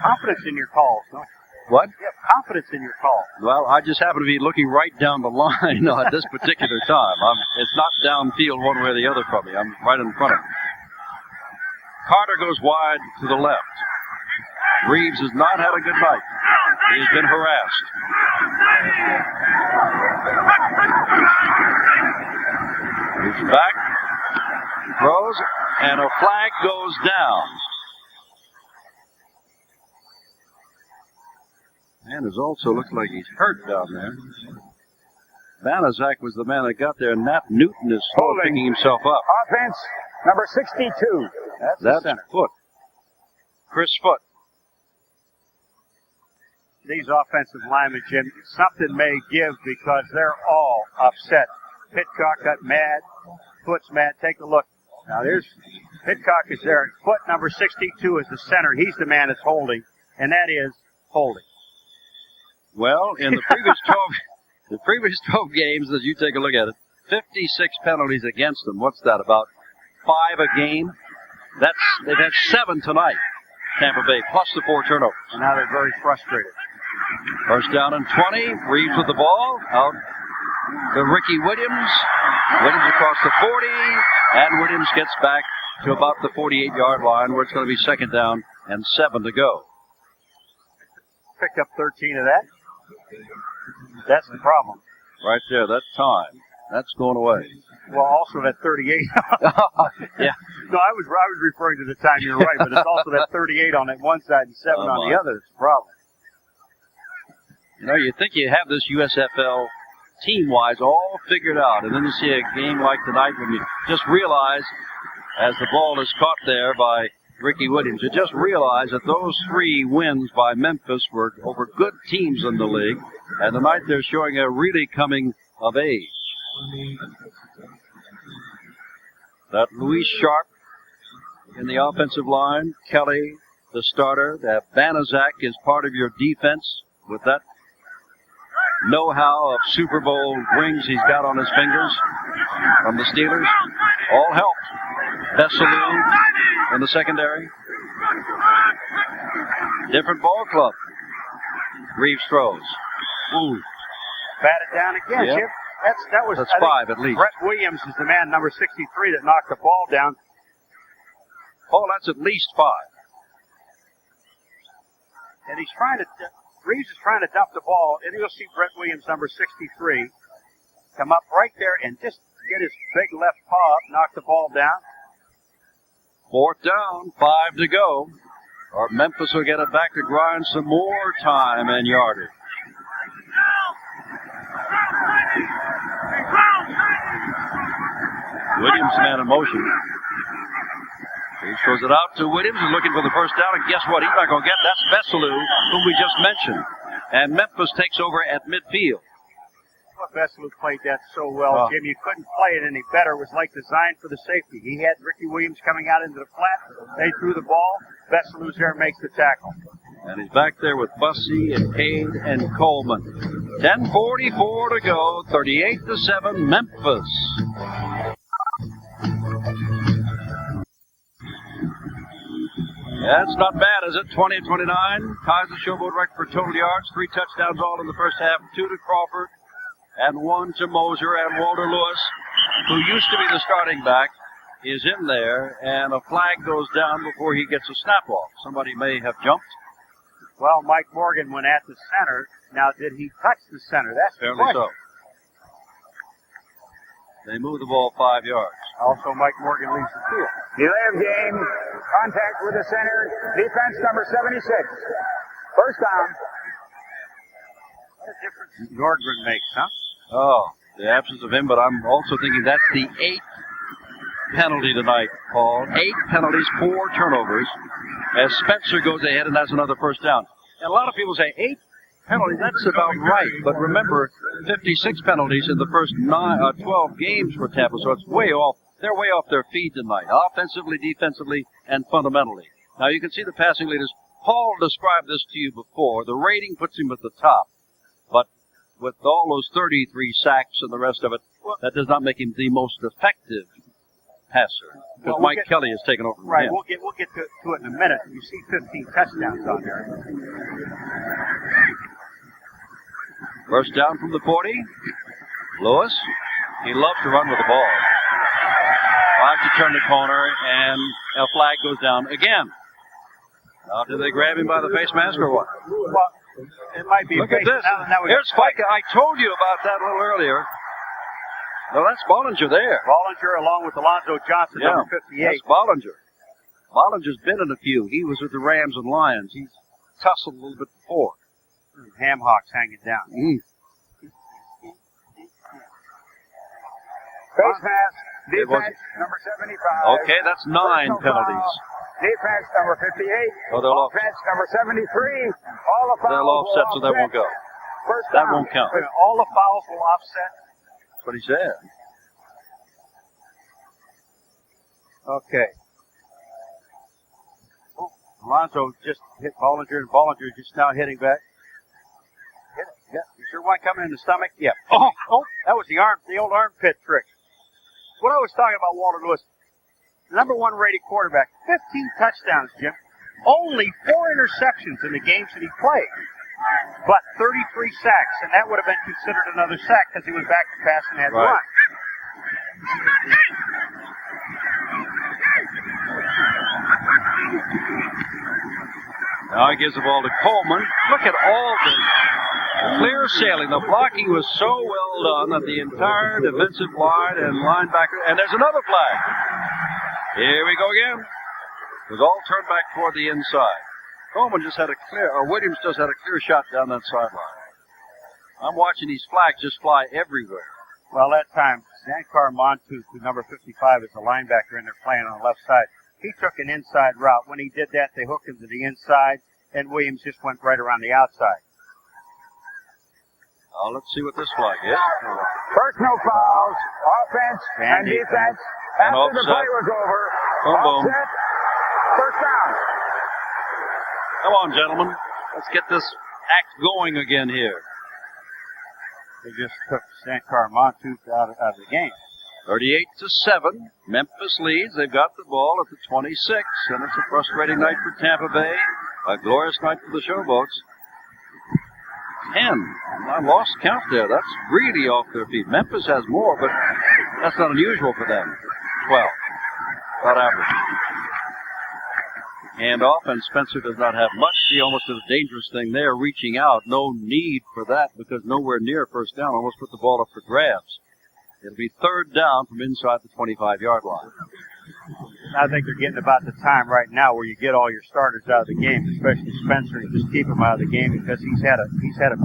Speaker 2: Confidence in your calls, don't you?
Speaker 1: What?
Speaker 2: You have confidence in your call.
Speaker 1: Well, I just happen to be looking right down the line at this particular time. It's not downfield one way or the other from me. I'm right in front of him. Carter goes wide to the left. Reeves has not had a good night. He's been harassed. He's back, throws, and a flag goes down. And it also looks like he's hurt down there. Banaszak was the man that got there. Nat Newton is slow picking himself up.
Speaker 3: Offense, number 62.
Speaker 1: That's Foot. Chris Foot.
Speaker 2: These offensive linemen, Jim, something may give because they're all upset. Pitcock got mad. Foot's mad. Take a look. Now there's Pitcock is there. Foot, number 62, is the center. He's the man that's holding, and that is holding.
Speaker 1: Well, in the previous 12 games, as you take a look at it, 56 penalties against them. What's that, about 5 a game? They've had 7 tonight, Tampa Bay, plus the 4 turnovers.
Speaker 2: And now they're very frustrated.
Speaker 1: First down and 20. Reeves with the ball. Out to Ricky Williams. Williams across the 40. And Williams gets back to about the 48-yard line, where it's going to be second down and 7 to go.
Speaker 2: Picked up 13 of that. That's the problem.
Speaker 1: Right there, that time. That's going away.
Speaker 2: Well, also that 38.
Speaker 1: Yeah.
Speaker 2: No, I was referring to the time. You're right, but it's also that 38 on that one side and 7 on the other. That's the problem.
Speaker 1: You know, you think you have this USFL team-wise all figured out, and then you see a game like tonight when you just realize, as the ball is caught there by Ricky Williams, you just realize that those 3 wins by Memphis were over good teams in the league, and tonight they're showing a really coming of age. That Luis Sharp in the offensive line, Kelly, the starter, that Banaszak is part of your defense with that know-how of Super Bowl rings he's got on his fingers from the Steelers. All help. Veselu in the secondary. Different ball club. Reeves throws. Ooh.
Speaker 2: Batted down again,
Speaker 1: Yep.
Speaker 2: Chip. That's
Speaker 1: 5 at least.
Speaker 2: Brett Williams is the man, number 63, that knocked the ball down.
Speaker 1: Oh, that's at least 5.
Speaker 2: And he's trying to, Reeves is trying to dump the ball, and you'll see Brett Williams, number 63, come up right there and just get his big left paw up, knock the ball down.
Speaker 1: 4th down, 5 to go. Or Memphis will get it back to grind some more time and yardage. Williams, man in motion. He throws it out to Williams. He's looking for the first down, and guess what? He's not going to get. That's Veselu, whom we just mentioned. And Memphis takes over at midfield.
Speaker 2: Well, Veselu played that so well, Jim. You couldn't play it any better. It was like designed for the safety. He had Ricky Williams coming out into the flat. They threw the ball. Veselu's there, makes the tackle.
Speaker 1: And he's back there with Bussey and Cade and Coleman. 10:44 to go. 38-7, Memphis. That's not bad, is it? 20-29. Ties the Showboat record for total yards. 3 touchdowns all in the first half. 2 to Crawford and 1 to Moser. And Walter Lewis, who used to be the starting back, is in there. And a flag goes down before he gets a snap off. Somebody may have jumped.
Speaker 2: Well, Mike Morgan went at the center. Now, did he touch the center? That's the
Speaker 1: Apparently
Speaker 2: question.
Speaker 1: so. They move the ball 5 yards.
Speaker 2: Also, Mike Morgan leaves the field.
Speaker 3: Delay of game. Contact with the center. Defense number 76. First down.
Speaker 2: What a difference Nordgren makes, huh?
Speaker 1: Oh, the absence of him, but I'm also thinking that's the 8th penalty tonight, Paul. 8 penalties, 4 turnovers, as Spencer goes ahead and has another first down. And a lot of people say 8 penalties, that's about right. But remember, 56 penalties in the first 12 games for Tampa, so it's way off. They're way off their feed tonight, offensively, defensively, and fundamentally. Now, you can see the passing leaders. Paul described this to you before. The rating puts him at the top. But with all those 33 sacks and the rest of it, that does not make him the most effective passer. Because Mike Kelly has taken over from
Speaker 2: Right,
Speaker 1: him.
Speaker 2: we'll get to it in a minute. You see 15 touchdowns on there.
Speaker 1: First down from the 40. Lewis, he loves to run with the ball. Tries to turn the corner, and a flag goes down again. Now, did they grab him by the face mask or what?
Speaker 2: Well, it might be.
Speaker 1: Look at this. Here's Fike. I told you about that a little earlier. No, that's Bollinger there.
Speaker 2: Bollinger along with Alonzo Johnson, number 58.
Speaker 1: That's Bollinger. Bollinger's been in a few. He was with the Rams and Lions. He's tussled a little bit before.
Speaker 2: Ham hocks hanging down.
Speaker 3: Face mask. Defense number 75.
Speaker 1: Okay, that's 9 penalties.
Speaker 3: Defense number 58.
Speaker 1: Oh, they'll
Speaker 3: offense number 73. All the fouls
Speaker 1: they'll offset, so that won't go.
Speaker 3: First
Speaker 1: that
Speaker 3: down.
Speaker 1: won't count.
Speaker 2: All the fouls will offset.
Speaker 1: That's what he said.
Speaker 2: Okay. Oh, Alonzo just hit Bollinger, and Bollinger just now hitting back. Hit it. Yeah. You sure one coming in the stomach? Yeah. Oh, that was the old armpit trick. What I was talking about, Walter Lewis, number 1 rated quarterback, 15 touchdowns, Jim. Only 4 interceptions in the games that he played, but 33 sacks, and that would have been considered another sack because he was back to pass and had run.
Speaker 1: Now he gives the ball to Coleman. Look at all the clear sailing. The blocking was so well done that the entire defensive line and linebacker, and there's another flag. Here we go again. It was all turned back toward the inside. Coleman just had Williams just had a clear shot down that sideline. I'm watching these flags just fly everywhere.
Speaker 2: Well, that time, Zankar Montu, who number 55 is a linebacker, and they're playing on the left side. He took an inside route. When he did that, they hooked him to the inside, and Williams just went right around the outside.
Speaker 1: Let's see what this flag is.
Speaker 3: Personal fouls, offense and defense.
Speaker 1: And
Speaker 3: After the
Speaker 1: offset.
Speaker 3: play was over,
Speaker 1: Boom, boom.
Speaker 3: offset, first down.
Speaker 1: Come on, gentlemen. Let's get this act going again here.
Speaker 2: They just took Zankar Montu out of the game.
Speaker 1: 38-7. Memphis leads. They've got the ball at the 26, and it's a frustrating night for Tampa Bay. A glorious night for the Showboats. 10. I lost count there. That's really off their feet. Memphis has more, but that's not unusual for them. 12. About average. Hand off, and Spencer does not have much. He almost did a dangerous thing there, reaching out. No need for that because nowhere near first down. Almost put the ball up for grabs. It'll be third down from inside the 25-yard line.
Speaker 2: I think they're getting about the time right now where you get all your starters out of the game, especially Spencer, and just keep him out of the game because he's had a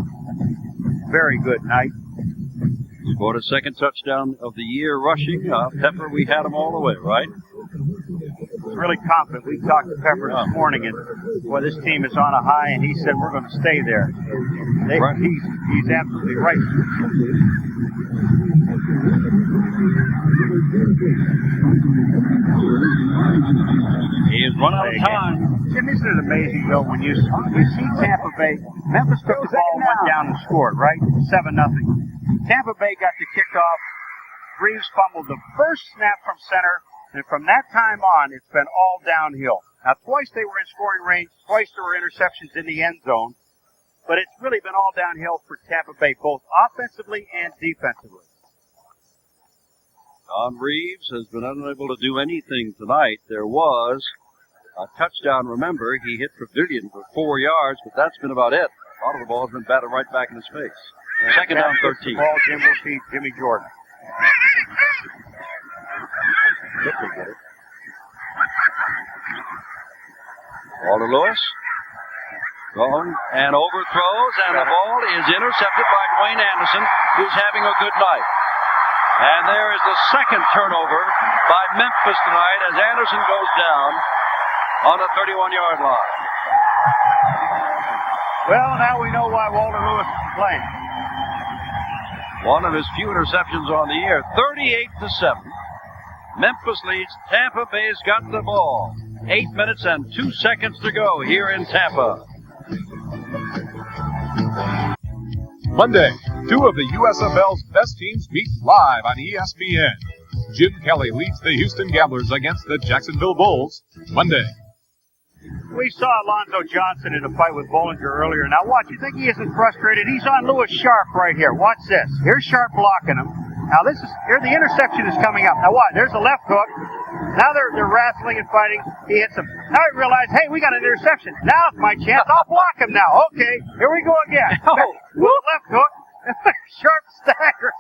Speaker 2: very good night.
Speaker 1: Scored a second touchdown of the year rushing. Pepper, we had him all the way, right?
Speaker 2: Really confident. We talked to Pepper this morning, and well, this team is on a high, and he said we're going to stay there.
Speaker 1: Right.
Speaker 2: He's absolutely right.
Speaker 1: He has run out of time.
Speaker 2: Jim, isn't it amazing, though, when you see Tampa Bay, Memphis took the ball and went down and scored, right? 7-0. Tampa Bay got the kickoff. Reeves fumbled the first snap from center. And from that time on, it's been all downhill. Now, twice they were in scoring range, twice there were interceptions in the end zone, but it's really been all downhill for Tampa Bay, both offensively and defensively.
Speaker 1: Don Reeves has been unable to do anything tonight. There was a touchdown, remember. He hit Pavilion for 4 yards, but that's been about it. A lot of the ball has been batted right back in his face. Second down, 13.
Speaker 2: Ball, Jim will feed Jimmy Jordan.
Speaker 1: Ball to Lewis. Going and overthrows, and the ball is intercepted by Dwayne Anderson, who's having a good night. And there is the second turnover by Memphis tonight as Anderson goes down on the 31-yard line.
Speaker 2: Well, now we know why Walter Lewis is playing.
Speaker 1: One of his few interceptions on the year. 38-7. Memphis leads. Tampa Bay's got the ball. 8 minutes and 2 seconds to go here in Tampa.
Speaker 4: Monday, two of the USFL's best teams meet live on ESPN. Jim Kelly leads the Houston Gamblers against the Jacksonville Bulls Monday.
Speaker 2: We saw Alonzo Johnson in a fight with Bollinger earlier. Now watch, you think he isn't frustrated? He's on Lewis Sharp right here. Watch this. Here's Sharp blocking him. Now here the interception is coming up. Now what? There's a left hook. Now they're wrestling and fighting. He hits him. Now he realized, hey, we got an interception. Now it's my chance. I'll block him now. Okay, here we go again. Left hook. Sharp staggers.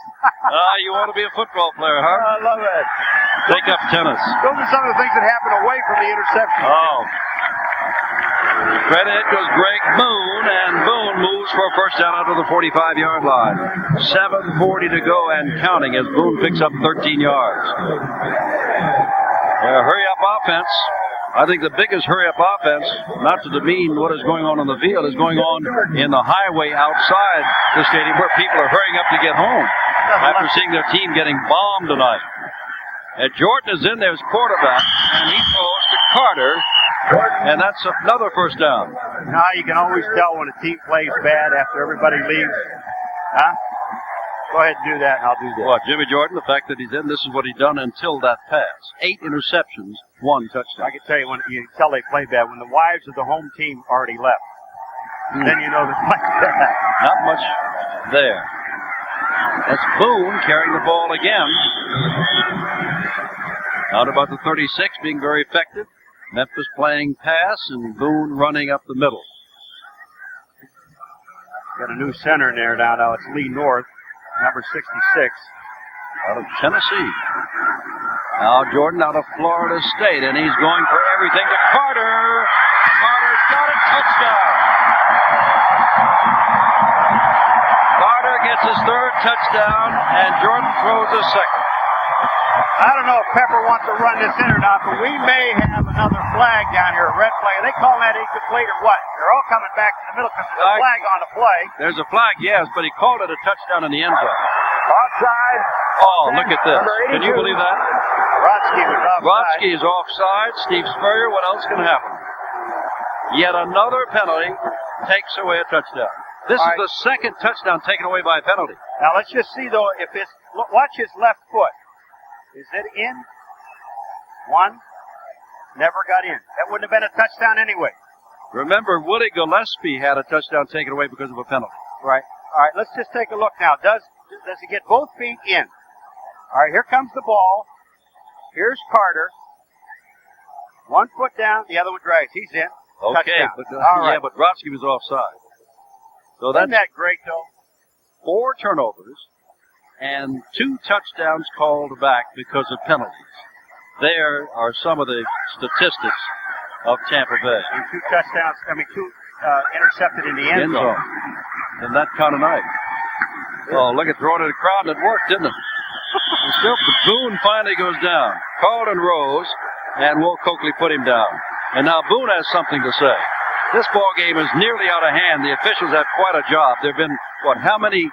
Speaker 1: You want to be a football player, huh?
Speaker 2: I love it.
Speaker 1: Take up tennis.
Speaker 2: Those are some of the things that happen away from the interception.
Speaker 1: Oh. Credit goes Greg Boone, and Boone moves for a first down out to the 45-yard line. 7:40 to go and counting as Boone picks up 13 yards. Hurry-up offense. I think the biggest hurry-up offense, not to demean what is going on the field, is going on in the highway outside the stadium where people are hurrying up to get home after seeing their team getting bombed tonight. And Jordan is in there as quarterback, and he throws to Carter, and that's another first down.
Speaker 2: Now you can always tell when a team plays bad after everybody leaves. Huh? Go ahead and do that, and I'll do that.
Speaker 1: What, Jimmy Jordan, the fact that he's in, this is what he's done until that pass. 8 interceptions, 1 touchdown.
Speaker 2: I can tell you when you tell they play bad, when the wives of the home team already left, then you know they play bad.
Speaker 1: Not much there. That's Boone carrying the ball again. Out about the 36, being very effective. Memphis playing pass, and Boone running up the middle.
Speaker 2: Got a new center in there now. Now it's Lee North, number 66.
Speaker 1: Out of Tennessee. Now Jordan out of Florida State, and he's going for everything to Carter. Carter's got a touchdown. Carter gets his third touchdown, and Jordan throws a second.
Speaker 2: I don't know if Pepper wants to run this in or not, but we may have another flag down here, a red flag. Are they calling that incomplete or what? They're all coming back to the middle because there's a flag on the play.
Speaker 1: There's a flag, yes, but he called it a touchdown in the end zone.
Speaker 3: Offside.
Speaker 1: Oh, look at this. Can you believe that?
Speaker 2: Rotsky was offside.
Speaker 1: Rotsky is offside. Steve Spurrier, what else can happen? Yet another penalty takes away a touchdown. This is the second touchdown taken away by a penalty.
Speaker 2: Now let's just see though if it's, watch his left foot. Is it in? One. Never got in. That wouldn't have been a touchdown anyway.
Speaker 1: Remember, Willie Gillespie had a touchdown taken away because of a penalty.
Speaker 2: Right. All right, let's just take a look now. Does he get both feet in? All right, here comes the ball. Here's Carter. 1 foot down, the other one drags. He's in.
Speaker 1: Okay,
Speaker 2: touchdown.
Speaker 1: but,
Speaker 2: all right.
Speaker 1: Yeah, but Rotsky was offside. So
Speaker 2: Isn't
Speaker 1: that's
Speaker 2: that great, though?
Speaker 1: 4 turnovers and 2 touchdowns called back because of penalties. There are some of the statistics of Tampa Bay.
Speaker 2: And 2 touchdowns, two intercepted in the end zone.
Speaker 1: And that kind of night. Oh, look at throwing it to the crowd, and it worked, didn't it? And still, Boone finally goes down. Carlton rose, and Will Coakley put him down. And now Boone has something to say. This ball game is nearly out of hand. The officials have quite a job. There have been, how many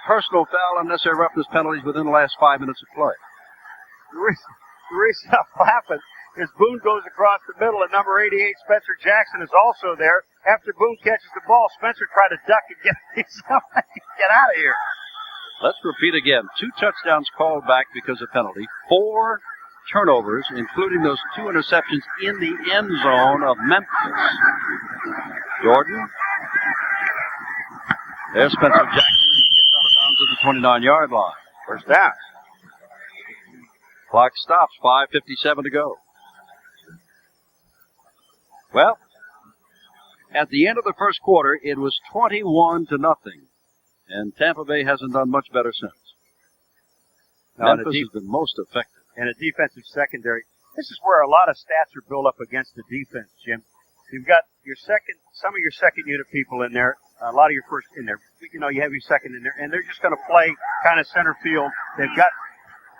Speaker 1: personal foul, unnecessary roughness penalties within the last 5 minutes of play?
Speaker 2: The reason I'm laughing is Boone goes across the middle, and number 88, Spencer Jackson, is also there. After Boone catches the ball, Spencer tried to duck and get out of here.
Speaker 1: Let's repeat again. 2 touchdowns called back because of penalty. 4 turnovers, including those 2 interceptions in the end zone of Memphis. Jordan. There's Spencer Jackson. He gets out of bounds at the 29-yard line.
Speaker 2: First down.
Speaker 1: Clock stops, 5:57 to go. Well, at the end of the first quarter, it was 21-0, and Tampa Bay hasn't done much better since. Memphis has been most effective.
Speaker 2: And a defensive secondary. This is where a lot of stats are built up against the defense, Jim. You've got some of your second unit people in there, a lot of your first in there. You know, you have your second in there, and they're just going to play kind of center field. They've got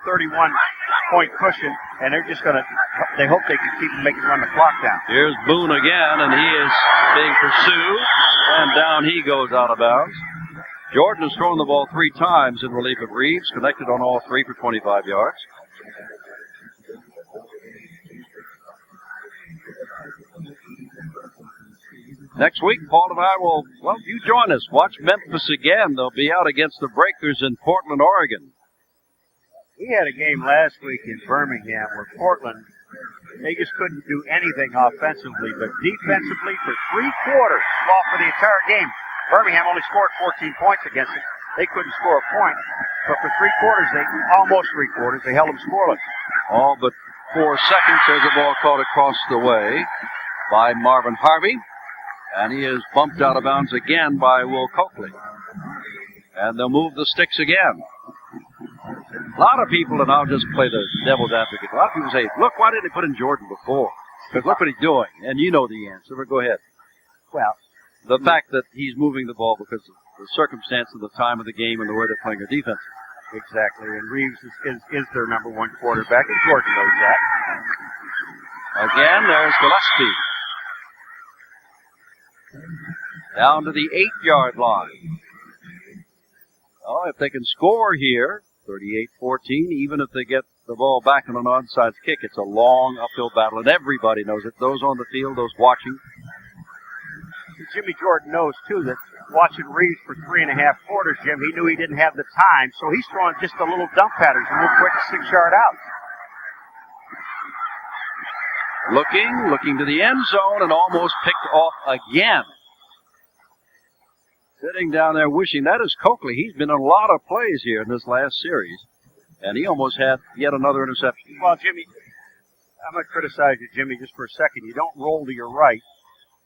Speaker 2: 31-point cushion, and they're just going to, they hope they can keep making run the clock down.
Speaker 1: Here's Boone again, and he is being pursued, and down he goes out of bounds. Jordan has thrown the ball 3 times in relief of Reeves, connected on all 3 for 25 yards. Next week, Paul and I will, well, you join us. Watch Memphis again. They'll be out against the Breakers in Portland, Oregon.
Speaker 2: We had a game last week in Birmingham where Portland, they just couldn't do anything offensively, but defensively for 3 quarters, well, for the entire game, Birmingham only scored 14 points against it. They couldn't score a point, but for 3 quarters, almost 3 quarters, they held them scoreless.
Speaker 1: All but 4 seconds. There's a ball caught across the way by Marvin Harvey, and he is bumped out of bounds again by Will Coakley. And they'll move the sticks again. A lot of people, and I'll just play the devil's advocate, a lot of people say, look, why didn't they put in Jordan before? Because look what he's doing. And you know the answer, but go ahead.
Speaker 2: Well,
Speaker 1: the fact that he's moving the ball because of the circumstance of the time of the game and the way they're playing their defense.
Speaker 2: Exactly, and Reeves is their number 1 quarterback, and Jordan knows that.
Speaker 1: Again, there's Gillespie. Down to the 8-yard line. Oh, if they can score here, 38-14, even if they get the ball back on an onside kick, it's a long uphill battle, and everybody knows it. Those on the field, those watching.
Speaker 2: Jimmy Jordan knows, too, that watching Reeves for 3.5 quarters, Jim, he knew he didn't have the time, so he's throwing just a little dump patterns, a little quick 6-yard out.
Speaker 1: Looking to the end zone and almost picked off again. Sitting down there wishing. That is Coakley. He's been in a lot of plays here in this last series, and he almost had yet another interception.
Speaker 2: Well, Jimmy, I'm going to criticize you, Jimmy, just for a second. You don't roll to your right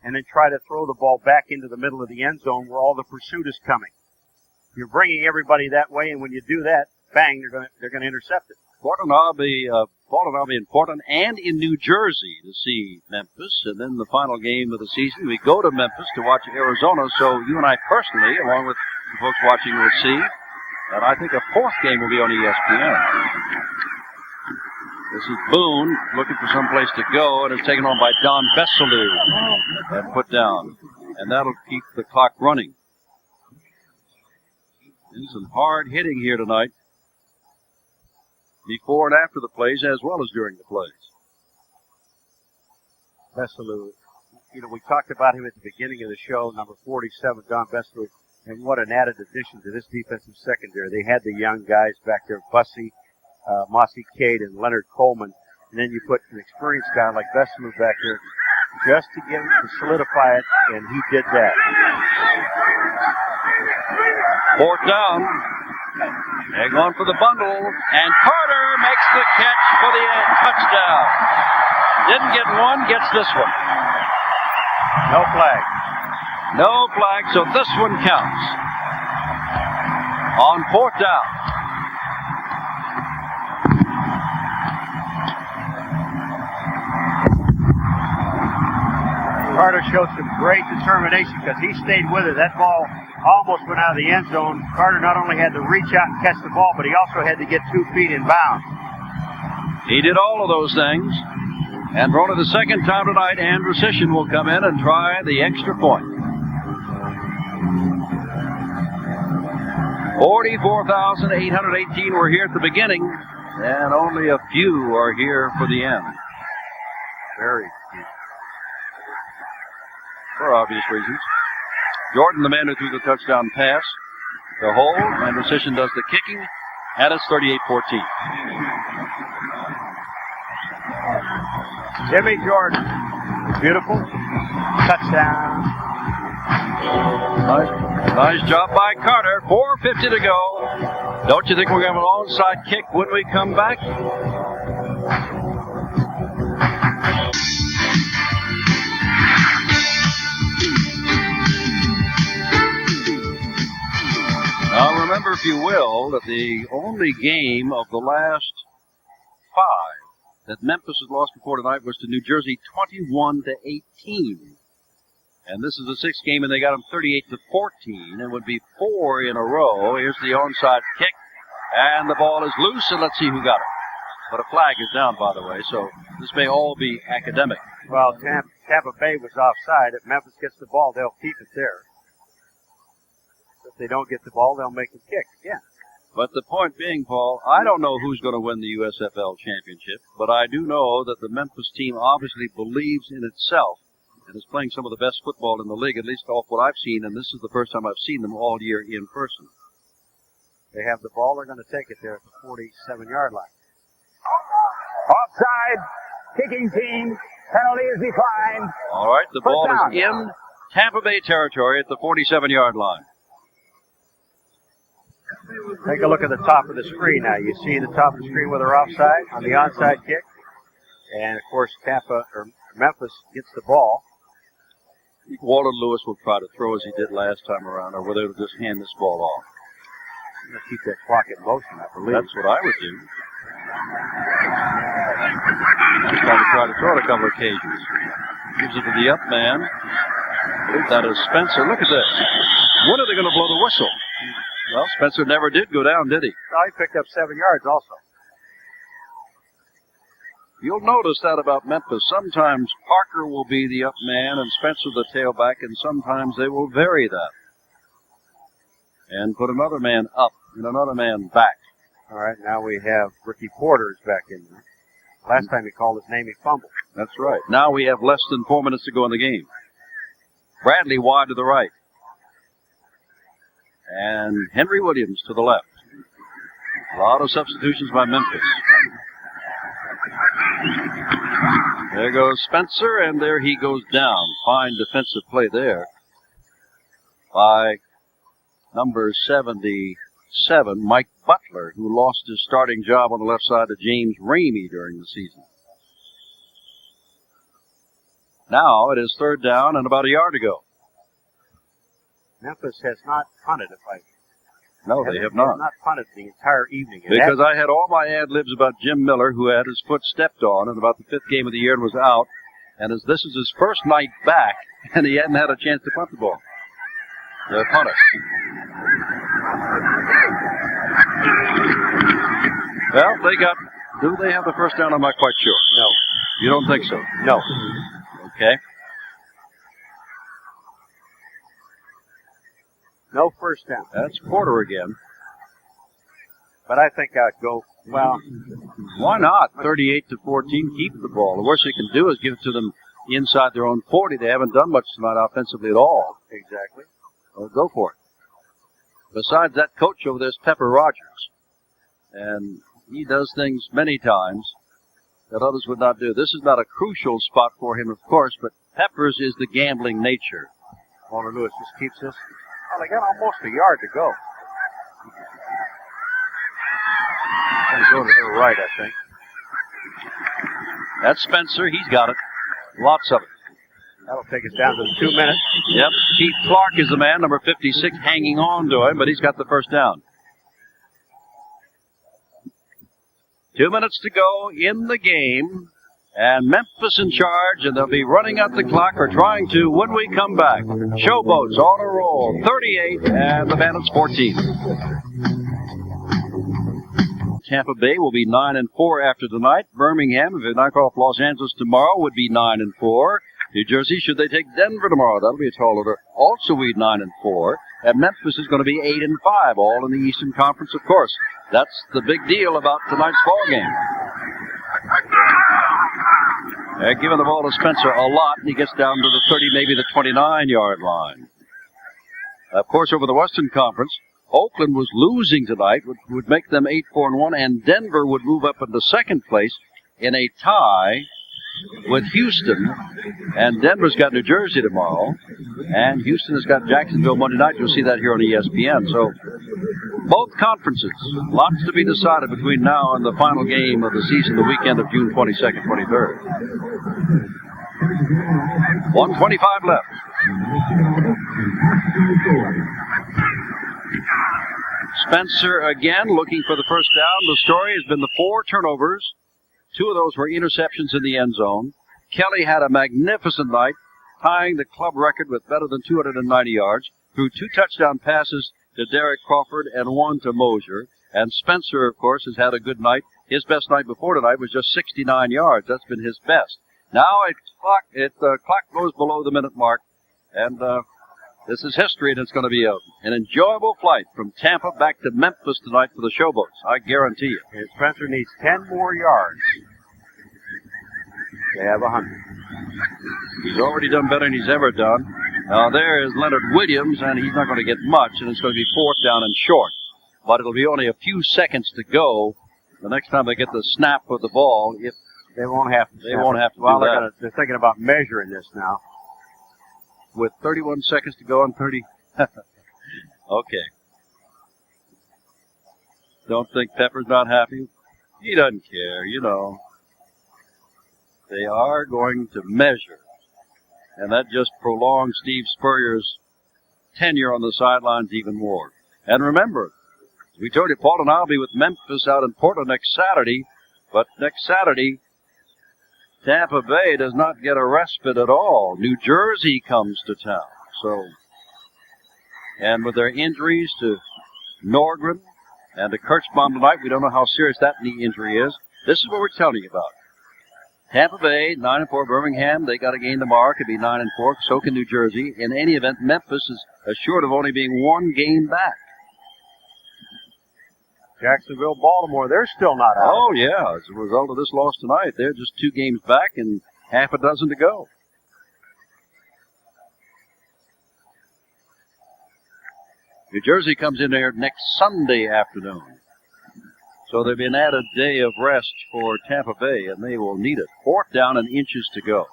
Speaker 2: and then try to throw the ball back into the middle of the end zone where all the pursuit is coming. You're bringing everybody that way, and when you do that, bang, they're going to intercept it.
Speaker 1: Paul and I'll be in Portland and in New Jersey to see Memphis, and then the final game of the season, we go to Memphis to watch Arizona. So you and I personally, along with the folks watching, will see. And I think a 4th game will be on ESPN. This is Boone looking for some place to go, and it's taken on by Don Bessalou and put down. And that'll keep the clock running. There's some hard hitting here tonight, before and after the plays, as well as during the plays.
Speaker 2: Bessalou, you know, we talked about him at the beginning of the show, number 47, Don Bessalou, and what an added addition to this defensive secondary. They had the young guys back there, Bussey, Mossy Cade, and Leonard Coleman, and then you put an experienced guy like Bessalou back there just to solidify it, and he did that.
Speaker 1: 4th down. They're going for the bundle, and Carter makes the catch for the touchdown. Didn't get one, gets this one.
Speaker 2: No flag.
Speaker 1: No flag, so this one counts. On 4th down.
Speaker 2: Carter showed some great determination because he stayed with it. That ball almost went out of the end zone. Carter not only had to reach out and catch the ball, but he also had to get 2 feet in bounds.
Speaker 1: He did all of those things. And for only the 2nd time tonight, Andrew Sishin will come in and try the extra point. 44,818 were here at the beginning, and only a few are here for the end. Very few. For obvious reasons. Jordan, the man who threw the touchdown pass, the hold, and Sishin does the kicking, and it's 38-14.
Speaker 2: Jimmy Jordan. Beautiful. Touchdown.
Speaker 1: Nice job by Carter. 4:50 to go. Don't you think we're going to have an onside kick when we come back? Now remember, if you will, that the only game of the last 5 that Memphis has lost before tonight was to New Jersey 21-18. And this is the 6th game, and they got them 38-14. It would be 4 in a row. Here's the onside kick, and the ball is loose, and let's see who got it. But a flag is down, by the way, so this may all be academic.
Speaker 2: Well, Tampa Bay was offside. If Memphis gets the ball, they'll keep it there. If they don't get the ball, they'll make a kick again.
Speaker 1: But the point being, Paul, I don't know who's going to win the USFL championship, but I do know that the Memphis team obviously believes in itself and is playing some of the best football in the league, at least off what I've seen, and this is the first time I've seen them all year in person.
Speaker 2: They have the ball. They're going to take it there at the 47-yard line.
Speaker 3: Offside. Kicking team. Penalty is declined.
Speaker 1: All right, the ball
Speaker 3: down.
Speaker 1: is in Tampa Bay territory at the 47-yard line.
Speaker 2: Take a look at the top of the screen now. You see the top of the screen where they're offside on the onside kick. And, of course, Memphis gets the ball.
Speaker 1: Walter Lewis will try to throw as he did last time around, or whether they'll just hand this ball off.
Speaker 2: Let's keep that clock in motion, I believe.
Speaker 1: That's what I would do. Try to throw it a couple of occasions. Gives it to the up man. I believe that is Spencer. Look at this. When are they going to blow the whistle? Well, Spencer never did go down, did he?
Speaker 2: No, he picked up 7 yards also.
Speaker 1: You'll notice that about Memphis. Sometimes Parker will be the up man and Spencer the tailback, and sometimes they will vary that and put another man up and another man back.
Speaker 2: All right, now we have Ricky Porter is back in there. Last time he called his name, he fumbled.
Speaker 1: That's right. Now we have less than 4 minutes to go in the game. Bradley wide to the right. And Henry Williams to the left. A lot of substitutions by Memphis. There goes Spencer, and there he goes down. Fine defensive play there by number 77, Mike Butler, who lost his starting job on the left side to James Ramey during the season. Now it is 3rd down and about a yard to go.
Speaker 2: Memphis has not punted,
Speaker 1: No, they have not.
Speaker 2: Not punted the entire evening.
Speaker 1: Because I had all my ad-libs about Jim Miller, who had his foot stepped on in about the 5th game of the year and was out. And as this is his first night back, and he hadn't had a chance to punt the ball. They'll punt it. Well, do they have the first down? I'm not quite sure.
Speaker 2: No.
Speaker 1: You don't think so?
Speaker 2: No.
Speaker 1: Okay.
Speaker 2: No first down.
Speaker 1: That's Porter again.
Speaker 2: But I think I'd go, well.
Speaker 1: Why not? 38-14, keep the ball. The worst you can do is give it to them inside their own 40. They haven't done much tonight offensively at all.
Speaker 2: Exactly.
Speaker 1: Well, go for it. Besides that coach over there is Pepper Rogers. And he does things many times that others would not do. This is not a crucial spot for him, of course, but Pepper's is the gambling nature.
Speaker 2: Walter Lewis just keeps this. Well, they got almost a yard to go. Going to go to the right, I think.
Speaker 1: That's Spencer. He's got it. Lots of it.
Speaker 2: That'll take us down to the 2 minutes.
Speaker 1: Yep. Keith Clark is the man, number 56, hanging on to him, but he's got the first down. 2 minutes to go in the game. And Memphis in charge, and they'll be running out the clock or trying to when we come back. Showboats on a roll. 38 and the Bandits 14. Tampa Bay will be 9-4 after tonight. Birmingham, if they knock off Los Angeles tomorrow, would be 9-4. New Jersey, should they take Denver tomorrow, that'll be a tall order. Also be 9-4. And Memphis is going to be 8-5, all in the Eastern Conference, of course. That's the big deal about tonight's ball game. They're giving the ball to Spencer a lot, and he gets down to the 30, maybe the 29-yard line. Of course, over the Western Conference, Oakland was losing tonight, which would make them 8-4-1, and Denver would move up into second place in a tie with Houston, and Denver's got New Jersey tomorrow, and Houston has got Jacksonville Monday night. You'll see that here on ESPN. So both conferences, lots to be decided between now and the final game of the season, the weekend of June 22nd, 23rd. 1:25 left. Spencer again looking for the first down. The story has been the 4 turnovers. 2 of those were interceptions in the end zone. Kelly had a magnificent night, tying the club record with better than 290 yards, threw 2 touchdown passes to Derek Crawford and 1 to Mosier. And Spencer, of course, has had a good night. His best night before tonight was just 69 yards. That's been his best. Now the clock goes below the minute mark, and this is history, and it's going to be an enjoyable flight from Tampa back to Memphis tonight for the Showboats. I guarantee you.
Speaker 2: And Spencer needs 10 more yards. They have 100.
Speaker 1: He's already done better than he's ever done. Now there is Leonard Williams, and he's not going to get much, and it's going to be 4th down and short. But it'll be only a few seconds to go the next time they get the snap of the ball. If
Speaker 2: they won't have to.
Speaker 1: They won't have to.
Speaker 2: Well,
Speaker 1: do that.
Speaker 2: they're thinking about measuring this now.
Speaker 1: With 31 seconds to go on 30. Okay. Don't think Pepper's not happy. He doesn't care, you know. They are going to measure. And that just prolongs Steve Spurrier's tenure on the sidelines even more. And remember, we told you Paul and I will be with Memphis out in Portland next Saturday. But next Saturday, Tampa Bay does not get a respite at all. New Jersey comes to town. So, and with their injuries to Norgren and to Kirschbaum tonight, we don't know how serious that knee injury is. This is what we're telling you about. Tampa Bay, 9-4. Birmingham, they got a game tomorrow. Could be 9-4. So can New Jersey. In any event, Memphis is assured of only being 1 game back.
Speaker 2: Jacksonville, Baltimore, they're still not out.
Speaker 1: Oh, yeah. As a result of this loss tonight, they're just 2 games back and half a dozen to go. New Jersey comes in there next Sunday afternoon. So there'll be an added day of rest for Tampa Bay, and they will need it. 4th down and inches to go.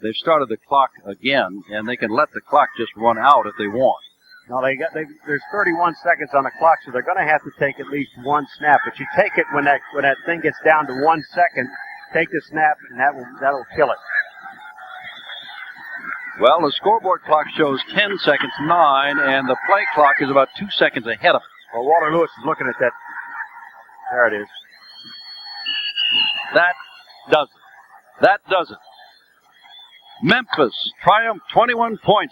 Speaker 1: They've started the clock again, and they can let the clock just run out if they want.
Speaker 2: No, there's 31 seconds on the clock, so they're going to have to take at least 1 snap. But you take it when that thing gets down to 1 second. Take the snap, and that'll kill it.
Speaker 1: Well, the scoreboard clock shows 10 seconds, 9, and the play clock is about 2 seconds ahead of it.
Speaker 2: Well, Walter Lewis is looking at that. There it is.
Speaker 1: That does it. That does it. Memphis triumphed 21 points